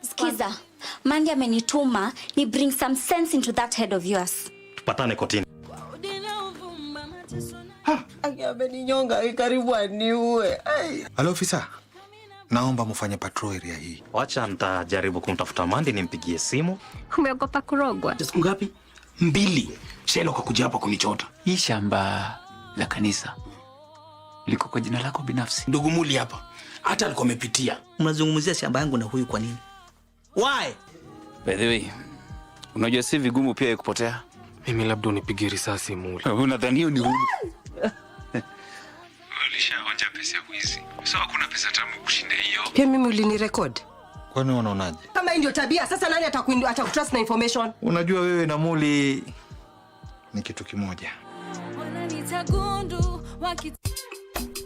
Skiza, Mandy amenituma ni bring some sense into that head of yours. Patane kotini. Ameninyonga karibu aniue. Halo ofisa, naomba mfanye patrol area hii. Wacha nitajaribu kumtafuta Mandy nimpigie simu. Umeogopa kurogwa? Siku ngapi? 2. Shelo kwa kuja hapa kunichota. Hii shamba la kanisa liko kwa jina lako binafsi. Ndugu Muli hapa. Hata alikuwa amepitia. Mnazungumzia shamba yangu na huyu kwa nini? Why? By the way, unajua si vigumu pia kupotea. Mimi labda unipigie risasi Muli. Unadhani hiyo ni huni? Ulishaonja pesa ya wizi. So hakuna pesa tamu kushinda hiyo. Pia mimi ulinirecord. Kwani unaonaje? Kama ndio tabia, sasa nani atakutrust na information? Unajua wewe na Muli ni kitu kimoja.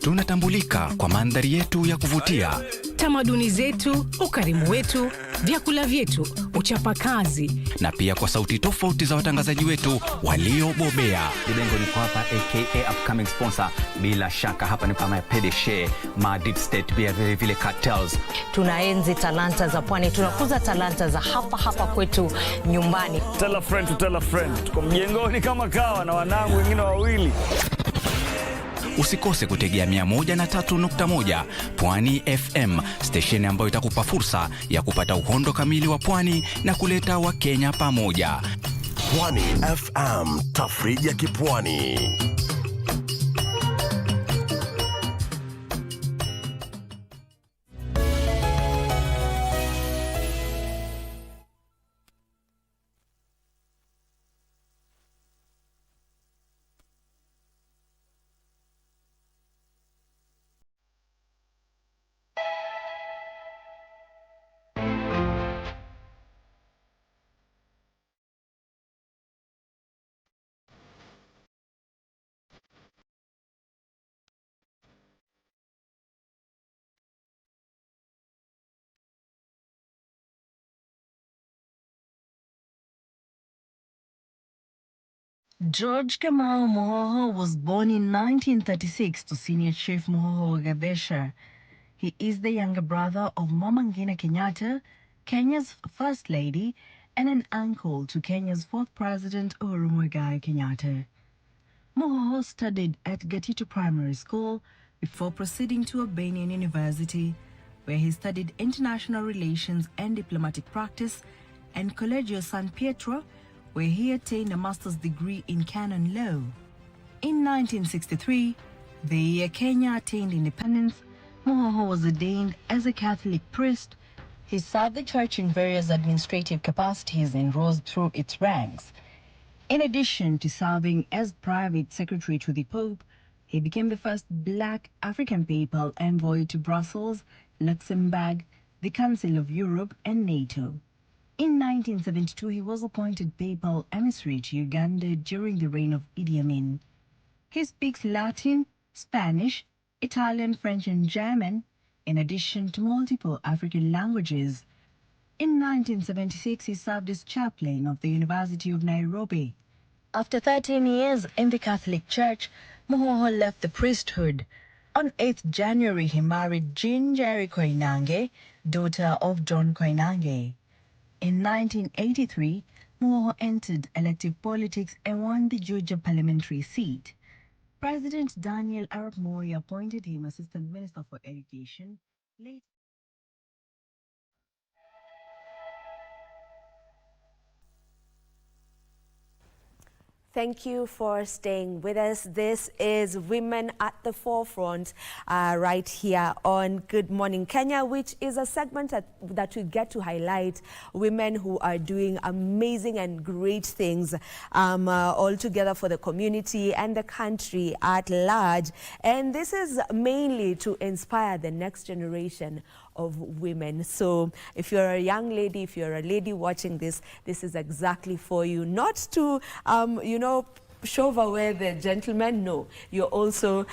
Tunatambulika kwa mandhari yetu ya kuvutia, tamaduni zetu, ukarimu wetu, vyakula vyetu, uchapakazi, na pia kwa sauti tofauti za watangazaji wetu waliobobea. Dibengo niko hapa aka upcoming sponsor. Bila shaka hapa ni kama PDG, ma deep state pia vile cartels. Tunaenzi talanta za pwani, tunakuza talanta za hapa kwetu nyumbani. Tell a friend to tell a friend. Tuko mjengoni kama kawa na wanangu wengine wawili. Usikose kutegea 103.1 Pwani FM, station ambayo itakupa fursa ya kupata uhondo kamili wa pwani na kuleta Wakenya pamoja. Pwani FM, tafrija ya kipwani. George Kamau Mohoho was born in 1936 to Senior Chief Mohoho Gabesha. He is the younger brother of Mama Ngina Kenyatta, Kenya's First Lady, and an uncle to Kenya's 4th President Uhuru Muigai Kenyatta. Mohoho studied at Gatito Primary School before proceeding to Albanian University, where he studied international relations and diplomatic practice, and Collegio San Pietro, where he attained a master's degree in canon law. In 1963, the year Kenya attained independence, Mohoho was ordained as a Catholic priest. He served the church in various administrative capacities and rose through its ranks. In addition to serving as private secretary to the Pope, he became the first black African papal envoy to Brussels, Luxembourg, the Council of Europe, and NATO. In 1972, he was appointed papal emissary to Uganda during the reign of Idi Amin. He speaks Latin, Spanish, Italian, French, and German, in addition to multiple African languages. In 1976, he served as chaplain of the University of Nairobi. After 13 years in the Catholic Church, Mohoho left the priesthood. On 8th January, he married Jean Jerry Koinange, daughter of John Koinange. In 1983, Moore entered elective politics and won the Georgia parliamentary seat. President Daniel Arap Moi appointed him Assistant Minister for Education. Later, Thank you for staying with us. This is Women at the Forefront right here on Good Morning Kenya, which is a segment that we get to highlight women who are doing amazing and great things all together for the community and the country at large. And this is mainly to inspire the next generation of women. So if you're a young lady, if you're a lady watching this, this is exactly for you. Not to, shove away the gentlemen. No, you're also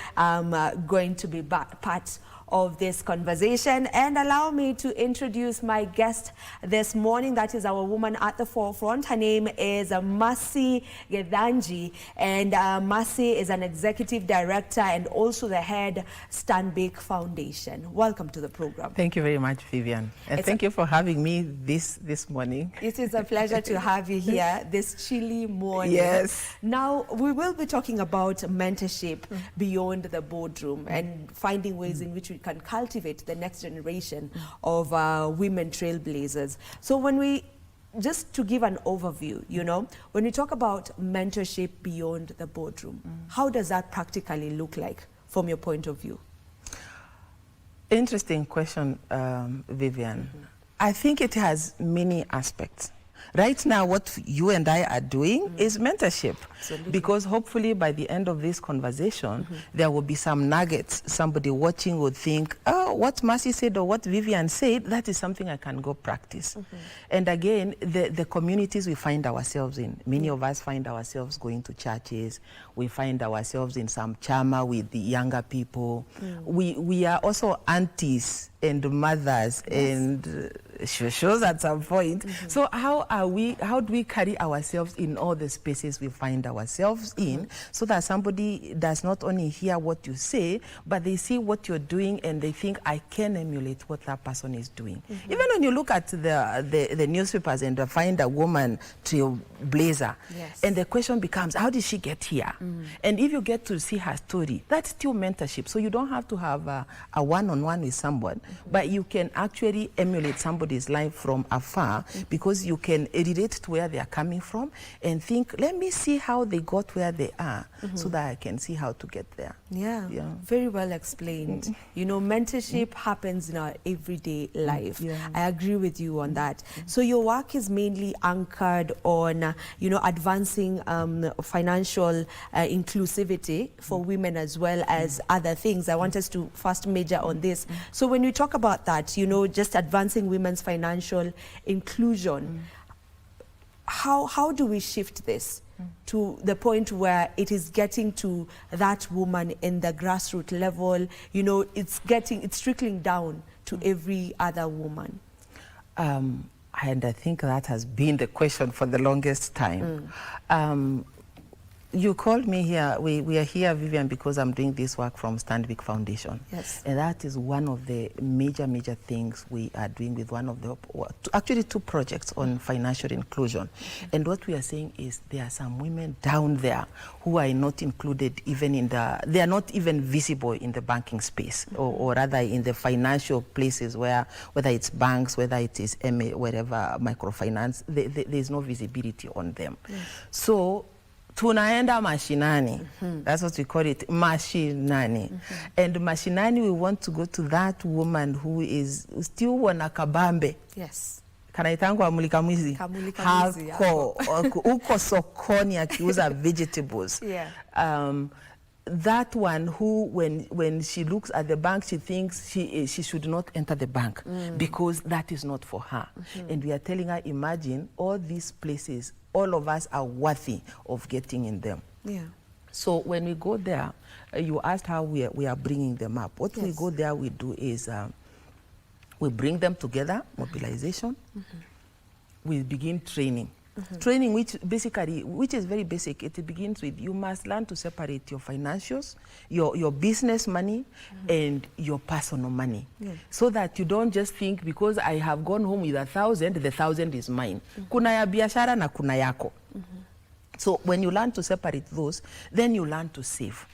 going to be part of this conversation. And allow me to introduce my guest this morning. That is our woman at the forefront. Her name is Mercy Gedanji, and Mercy is an executive director and also the head Stanbic Foundation. Welcome to the program. Thank you very much, Vivian, and thank you for having me this morning. It is a pleasure to have you here this chilly morning. Yes. Now we will be talking about mentorship beyond the boardroom and finding ways in which we can cultivate the next generation of women trailblazers. So when we, just to give an overview, when we talk about mentorship beyond the boardroom, how does that practically look like from your point of view? Interesting question, Vivian. I think it has many aspects. Right now, what you and I are doing is mentorship. Absolutely. Because hopefully by the end of this conversation, there will be some nuggets. Somebody watching would think, oh, what Mercy said or what Vivian said, that is something I can go practice. And again, the communities we find ourselves in, many of us find ourselves going to churches. We find ourselves in some chama with the younger people. We are also aunties and mothers and shows at some point. So how do we carry ourselves in all the spaces we find ourselves in, so that somebody does not only hear what you say, but they see what you're doing and they think, I can emulate what that person is doing. Even when you look at the newspapers and find a woman trailblazer, and the question becomes, how did she get here? And if you get to see her story, that's still mentorship. So you don't have to have a one-on-one with someone, but you can actually emulate somebody's life from afar, because you can relate to where they are coming from and think, let me see how they got where they are, so that I can see how to get there. Yeah. Very well explained. Mentorship happens in our everyday life. I agree with you on that. So your work is mainly anchored on, advancing financial inclusivity for women as well as other things. I want us to first major on this. So when we talk about that, just advancing women's financial inclusion, how do we shift this to the point where it is getting to that woman in the grassroots level? It's trickling down to every other woman. And I think that has been the question for the longest time. You called me here. We are here, Vivian, because I'm doing this work from Stanbic Foundation. Yes. And that is one of the major things we are doing with one of the, actually 2 projects on financial inclusion. And what we are saying is there are some women down there who are not included even in they are not even visible in the banking space, or rather in the financial places where, whether it's banks, whether it is MA, wherever, microfinance, there's no visibility on them. So, tunaenda mashinani. That's what we call it, mashinani. And mashinani, we want to go to that woman who is still wanakabambe. Yes. Kanaitangwa mulikamwizi. Hako, uko sokoni akiuza vegetables. That one who, when she looks at the bank, she thinks she should not enter the bank because that is not for her. And we are telling her, imagine all these places, all of us are worthy of getting in them. So when we go there, you asked how we are bringing them up. What we go there, we do is we bring them together, mobilization. We begin training. Training which is very basic. It begins with you must learn to separate your financials, your business money, and your personal money. So that you don't just think because I have gone home with 1,000, the 1,000 is mine. Kuna ya biashara na kuna yako. So when you learn to separate those, then you learn to save.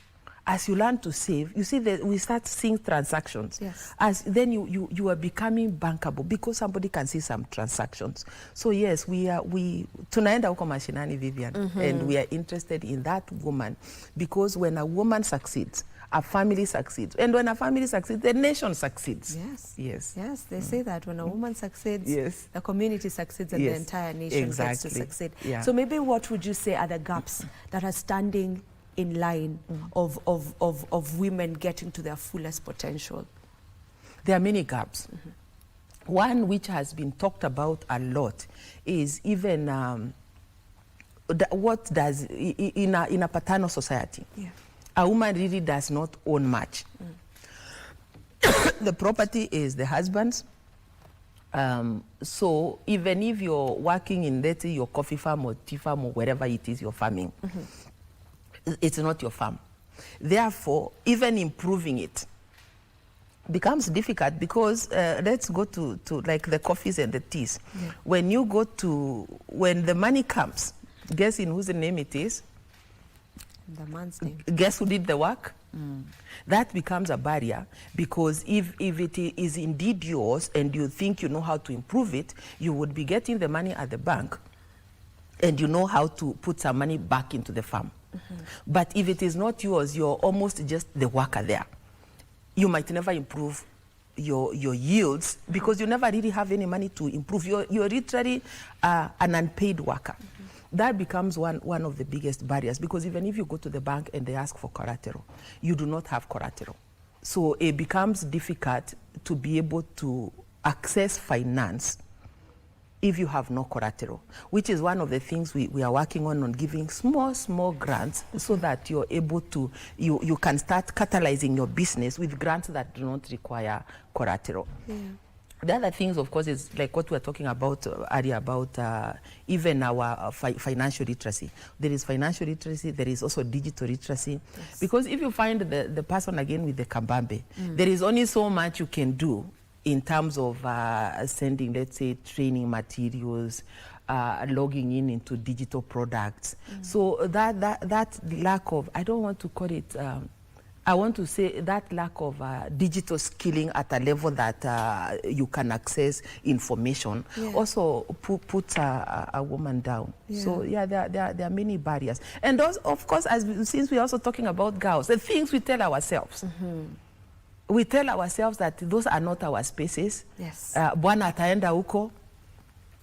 As you learn to save, you see that we start seeing transactions. As then you are becoming bankable because somebody can see some transactions. So yes, tunaenda huko mashinani, Vivian, and we are interested in that woman because when a woman succeeds, a family succeeds, and when a family succeeds, the nation succeeds. Yes. They say that when a woman succeeds, the community succeeds, and the entire nation gets to succeed. So maybe what would you say are the gaps that are standing in line of women getting to their fullest potential? There are many gaps. One which has been talked about a lot is even what does in a paternal society. A woman really does not own much. The property is the husband's. So even if you're working in, let's say, your coffee farm or tea farm or wherever it is you're farming, it's not your farm. Therefore, even improving it becomes difficult because let's go to like the coffees and the teas. When you go to, when the money comes, guess in whose name it is? The man's name. Guess who did the work? That becomes a barrier because if it is indeed yours and you think you know how to improve it, you would be getting the money at the bank and you know how to put some money back into the farm. But if it is not yours, you're almost just the worker there. You might never improve your yields because you never really have any money to improve. You're literally an unpaid worker. That becomes one of the biggest barriers because even if you go to the bank and they ask for collateral, you do not have collateral. So it becomes difficult to be able to access finance if you have no collateral, which is one of the things we are working on giving small grants so that you're able to, you can start catalyzing your business with grants that do not require collateral. The other things, of course, is like what we were talking about earlier about even our financial literacy. There is financial literacy, there is also digital literacy. Because if you find the person again with the kabambe, there is only so much you can do in terms of sending, let's say, training materials, logging into digital products. So that lack of, I don't want to call it, I want to say that lack of digital skilling at a level that you can access information also puts a woman down. So yeah, there are many barriers. And those, of course, since we're also talking about girls, the things we tell ourselves. We tell ourselves that those are not our spaces. Bwana ataenda huko.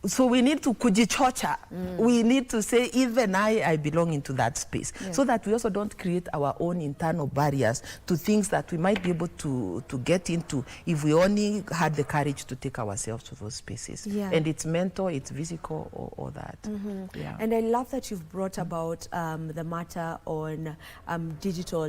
So we need to kujichocha. We need to say, even I belong into that space. So that we also don't create our own internal barriers to things that we might be able to get into if we only had the courage to take ourselves to those spaces. And it's mental, it's physical, or that. And I love that you've brought about the matter on digital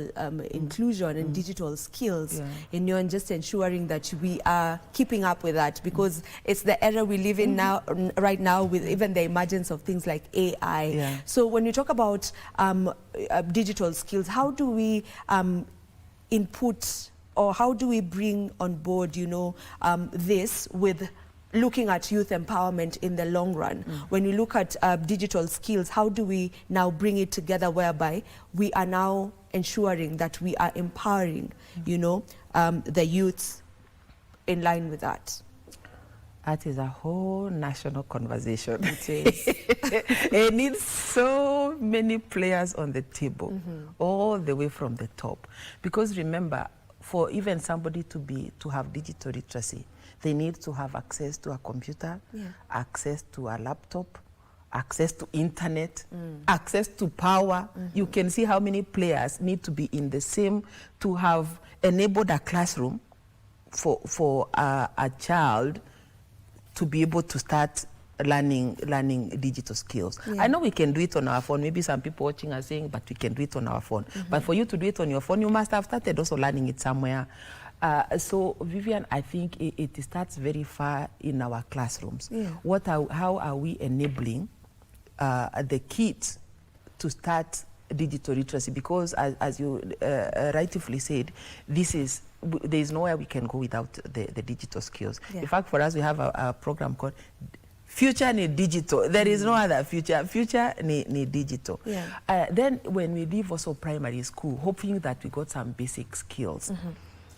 inclusion and digital skills, and just ensuring that we are keeping up with that because it's the era we live in now. Right now with even the emergence of things like AI. So when you talk about digital skills, how do we input or how do we bring on board, this with looking at youth empowerment in the long run? When you look at digital skills, how do we now bring it together whereby we are now ensuring that we are empowering, the youth in line with that? That is a whole national conversation. It is. It needs so many players on the table, all the way from the top. Because remember, for even somebody to have digital literacy, they need to have access to a computer, access to a laptop, access to internet, access to power. You can see how many players need to be in the same to have enabled a classroom for a child to be able to start learning digital skills. I know we can do it on our phone. Maybe some people watching are saying, but we can do it on our phone. But for you to do it on your phone, you must have started also learning it somewhere. So Vivian, I think it starts very far in our classrooms. How are we enabling the kids to start digital literacy, because as you rightfully said, there is nowhere we can go without the digital skills. In fact, for us, we have a program called Future Need Digital. There is no other future. Future need digital. Then when we leave also primary school, hoping that we got some basic skills.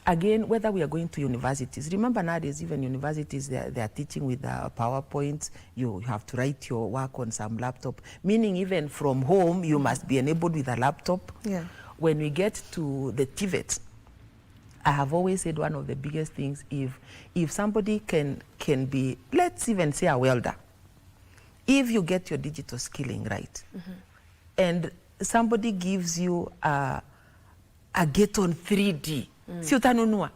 Again, whether we are going to universities, remember nowadays even universities, they are teaching with PowerPoint. You have to write your work on some laptop, meaning even from home, you must be enabled with a laptop. When we get to the TVET, I have always said one of the biggest things, if somebody can be, let's even say a welder, if you get your digital skilling right, and somebody gives you a get on 3D, si utanunua.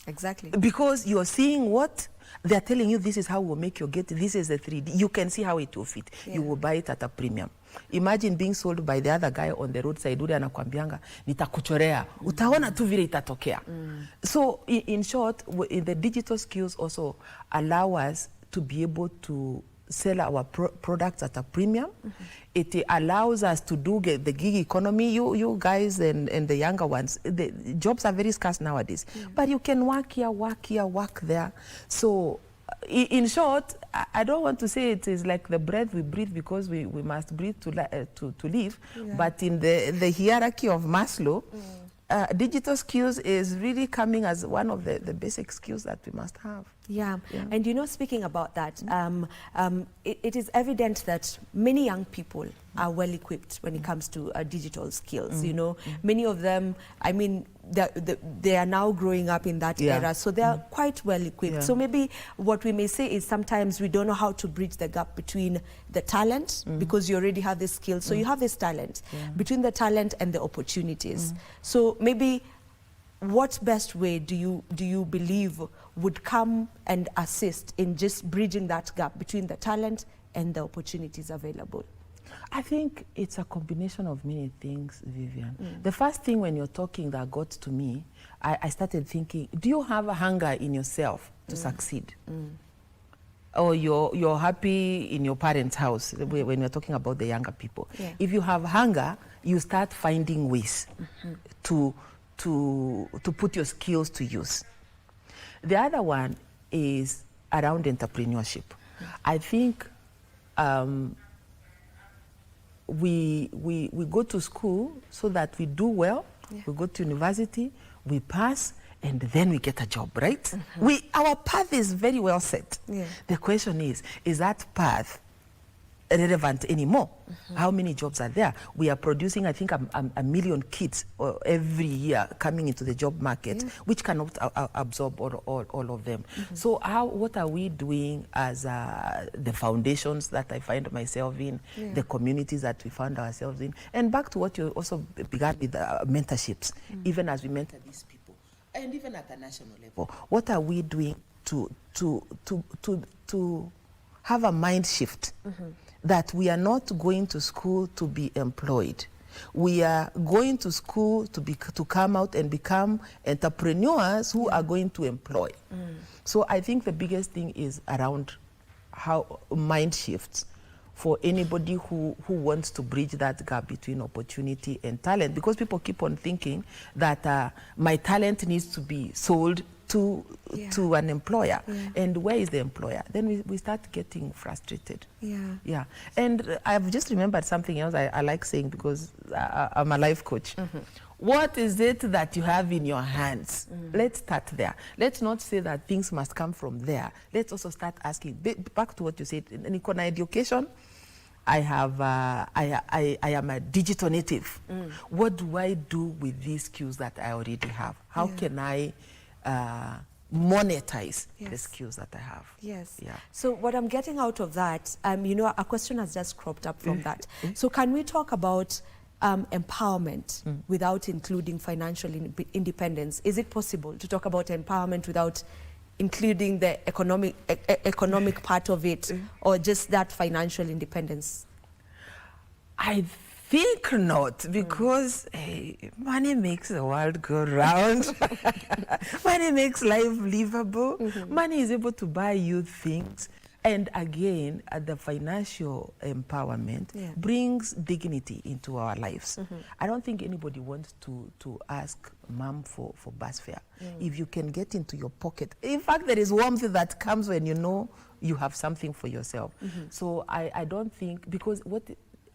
Exactly. Because you're seeing what they're telling you, this is how we'll make your gate, this is the 3D. You can see how it will fit. You will buy it at a premium. Imagine being sold by the other guy on the roadside, ule anakuambianga, nitakuchorea. Utaona tu vile itatokea. So in short, the digital skills also allow us to be able to sell our products at a premium. It allows us to do the gig economy. You guys and the younger ones, the jobs are very scarce nowadays. But you can work here, work there. So in short, I don't want to say it is like the breath we breathe because we must breathe to live. But in the hierarchy of Maslow, digital skills is really coming as one of the basic skills that we must have. And you know, speaking about that, it is evident that many young people are well equipped when it comes to digital skills. You know, many of them, I mean, they are now growing up in that era, so they are quite well equipped. So maybe what we may say is sometimes we don't know how to bridge the gap between the talent, because you already have this skill, so you have this talent, between the talent and the opportunities. So maybe what best way do you believe would come and assist in just bridging that gap between the talent and the opportunities available? I think it's a combination of many things, Vivian. The first thing when you're talking that got to me, I started thinking, do you have a hunger in yourself to succeed? Or you're happy in your parents' house when you're talking about the younger people. If you have hunger, you start finding ways to put your skills to use. The other one is around entrepreneurship. I think we go to school so that we do well, we go to university, we pass, and then we get a job, right? Our path is very well set. The question is that path relevant anymore? How many jobs are there? We are producing, I think, a million kids every year coming into the job market, which cannot absorb all of them. So what are we doing as the foundations that I find myself in, the communities that we found ourselves in? And back to what you also began with, mentorships, even as we mentor these people, and even at a national level, what are we doing to have a mind shift? That we are not going to school to be employed. We are going to school to come out and become entrepreneurs who are going to employ. So I think the biggest thing is around how mind shifts for anybody who wants to bridge that gap between opportunity and talent, because people keep on thinking that my talent needs to be sold to an employer. And where is the employer? Then we start getting frustrated. And I've just remembered something else I like saying, because I'm a life coach. What is it that you have in your hands? Let's start there. Let's not say that things must come from there. Let's also start asking, back to what you said, in economic education, I am a digital native. What do I do with these skills that I already have? How can I monetize the skills that I have? So what I'm getting out of that, you know, a question has just cropped up from that. So can we talk about empowerment without including financial independence? Is it possible to talk about empowerment without including the economic part of it, or just that financial independence? I think not, because money makes the world go round. Money makes life livable. Money is able to buy you things. And again, the financial empowerment brings dignity into our lives. I don't think anybody wants to ask mom for bus fare. If you can get into your pocket. In fact, there is warmth that comes when you know you have something for yourself. So I don't think, because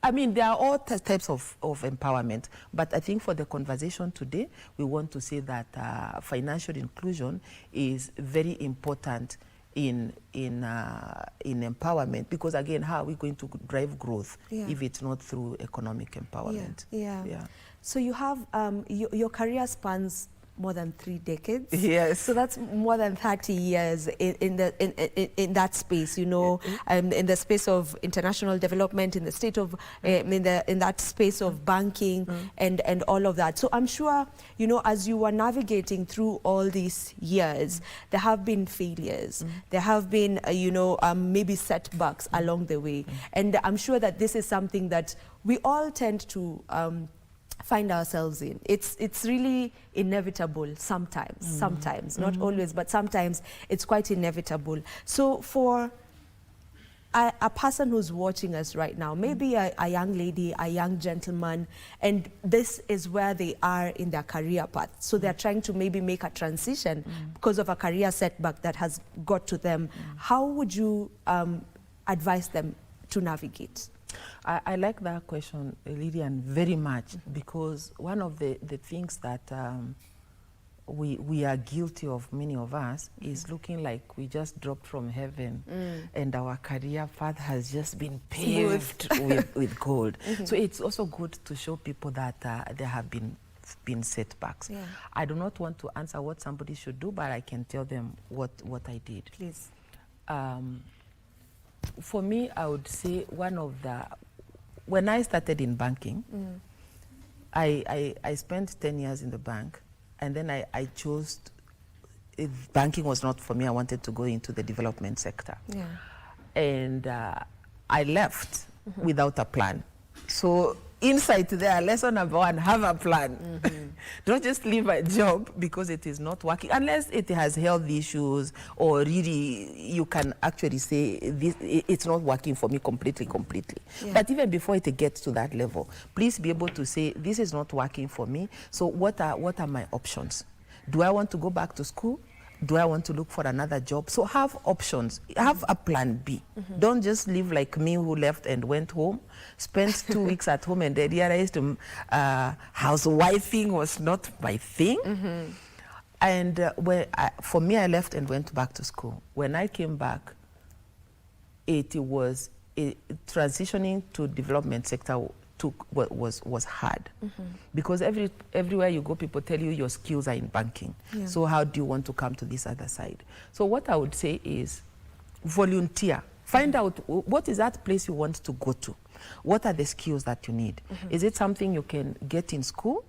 I mean, there are all types of empowerment, but I think for the conversation today, we want to say that financial inclusion is very important in empowerment, because again, how are we going to drive growth if it's not through economic empowerment? So you have your career spans more than 3 decades. Yes. So that's more than 30 years in that space, you know, in the space of international development, in the state of in that space of banking and all of that. So I'm sure, you know, as you were navigating through all these years, there have been failures. There have been, you know, maybe setbacks along the way. And I'm sure that this is something that we all tend to find ourselves in. It's really inevitable sometimes, not always, but sometimes it's quite inevitable. So for a person who's watching us right now, maybe a young lady, a young gentleman, and this is where they are in their career path. So they're trying to maybe make a transition because of a career setback that has got to them. How would you advise them to navigate? I like that question, Lillian, very much, because one of the things that we are guilty of, many of us, is looking like we just dropped from heaven and our career path has just been paved with gold. So it's also good to show people that there have been setbacks. I do not want to answer what somebody should do, but I can tell them what I did. Please. For me, I would say when I started in banking, I spent 10 years in the bank, and then I chose, if banking was not for me, I wanted to go into the development sector. And I left without a plan. So insight there, lesson number 1, have a plan. Don't just leave a job because it is not working, unless it has health issues or really you can actually say it's not working for me completely. But even before it gets to that level, please be able to say, this is not working for me. So what are my options? Do I want to go back to school? Do I want to look for another job? So have options, have a plan B. Don't just live like me, who left and went home, spent 2 weeks at home and then realized housewifing was not my thing. And for me, I left and went back to school. When I came back, it was transitioning to development sector was hard, because everywhere you go, people tell you your skills are in banking. So how do you want to come to this other side? So what I would say is volunteer. Find out what is that place you want to go to. What are the skills that you need? Is it something you can get in school?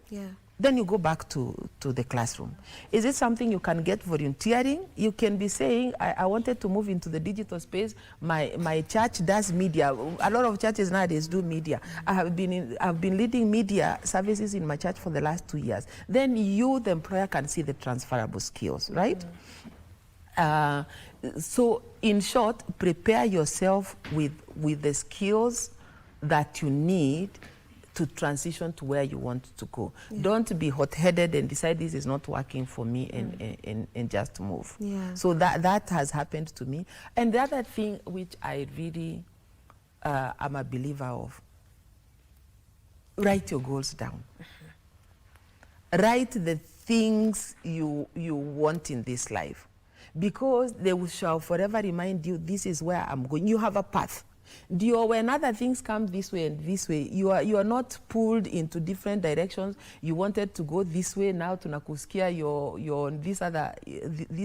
Then you go back to the classroom. Is it something you can get volunteering? You can be saying, I wanted to move into the digital space. My church does media. A lot of churches nowadays do media. I've been leading media services in my church for the last 2 years. Then you, the employer, can see the transferable skills, right? So in short, prepare yourself with the skills that you need to transition to where you want to go. Don't be hot-headed and decide this is not working for me and just move. So that has happened to me. And the other thing which I really am a believer of, write your goals down. Write the things you want in this life, because they shall forever remind you, this is where I'm going. You have a path. When other things come this way and this way, you are not pulled into different directions. You wanted to go this way, now tunakusikia you're on this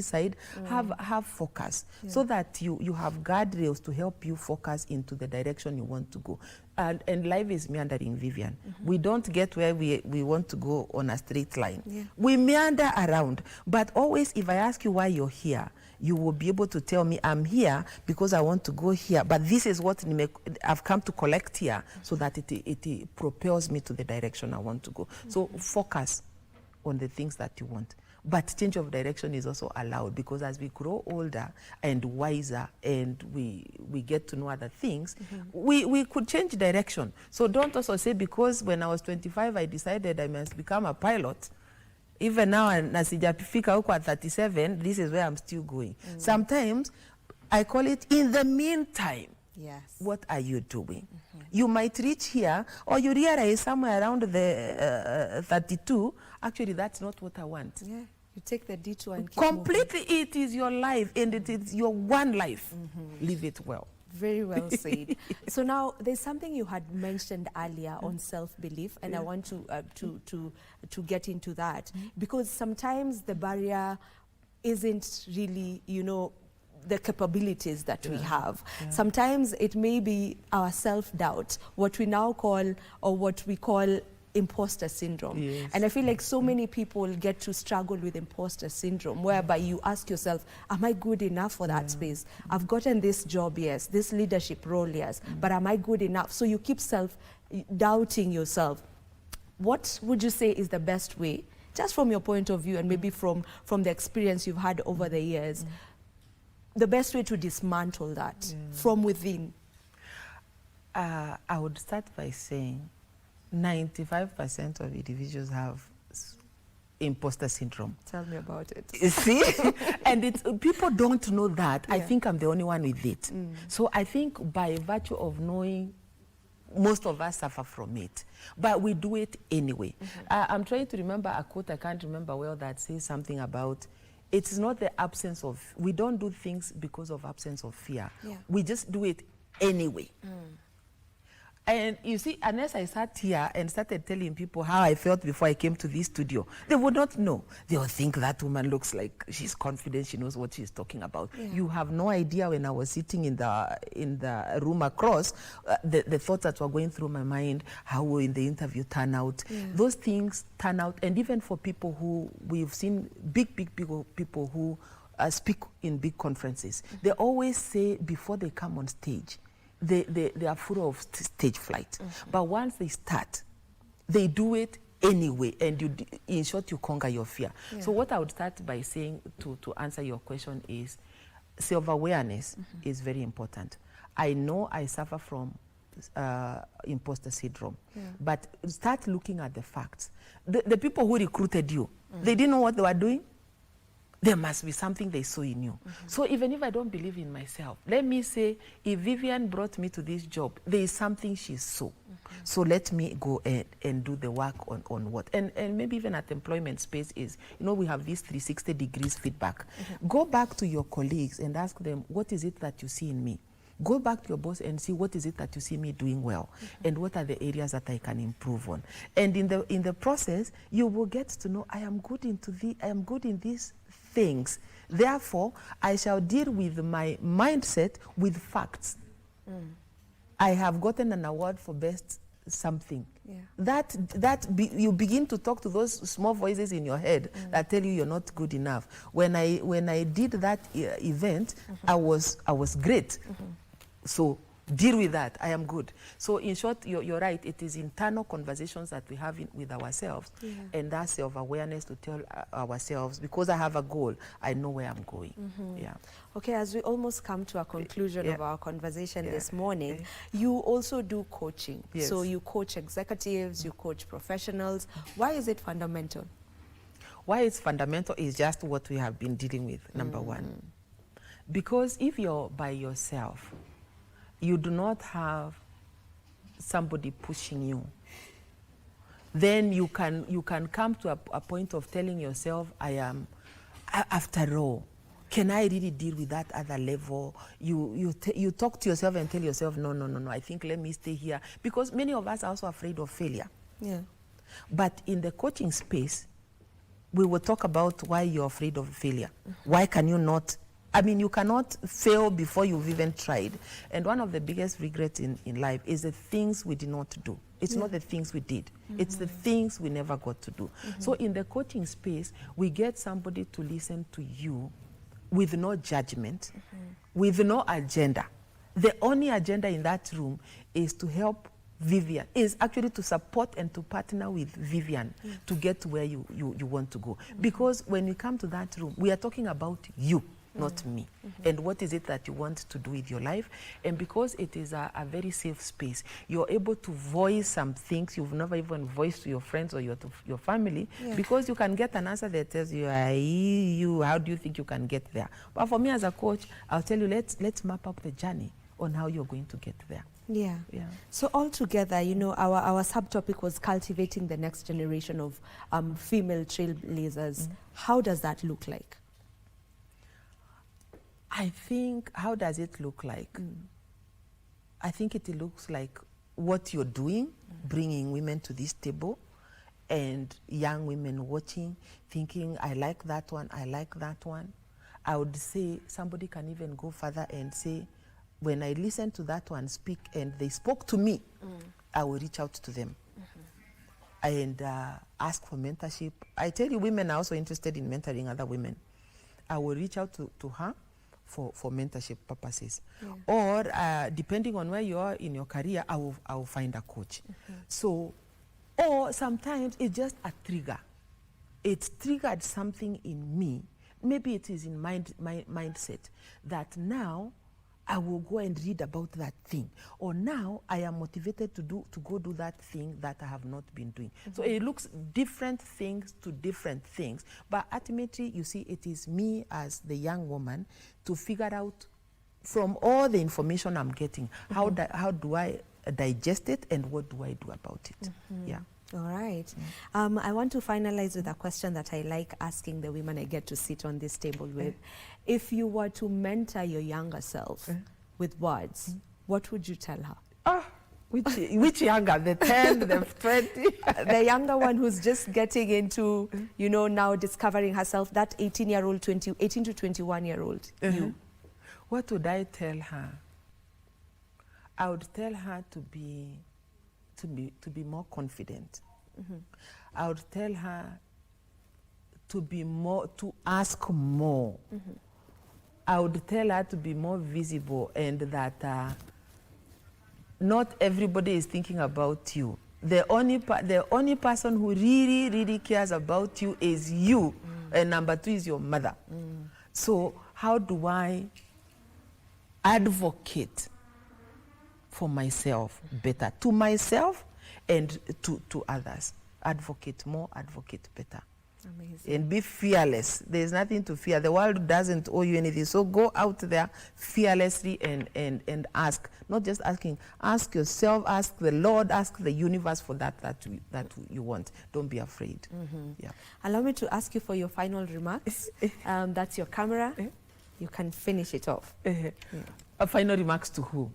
side. Have focus, so that you have guardrails to help you focus into the direction you want to go. And life is meandering, Vivian. We don't get where we want to go on a straight line. We meander around, but always, if I ask you why you're here, you will be able to tell me, I'm here because I want to go here, but this is what I've come to collect here, so that it propels me to the direction I want to go. So focus on the things that you want. But change of direction is also allowed, because as we grow older and wiser and we get to know other things, we could change direction. So don't also say, because when I was 25 I decided I must become a pilot, even now nasijafika huko at 37, this is where I'm still going. Sometimes I call it, in the meantime, yes, what are you doing? You might reach here, or you realize somewhere around the 32, actually that's not what I want. Yeah, you take the detour and keep completely moving. It is your life, and it is your one life. Live it well. Very well said. So now there's something you had mentioned earlier on self-belief, and I want to get into that, because sometimes the barrier isn't really, you know, the capabilities that we have. Sometimes it may be our self-doubt, what we now call, or what we call, imposter syndrome. And I feel like so many people get to struggle with imposter syndrome, whereby you ask yourself, am I good enough for that space? I've gotten this job, yes, this leadership role, yes, but am I good enough? So you keep doubting yourself. What would you say is the best way, just from your point of view, and maybe from the experience you've had over the years, the best way to dismantle that from within? I would start by saying 95% of individuals have imposter syndrome. Tell me about it. You see? And people don't know that. I think I'm the only one with it. So I think by virtue of knowing, most of us suffer from it, but we do it anyway. I'm trying to remember a quote, I can't remember well, that says something about, it's not the absence of, we don't do things because of absence of fear. We just do it anyway. And you see, unless I sat here and started telling people how I felt before I came to this studio, they would not know. They would think that woman looks like she's confident, she knows what she's talking about. You have no idea, when I was sitting in the room across, the thoughts that were going through my mind, how will the interview turn out. Those things turn out, and even for people who, we've seen big people who speak in big conferences, they always say before they come on stage, they are full of stage fright. But once they start, they do it anyway, and in short, you conquer your fear. So what I would start by saying to answer your question is, self-awareness is very important. I know I suffer from imposter syndrome, but start looking at the facts. The people who recruited you, they didn't know what they were doing. There must be something they saw in you. So even if I don't believe in myself, let me say, if Vivian brought me to this job, there is something she saw. So let me go and do the work on what. And maybe even at employment space is, you know, we have this 360 degrees feedback. Go back to your colleagues and ask them, what is it that you see in me? Go back to your boss and see, what is it that you see me doing well, and what are the areas that I can improve on. And in the process, you will get to know, I am good in these things. Therefore, I shall deal with my mindset with facts. I have gotten an award for best something. You begin to talk to those small voices in your head that tell you you're not good enough. When I did that event, I was great. So deal with that. I am good. So in short, you're right. It is internal conversations that we have with ourselves, and that self-awareness to tell ourselves, because I have a goal, I know where I'm going. Okay, as we almost come to a conclusion of our conversation this morning, you also do coaching. So you coach executives, you coach professionals. Why is it fundamental? Why it's fundamental is just what we have been dealing with, number one. Because if you're by yourself, you do not have somebody pushing you, then you can come to a point of telling yourself, I am, after all, can I really deal with that other level? You talk to yourself and tell yourself, no, I think let me stay here. Because many of us are also afraid of failure. But in the coaching space, we will talk about why you're afraid of failure. Why can you not? I mean, you cannot fail before you've even tried. And one of the biggest regrets in life is the things we did not do. It's not the things we did. It's the things we never got to do. So in the coaching space, we get somebody to listen to you with no judgment, with no agenda. The only agenda in that room is to help Vivian, is actually to support and to partner with Vivian to get to where you want to go. Because when we come to that room, we are talking about you, not me. And what is it that you want to do with your life? And because it is a very safe space, you're able to voice some things you've never even voiced to your friends or your family, because you can get an answer that tells you, how do you think you can get there? But for me as a coach, I'll tell you, let's map up the journey on how you're going to get there. Yeah. So altogether, you know, our subtopic was cultivating the next generation of female trailblazers. How does that look like? I think, how does it look like? I think it looks like what you're doing, bringing women to this table, and young women watching, thinking, I like that one, I like that one. I would say somebody can even go further and say, when I listen to that one speak and they spoke to me, I will reach out to them and ask for mentorship. I tell you, women are also interested in mentoring other women. I will reach out to her for mentorship purposes. Or depending on where you are in your career, I will find a coach. So, or sometimes it's just a trigger. It triggered something in me. Maybe it is in mindset that now I will go and read about that thing. Or now I am motivated to go do that thing that I have not been doing. So it looks different things to different things. But ultimately, you see, it is me as the young woman to figure out from all the information I'm getting, how do I digest it and what do I do about it? Yeah. All right. I want to finalize with a question that I like asking the women I get to sit on this table with. If you were to mentor your younger self with words, what would you tell her? Which younger? The 10, the 20? The younger one who's just getting into, you know, now discovering herself, that 18-year-old, 18 to 21-year-old. You. What would I tell her? I would tell her to be more confident. I would tell her to ask more. I would tell her to be more visible, and that not everybody is thinking about you. The only person who really cares about you is you, and number 2 is your mother. So how do I advocate for myself better, to myself and to others? Advocate more, advocate better. Amazing. And be fearless. There's nothing to fear. The world doesn't owe you anything. So go out there fearlessly and ask. Not just asking. Ask yourself, ask the Lord, ask the universe for that you want. Don't be afraid. Yeah. Allow me to ask you for your final remarks. That's your camera. You can finish it off. Final remarks to who?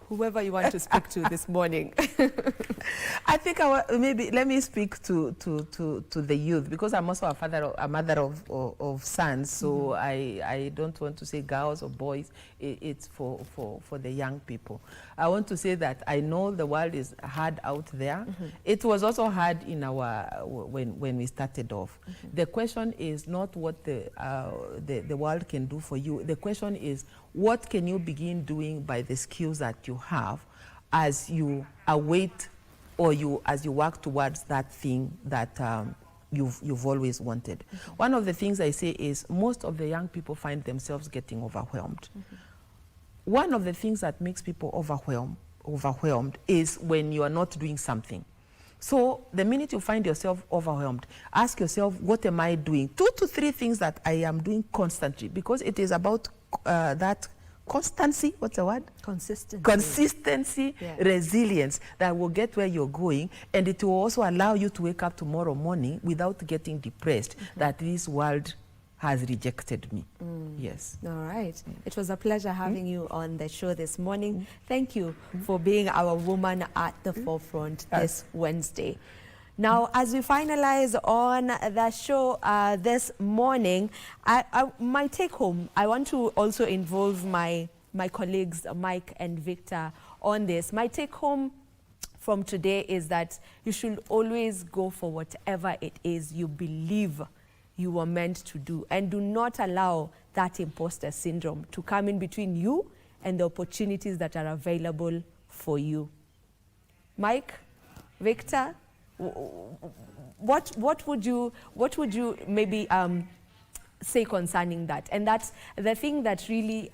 Whoever you want to speak to this morning. I think maybe let me speak to the youth, because I'm also a mother of sons. So I don't want to say girls or boys. It's for the young people. I want to say that I know the world is hard out there. It was also hard in when we started off. The question is not what the world can do for you. The question is, what can you begin doing by the skills that you have as you await, or as you work towards that thing that you've always wanted. One of the things I say is most of the young people find themselves getting overwhelmed. One of the things that makes people overwhelmed is when you are not doing something. So the minute you find yourself overwhelmed, ask yourself, what am I doing? 2 to 3 things that I am doing constantly, because it is about that constancy, what's the word? Consistency, resilience, that will get where you're going, and it will also allow you to wake up tomorrow morning without getting depressed that this world has rejected me. Yes. All right. It was a pleasure having you on the show this morning. Thank you for being our woman at the forefront this Wednesday. Now, as we finalize on the show this morning, my take home, I want to also involve my colleagues, Mike and Victor, on this. My take home from today is that you should always go for whatever it is you believe you were meant to do, and do not allow that imposter syndrome to come in between you and the opportunities that are available for you. Mike, Victor, what would you maybe say concerning that? And that's the thing that really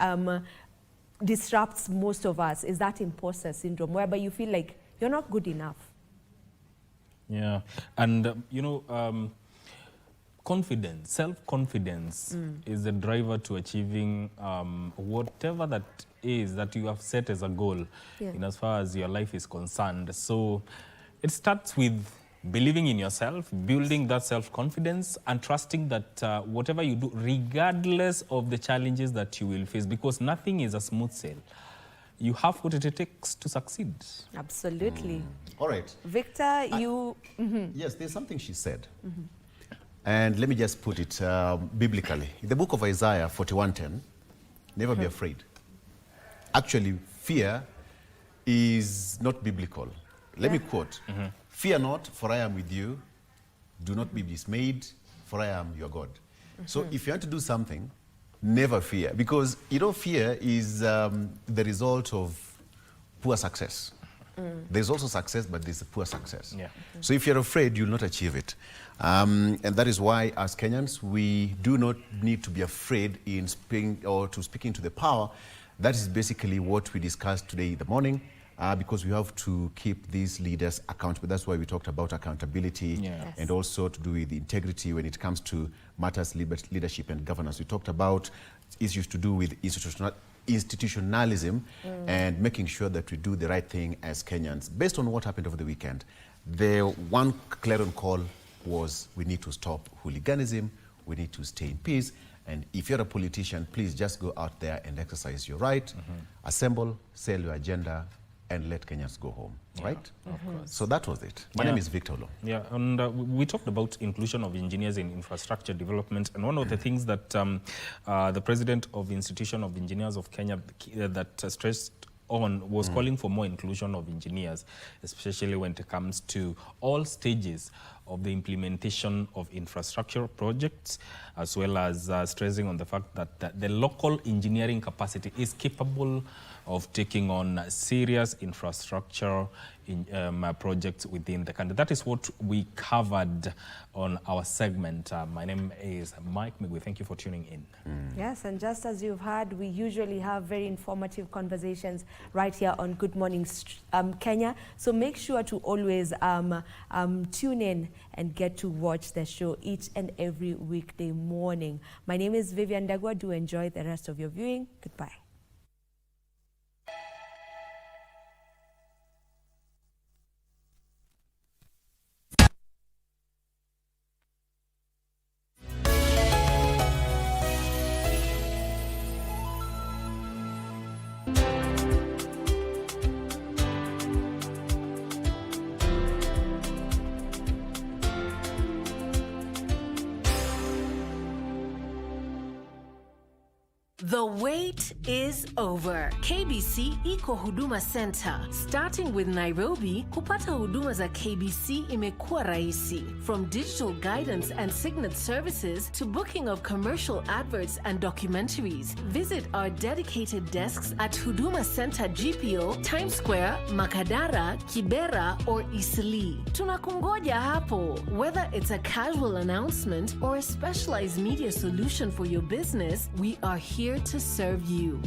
disrupts most of us, is that imposter syndrome, whereby you feel like you're not good enough. Yeah, and confidence, self-confidence is the driver to achieving whatever that is that you have set as a goal in as far as your life is concerned. So it starts with believing in yourself, building that self-confidence, and trusting that whatever you do, regardless of the challenges that you will face, because nothing is a smooth sail. You have what it takes to succeed. Absolutely. All right. Victor, you... Yes, there's something she said. And let me just put it biblically. In the book of Isaiah 41:10, never be afraid. Actually, fear is not biblical. Let me quote. Fear not, for I am with you. Do not be dismayed, for I am your God. So if you want to do something, never fear. Because, fear is the result of poor success. There's also success, but there's a poor success. So if you're afraid, you'll not achieve it. And that is why, as Kenyans, we do not need to be afraid in speaking to the power. That is basically what we discussed today in the morning, because we have to keep these leaders accountable. That's why we talked about accountability and also to do with integrity when it comes to matters leadership and governance. We talked about issues to do with institutionalism and making sure that we do the right thing as Kenyans. Based on what happened over the weekend, the one clarion call was we need to stop hooliganism, we need to stay in peace, and if you're a politician, please just go out there and exercise your right, assemble, sell your agenda, and let Kenyans go home, right? Of course. So that was it. My name is Victor Lo. Yeah, and we talked about inclusion of engineers in infrastructure development, and one of the things that the president of the Institution of Engineers of Kenya that stressed on was calling for more inclusion of engineers, especially when it comes to all stages of the implementation of infrastructure projects, as well as stressing on the fact that the local engineering capacity is capable of taking on serious infrastructure projects within the country. That is what we covered on our segment. My name is Mike Migwe. Thank you for tuning in. Yes, and just as you've heard, we usually have very informative conversations right here on Good Morning Kenya. So make sure to always tune in and get to watch the show each and every weekday morning. My name is Vivian Dagwa. Do enjoy the rest of your viewing. Goodbye. The wait is over. KBC Iko Huduma Center. Starting with Nairobi, kupata huduma za KBC imekuwa rahisi. From digital guidance and signet services to booking of commercial adverts and documentaries. Visit our dedicated desks at Huduma Center GPO, Times Square, Makadara, Kibera, or Eastleigh. Tunakungoja hapo. Whether it's a casual announcement or a specialized media solution for your business, we are here to serve you.